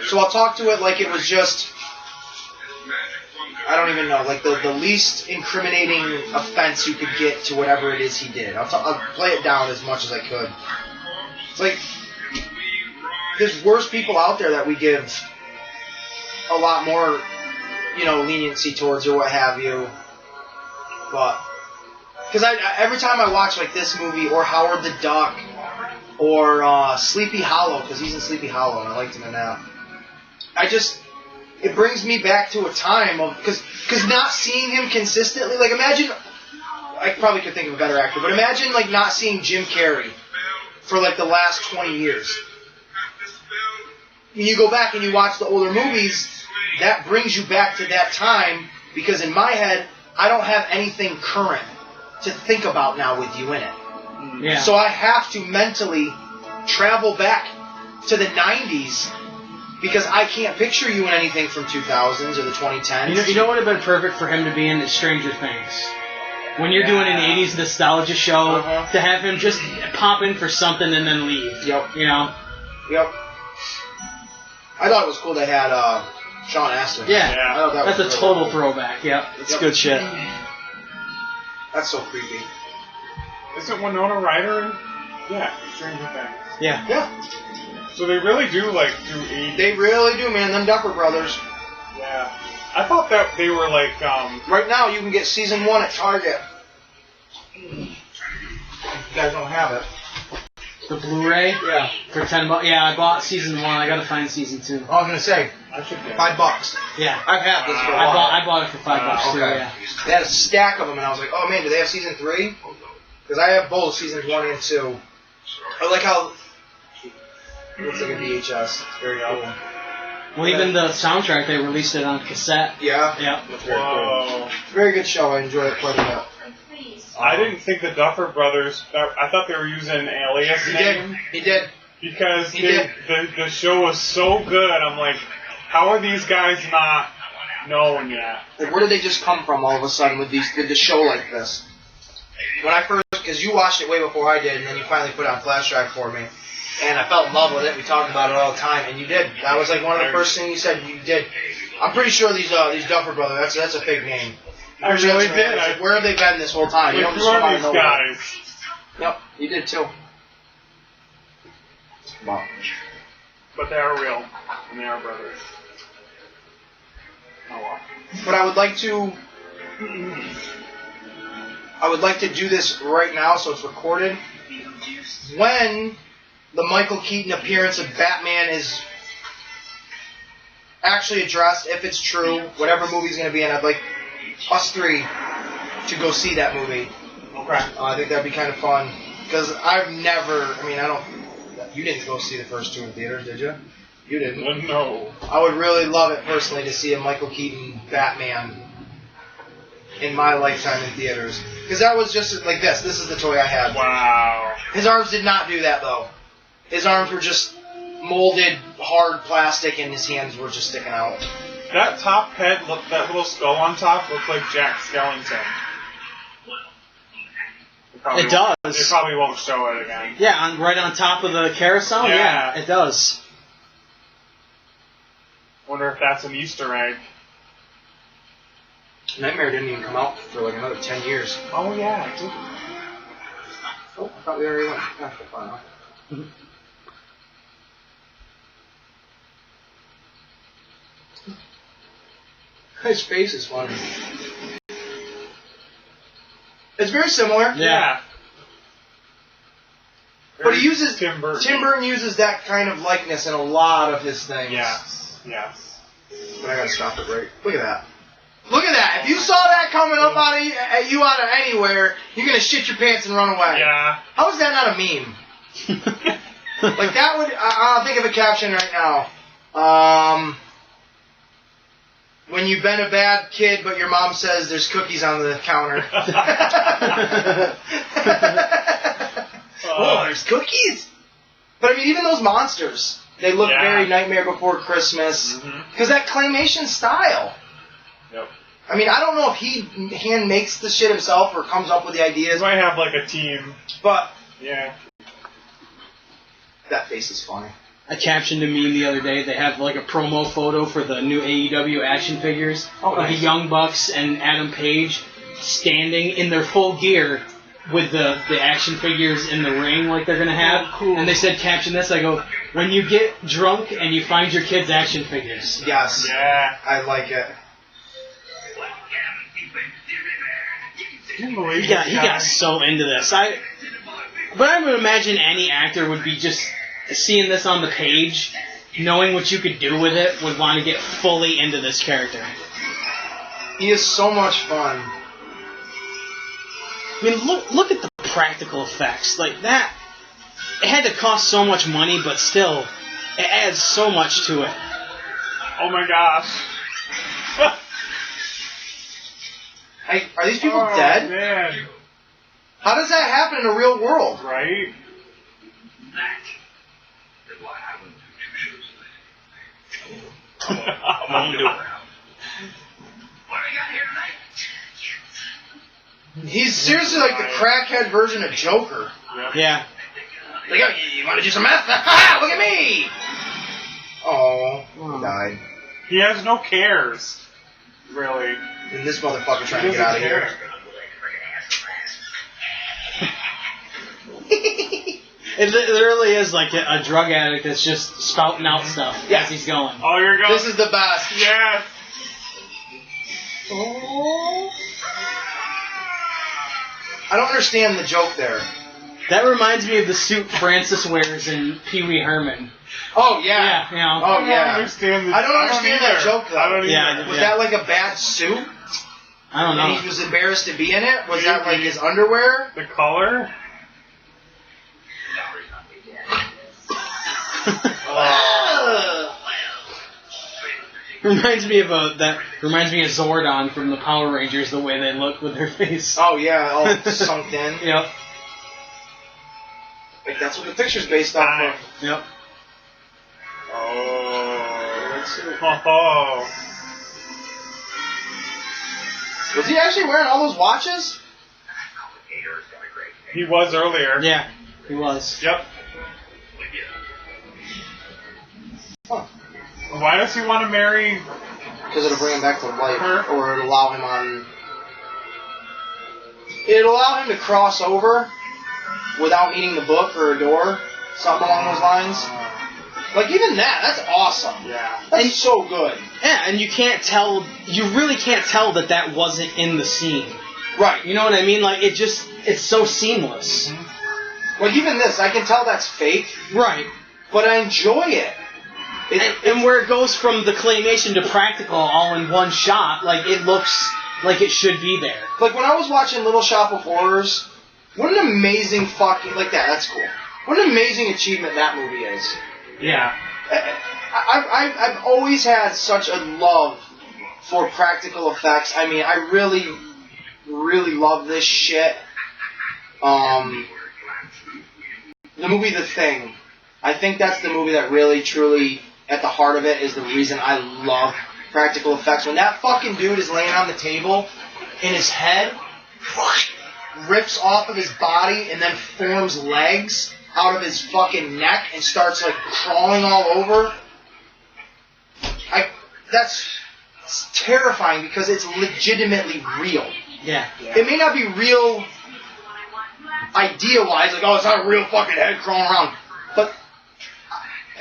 so I'll talk to it like it was just, I don't even know, like the least incriminating offense you could get to whatever it is he did. I'll play it down as much as I could. It's like, there's worse people out there that we give a lot more, leniency towards or what have you. But, because every time I watch like this movie or Howard the Duck or Sleepy Hollow, because he's in Sleepy Hollow and I liked him in that, it brings me back to a time of because not seeing him consistently. Like imagine, I probably could think of a better actor, but imagine like not seeing Jim Carrey for like the last 20 years. When you go back and you watch the older movies, that brings you back to that time because in my head, I don't have anything current to think about now with you in it. Yeah. So I have to mentally travel back to the 90s because I can't picture you in anything from 2000s or the 2010s. You know what would have been perfect for him to be in is Stranger Things. When you're doing an 80s nostalgia show, to have him just pop in for something and then leave. Yep. You know? Yep. I thought it was cool they had Sean Astin. Yeah. I thought that That's a was total cool. throwback. Yep. It's good shit. That's so creepy. Isn't Winona Ryder in? Yeah, Stranger Things. Yeah. Yeah. So they really do like do 80s. They really do, man. Them Duffer Brothers. Yeah. I thought that they were like Right now, you can get season 1 at Target. You guys don't have it. The Blu-ray? Yeah. For $10. Yeah, I bought season 1. I gotta find season 2. I was gonna say I should get $5. Yeah. I've had this for a while. I bought it for $5 too, Okay. yeah. They had a stack of them, and I was like, oh man, do they have season 3? Because I have both seasons 1 and 2. I like how it looks like a VHS. It's very cool. Well, even the soundtrack, they released it on cassette. Yeah. Yep. That's very cool. Whoa. Very good show. I enjoyed it quite a bit. I didn't think the Duffer Brothers. I thought they were using an alias He name did. He did. because He did. the show was so good. I'm like, how are these guys not known yet? Like, where did they just come from all of a sudden with the show like this? When I first, because you watched it way before I did, and then you finally put on Flash Drive for me, and I fell in love with it. We talked about it all the time, and you did. That was like one of the first things you said you did. I'm pretty sure these Duffer Brothers. That's a fake name. I really did. Like, where have they been this whole time? You Like, don't who just come out are of these nowhere. guys? Yep, you did too. Wow. But they are real, and they are brothers. Oh well. But I would like to do this right now, so it's recorded. When the Michael Keaton appearance of Batman is actually addressed, if it's true, whatever movie's going to be in, I'd like us three to go see that movie. Okay. I think that'd be kind of fun. Because I've never, you didn't go see the first two in theaters, did you? You didn't. No. I would really love it personally to see a Michael Keaton Batman in my lifetime in theaters. Because that was just like this. This is the toy I had. Wow. His arms did not do that, though. His arms were just molded, hard plastic, and his hands were just sticking out. That top head, that little skull on top, looked like Jack Skellington. It does. They probably won't show it again. Yeah, right on top of the carousel? Yeah. Yeah, it does. Wonder if that's an Easter egg. Nightmare didn't even come out for like another 10 years. Oh yeah, it did. Oh, I thought we already went past the final. His face is funny. It's very similar. Yeah. But he uses Tim Burton. Tim Burton uses that kind of likeness in a lot of his things. Yes. Yes. But I gotta stop it right. Look at that. Look at that. If you saw that coming up at you out of anywhere, you're gonna shit your pants and run away. Yeah. How is that not a meme? Like that would. I'll think of a caption right now. When you've been a bad kid, but your mom says there's cookies on the counter. Oh, there's cookies. But I mean, even those monsters, they look very Nightmare Before Christmas. Because that claymation style. Yep. I mean, I don't know if he hand makes the shit himself or comes up with the ideas. He might have like a team. But Yeah. that face is funny. I captioned a meme the other day. They have like a promo photo for the new AEW action figures of the Young Bucks and Adam Page standing in their full gear with the action figures in the ring like they're going to have. Oh, cool. And they said, caption this, I go, when you get drunk and you find your kids' action figures. Yes. Yeah. I like it. I can't believe He got so into this. But I would imagine any actor would be just seeing this on the page knowing what you could do with it, would want to get fully into this character. He is so much fun. I mean, look at the practical effects. Like, that, it had to cost so much money, but still, it adds so much to it. Oh my gosh. Are these people dead? Man. How does that happen in the real world? Right? That is why I wouldn't do 2 shows today. Won't do it. What do we got here tonight? He's seriously like the crackhead version of Joker. Yeah. Like, oh, you want to do some meth? Ha! Look at me! Oh, he died. He has no cares. Really. And this motherfucker trying He to get out of doesn't here. It literally is like a drug addict that's just spouting out stuff as he's going. Oh, here goes. This is the best. Yes. Oh. I don't understand the joke there. That reminds me of the suit Francis wears in Pee Wee Herman. Oh, yeah. You know. Oh, I don't yeah. understand I don't understand that either. joke, though. I don't either. Yeah, Was that like a bad suit? I don't know. And he was embarrassed to be in it? Was that like his underwear? The color? Reminds me of Zordon from the Power Rangers, the way they look with their face. Oh, yeah, all sunk in. Yep. Like, that's what the picture's based off of. Yep. Oh. Was he actually wearing all those watches? He was earlier. Yeah, he was. Yep. Huh. Why does he want to marry? Because it'll bring him back to life, Her? or it'll allow him on... It'll allow him to cross over without needing the book or a door, something along those lines. Like, even that's awesome. Yeah. That's so good. Yeah, and you really can't tell that wasn't in the scene. Right. You know what I mean? Like, it's so seamless. Like, even this, I can tell that's fake, Right. but I enjoy it. And where it goes from the claymation to practical all in one shot, like, it looks like it should be there. Like, when I was watching Little Shop of Horrors, what an amazing fucking... Like, that's cool. What an amazing achievement that movie is. Yeah. I've always had such a love for practical effects. I mean, I really, really love this shit. The movie The Thing. I think that's the movie that really, truly, at the heart of it, is the reason I love practical effects. When that fucking dude is laying on the table, and his head rips off of his body and then forms legs out of his fucking neck and starts, like, crawling all over. That's terrifying because it's legitimately real. Yeah. It may not be real idea-wise, like, oh, it's not a real fucking head crawling around. But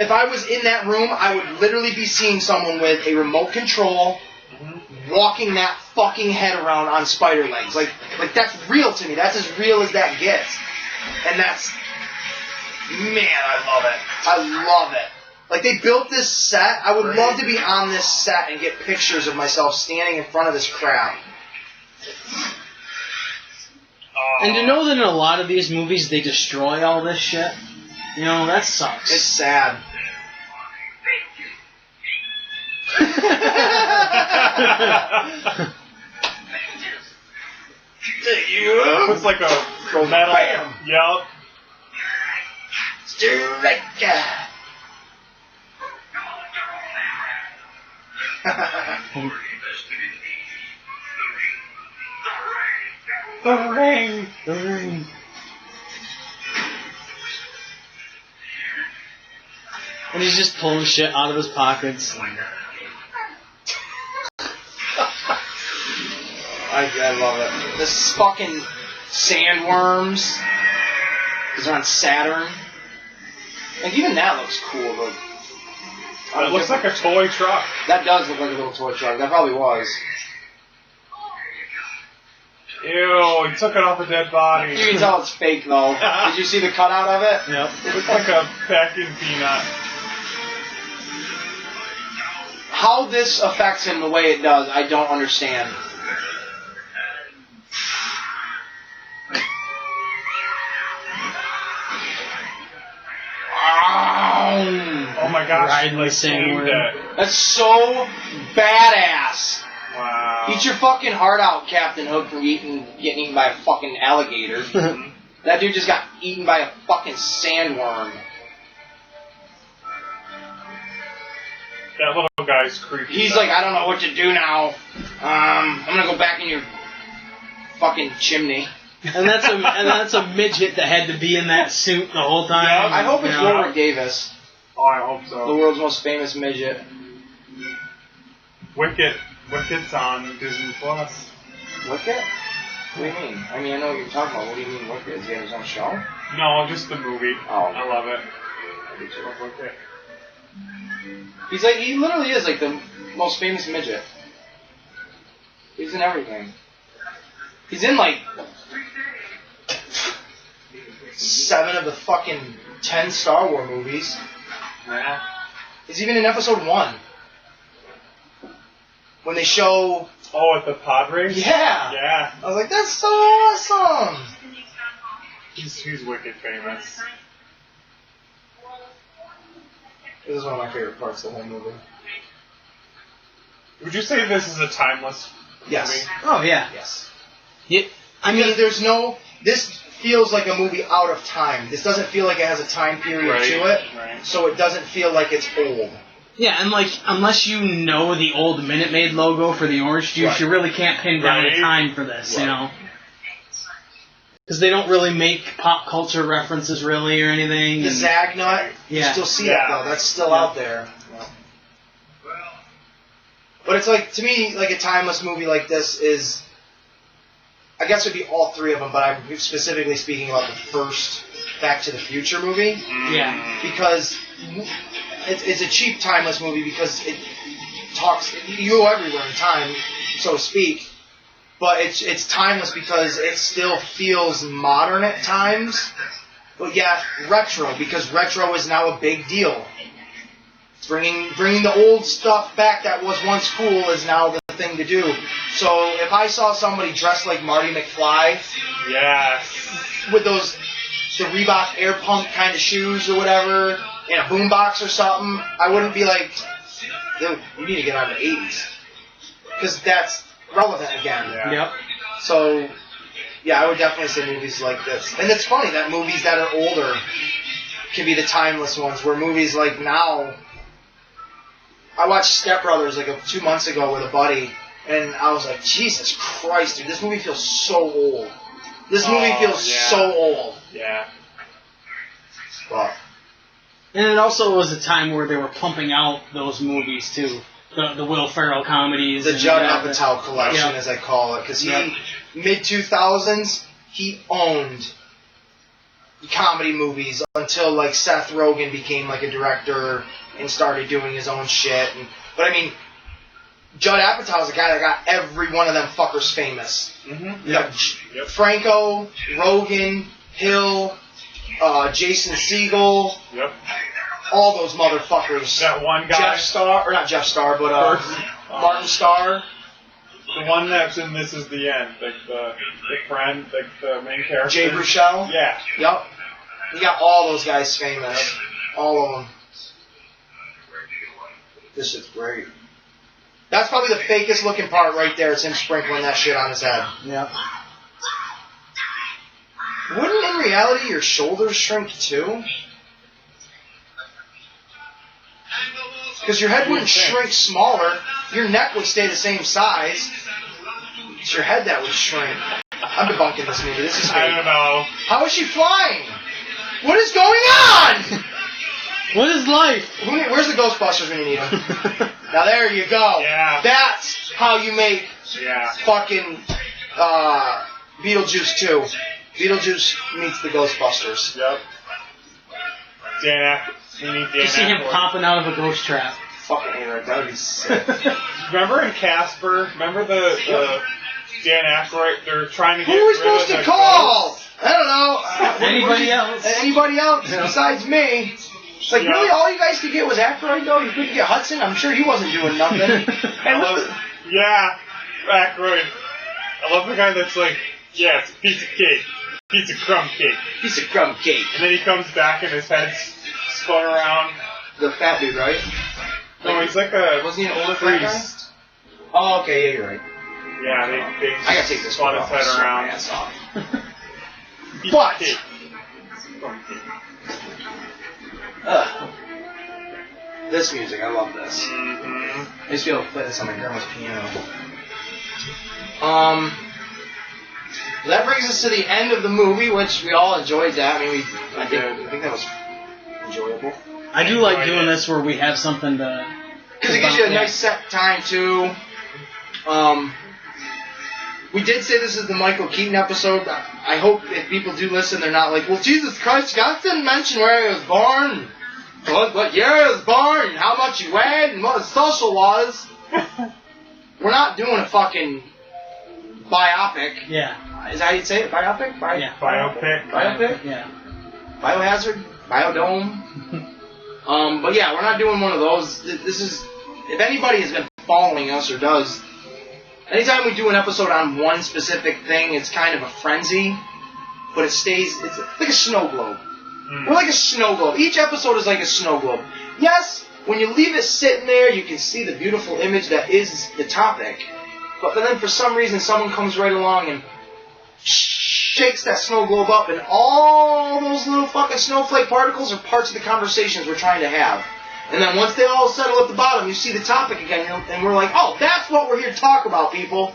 if I was in that room, I would literally be seeing someone with a remote control walking that fucking head around on spider legs. Like that's real to me. That's as real as that gets. And that's... Man, I love it. I love it. Like, they built this set. I would love to be on this set and get pictures of myself standing in front of this crowd. And to know that in a lot of these movies they destroy all this shit, you know, that sucks. It's sad. It's like a metal. Bam! Yep. Strike! The ring. The ring. And he's just pulling shit out of his pockets. I love it. This fucking sandworms. Because they're on Saturn. Like, even that looks cool, but... It looks like a toy truck. That does look like a little toy truck. That probably was. Ew, he took it off a dead body. You can tell it's fake, though. Did you see the cutout of it? Yep. It looks like a packing peanut. how this affects him the way it does, I don't understand. Oh my gosh! Riding the like, same aimed way. at- That's so badass. Wow. Eat your fucking heart out, Captain Hook, from getting eaten by a fucking alligator. That dude just got eaten by a fucking sandworm. That little guy's creepy. He's like, I don't know what to do now. I'm gonna go back in your fucking chimney. And that's a midget that had to be in that suit the whole time. Yeah, I hope it's Yeah. Warwick Davis, Oh, I hope the so. world's most famous midget. Wicked's on Disney Plus. Wicket? What do you mean? I mean, I know what you're talking about. What do you mean Wicket? Is he have his own show? No, just the movie. Oh. I love it. I love Wicked. He's like, he literally is like the most famous midget. He's in everything. He's in like 7 of the fucking 10 Star Wars movies. Yeah. He's even in episode 1. When they show... Oh, at the pod race? Yeah! Yeah. I was like, that's so awesome! He's wicked famous. This is one of my favorite parts of the whole movie. Would you say this is a timeless Yes. movie? Oh yeah. Yes. I Because mean, there's no... This feels like a movie out of time. This doesn't feel like it has a time period to it. Right. So it doesn't feel like it's old. yeah, and like unless you know the old Minute Maid logo for the orange juice, Right. you really can't pin down Right. a time for this, you Right. know. Because they don't really make pop culture references really or anything. The and- Zagnut, you Yeah. still see Yeah. that though. That's still Yeah. out there. But it's like, to me, like a timeless movie like this is, I guess it would be all 3 of them, but I'm specifically speaking about the first Back to the Future movie. Yeah. Because it's a cheap timeless movie because it talks, you go everywhere in time, so to speak. But it's timeless because it still feels modern at times, but yet retro, because retro is now a big deal. Bringing the old stuff back that was once cool is now the thing to do. So if I saw somebody dressed like Marty McFly Yes. with the Reebok Air Pump kind of shoes or whatever, in a boombox or something, I wouldn't be like, dude, you need to get on the 80s. Because that's relevant again. Yeah. Yep. So, yeah, I would definitely say movies like this. And it's funny that movies that are older can be the timeless ones, where movies like now... I watched Step Brothers like 2 months ago with a buddy, and I was like, Jesus Christ, dude, this movie feels so old. This movie feels yeah. so old. Yeah. But, And it also was a time where they were pumping out those movies too. The Will Ferrell comedies. the and Judd yeah, Apatow collection, Yeah. as I call it, because Yeah. mid-2000s, he owned comedy movies until like Seth Rogen became like a director and started doing his own shit. But I mean, Judd Apatow's the guy that got every one of them fuckers famous. Mm-hmm. You got Franco, Rogen, Hill, Jason Segel, Yep. all those motherfuckers. That one guy. Jeff Starr, or not Jeff Starr, but Martin Starr. The one that's in This Is the End, like the friend, like the main character. Jay Baruchel. Yeah. Yep. You got all those guys famous. All of them. This shit's great. That's probably the fakest looking part right there. It's him sprinkling that shit on his head. Yep. Wouldn't in reality your shoulders shrink too? Because your head wouldn't shrink smaller. Your neck would stay the same size. It's your head that would shrink. I'm debunking this movie. This is I fake. don't know. How is she flying? What is going on? What is life? Where's the Ghostbusters when you need them? Now there you go. Yeah. That's how you make Yeah. fucking Beetlejuice 2. Beetlejuice meets the Ghostbusters. Yep. We need Dan You see him Aykroyd. popping out of a ghost trap. Fucking hate it. That would be sick. Remember in Casper? Remember the Dan Aykroyd? They're trying to get Who are we rid supposed of to the call? ghost. I don't know. Anybody else? Anybody else besides me? It's like, really, all you guys could get was Aykroyd, though? You couldn't get Hudson? I'm sure he wasn't doing nothing. Yeah, Aykroyd. I love the guy that's like, yeah, it's a piece of cake. Piece of crumb cake. Piece of crumb cake. And then he comes back and his head's spun around. The fat dude, right? No, he's like a... Wasn't he an older fat guy? priest. Oh, okay, yeah, you're right. Yeah, they I gotta take this spun one his off. head around. Ass off. Piece But- of cake. Crumb cake. This music, I love this. Mm-hmm. I used to be able to play this on my grandma's piano. That brings us to the end of the movie, which we all enjoyed that. I mean, I think that was enjoyable. I do like doing this where we have something to... Because it gives you a nice set time, too. We did say this is the Michael Keaton episode. I hope if people do listen, they're not like, well, Jesus Christ, you guys didn't mention where he was born, what year he was born, and how much he weighed, and what his social was. We're not doing a fucking biopic. Yeah. Is that how you'd say it? Biopic? Yeah. Biopic. Biopic? Yeah. Biohazard? Biodome? But yeah, we're not doing one of those. This is, if anybody has been following us or does, anytime we do an episode on one specific thing, it's kind of a frenzy, but it's like a snow globe. We're like a snow globe. Each episode is like a snow globe. Yes, when you leave it sitting there, you can see the beautiful image that is the topic, but then for some reason, someone comes right along and shakes that snow globe up, and all those little fucking snowflake particles are parts of the conversations we're trying to have. And then once they all settle at the bottom, you see the topic again, and we're like, oh, that's what we're here to talk about, people.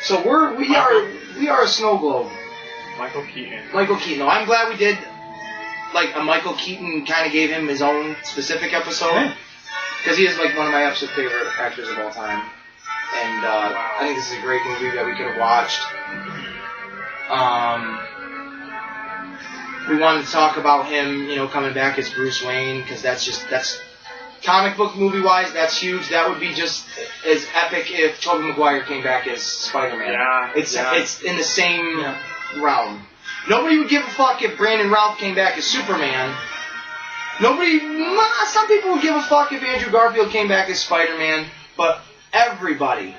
So we are a snow globe. Michael Keaton. Michael Keaton. I'm glad we did like a Michael Keaton, kind of gave him his own specific episode, because he is like one of my absolute favorite actors of all time. And I think this is a great movie that we could have watched. We wanted to talk about him, coming back as Bruce Wayne, because that's comic book movie wise, that's huge. That would be just as epic if Tobey Maguire came back as Spider-Man. Yeah. It's in the same realm. Nobody would give a fuck if Brandon Routh came back as Superman. Some people would give a fuck if Andrew Garfield came back as Spider-Man, but everybody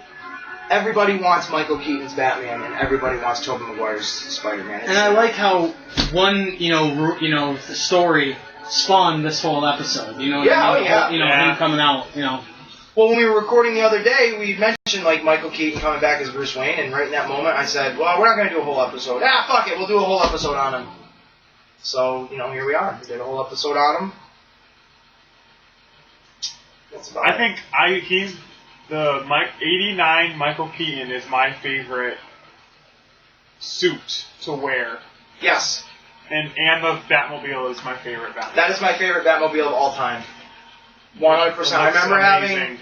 wants Michael Keaton's Batman, and everybody wants Tobey Maguire's Spider-Man. And I like how one, the story spawned this whole episode. Him coming out. Well, when we were recording the other day, we mentioned like Michael Keaton coming back as Bruce Wayne, and right in that moment, I said, "Well, we're not going to do a whole episode. Fuck it, we'll do a whole episode on him." So here we are. We did a whole episode on him. That's about it. He's the 89 Michael Keaton is my favorite suit to wear. Yes. And the Batmobile is my favorite Batmobile. That is my favorite Batmobile of all time. 100%. I remember having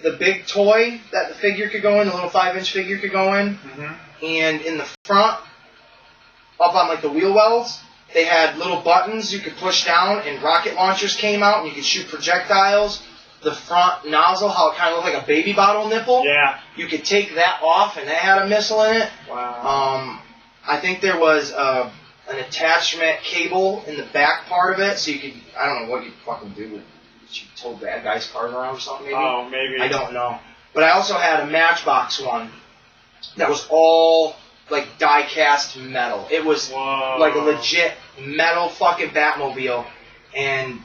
the big toy that the figure could go in, the little 5-inch figure could go in, and in the front, up on like the wheel wells, they had little buttons you could push down, and rocket launchers came out, and you could shoot projectiles. The front nozzle, how it kind of looked like a baby bottle nipple. Yeah. You could take that off, and that had a missile in it. Wow. I think there was an attachment cable in the back part of it, so you could, I don't know what you'd fucking do with it. You tow bad guys' cars around or something, maybe? Oh, maybe. I don't know. But I also had a Matchbox one that was all, like, die-cast metal. It was, like, a legit metal fucking Batmobile, and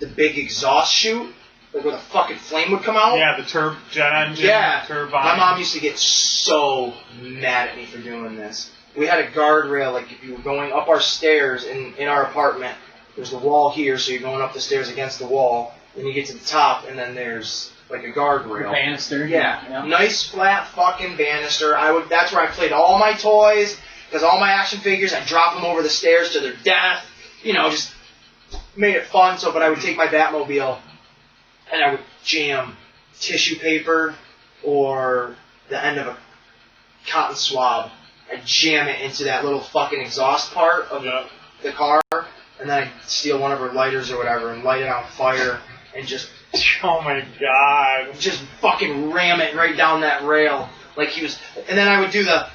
the big exhaust chute, like where the fucking flame would come out. Yeah, the jet engine. Yeah. Turbine. My mom used to get so mad at me for doing this. We had a guardrail, like if you were going up our stairs in our apartment, there's the wall here, so you're going up the stairs against the wall, then you get to the top, and then there's like a guardrail. Banister. Yeah. Nice flat fucking banister. That's where I played all my toys, because all my action figures, I drop them over the stairs to their death. Just made it fun. But I would take my Batmobile, and I would jam tissue paper or the end of a cotton swab. I'd jam it into that little fucking exhaust part of the car, and then I'd steal one of her lighters or whatever and light it on fire and just... Oh my god. Just fucking ram it right down that rail like he was... And then I would do the...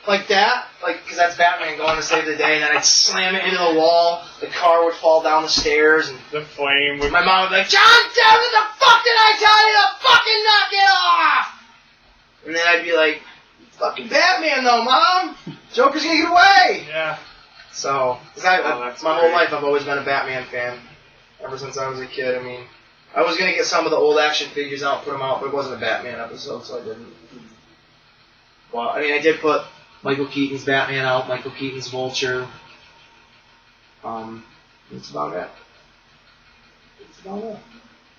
like that, like, because that's Batman going to save the day, and then I'd slam it into the wall, the car would fall down the stairs, and The flame would... my mom would be like, John, what the fuck did I tell you to fucking knock it off? And then I'd be like, fucking Batman though, Mom! Joker's gonna get away! Yeah. So, cause that's my whole great. life I've always been a Batman fan. Ever since I was a kid, I mean, I was gonna get some of the old action figures out, put them out, but it wasn't a Batman episode, so I didn't. Well, I mean, I did put Michael Keaton's Batman out, Michael Keaton's Vulture. That's about it. That's about it.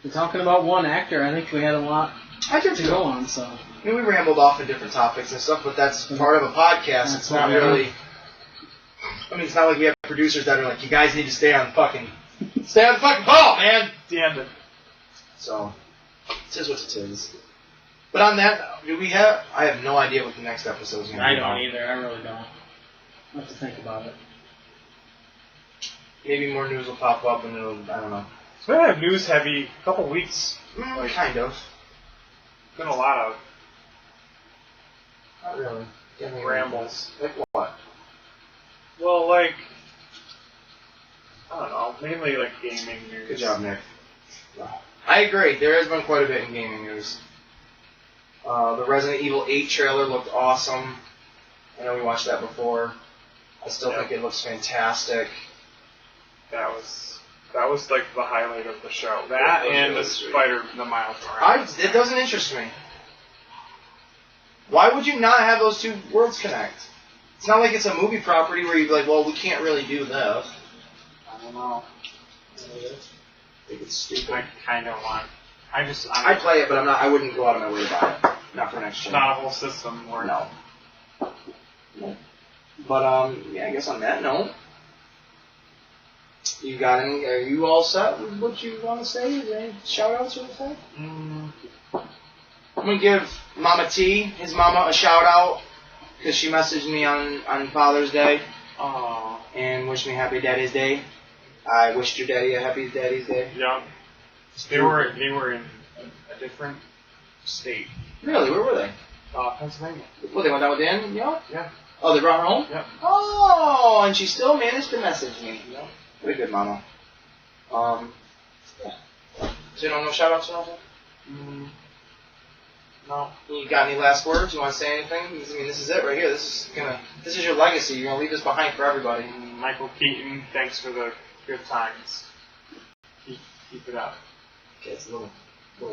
We're talking about one actor. I think we had a lot I did to too. go on, so. I mean, we rambled off on different topics and stuff, but that's part of a podcast. It's not really. I mean, it's not like we have producers that are like, you guys need to stay on the fucking call, man! Damn it. So, it is what it is. But on that, I have no idea what the next episode is going to be. I don't either. I really don't. I have to think about it. Maybe more news will pop up and it'll, I don't know. It's been a news-heavy couple weeks. Kind of. Been a lot of Not really. rambles. Like what? Well, like, I don't know, mainly like gaming news. Good job, Nick. I agree. There has been quite a bit in gaming news. The Resident Evil 8 trailer looked awesome. I know we watched that before. I still think it looks fantastic. That was like the highlight of the show. That and the Miles Morales. It doesn't interest me. Why would you not have those two worlds connect? It's not like it's a movie property where you'd be like, well, we can't really do this. I don't know. I think it's stupid. I kind of want. I'd play it, but I wouldn't go out of my way to buy it. Not for next gen. Not a whole system where. No. But yeah, I guess on that note, you got any? Are you all set with what you want to say? Is there any shout outs or anything? I'm gonna give Mama T, his mama, a shout out because she messaged me on Father's Day and wished me Happy Daddy's Day. I wished your daddy a Happy Daddy's Day. Yeah. They were in a different state. Really? Where were they? Pennsylvania. Well, they went down with Dan? Yeah. Yeah. Oh, they brought her home? Yeah. Oh, and she still managed to message me. Yeah. Pretty good, Mama. Yeah. So you don't know shout outs or nothing? No. You got any last words? You want to say anything? I mean, this is it right here. This is your legacy. You're gonna leave this behind for everybody. Michael Keaton, thanks for the good times. Keep it up. Okay, it's a little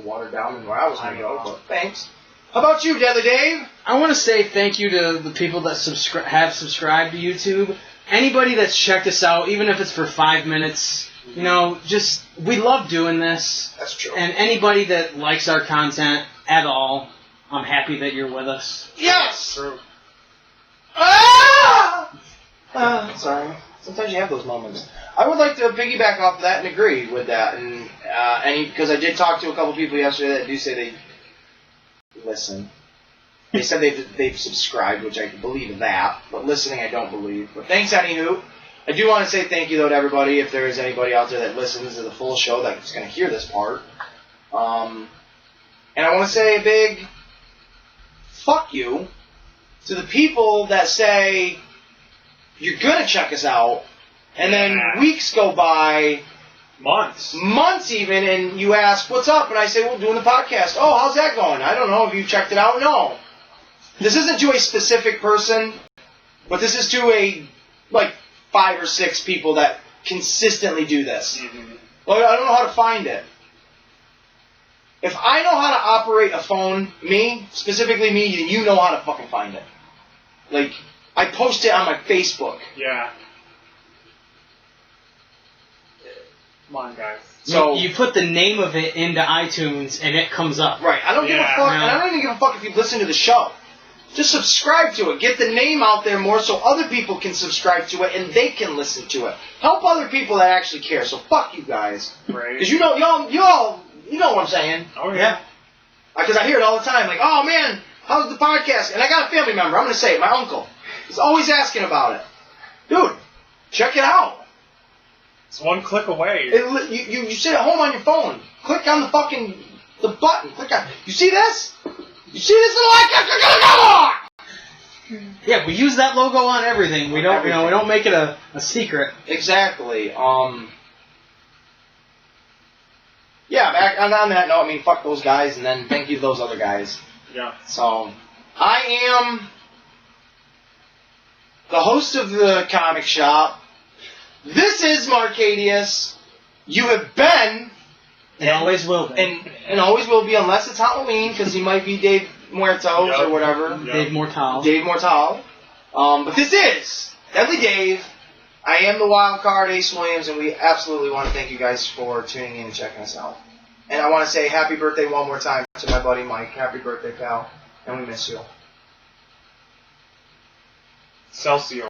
watered down than where I was gonna go, but thanks. How about you, Deadly Dave? I want to say thank you to the people that have subscribed to YouTube. Anybody that's checked us out, even if it's for 5 minutes, you know, we love doing this. That's true. And anybody that likes our content at all, I'm happy that you're with us. Yes! True. Sorry. Sometimes you have those moments. I would like to piggyback off that and agree with that, and because I did talk to a couple people yesterday that do say they listen. They said they've subscribed, which I believe that, but listening I don't believe. But thanks, anywho. I do want to say thank you though to everybody. If there is anybody out there that listens to the full show that's going to hear this part, and I want to say a big fuck you to the people that say you're going to check us out, and then weeks go by, months even, and you ask, what's up? And I say, well, doing the podcast. Oh, how's that going? I don't know. Have you checked it out? No. This isn't to a specific person, but this is to 5 or 6 people that consistently do this. Well, I don't know how to find it. If I know how to operate a phone, specifically me, then you know how to fucking find it. Like, I post it on my Facebook. Yeah. Come on, guys. So you put the name of it into iTunes and it comes up. Right. I don't give a fuck, and I don't even give a fuck if you listen to the show. Just subscribe to it. Get the name out there more so other people can subscribe to it and they can listen to it. Help other people that actually care. So fuck you guys. Right. Because you know what I'm saying. Oh, yeah. Because I hear it all the time. Like, oh, man, how's the podcast? And I got a family member. I'm going to say it. My uncle. He's always asking about it. Dude, check it out. It's one click away. You sit at home on your phone. Click on the button. Click on. You see this? You see this little icon? Click on it. Yeah, we use that logo on everything. We don't, we don't make it a secret. Exactly. Yeah, back on that note, I mean, fuck those guys, and then thank you to those other guys. Yeah. So, I am the host of the comic shop. This is Marcadius. You have been, And always will be. and always will be, unless it's Halloween, because he might be Dave Muertos Yep. or whatever. Yep. Dave Mortal. Dave Mortal. But this is Deadly Dave. I am the wild card, Ace Williams, and we absolutely want to thank you guys for tuning in and checking us out. And I want to say happy birthday one more time to my buddy Mike. Happy birthday, pal. And we miss you. Celsius.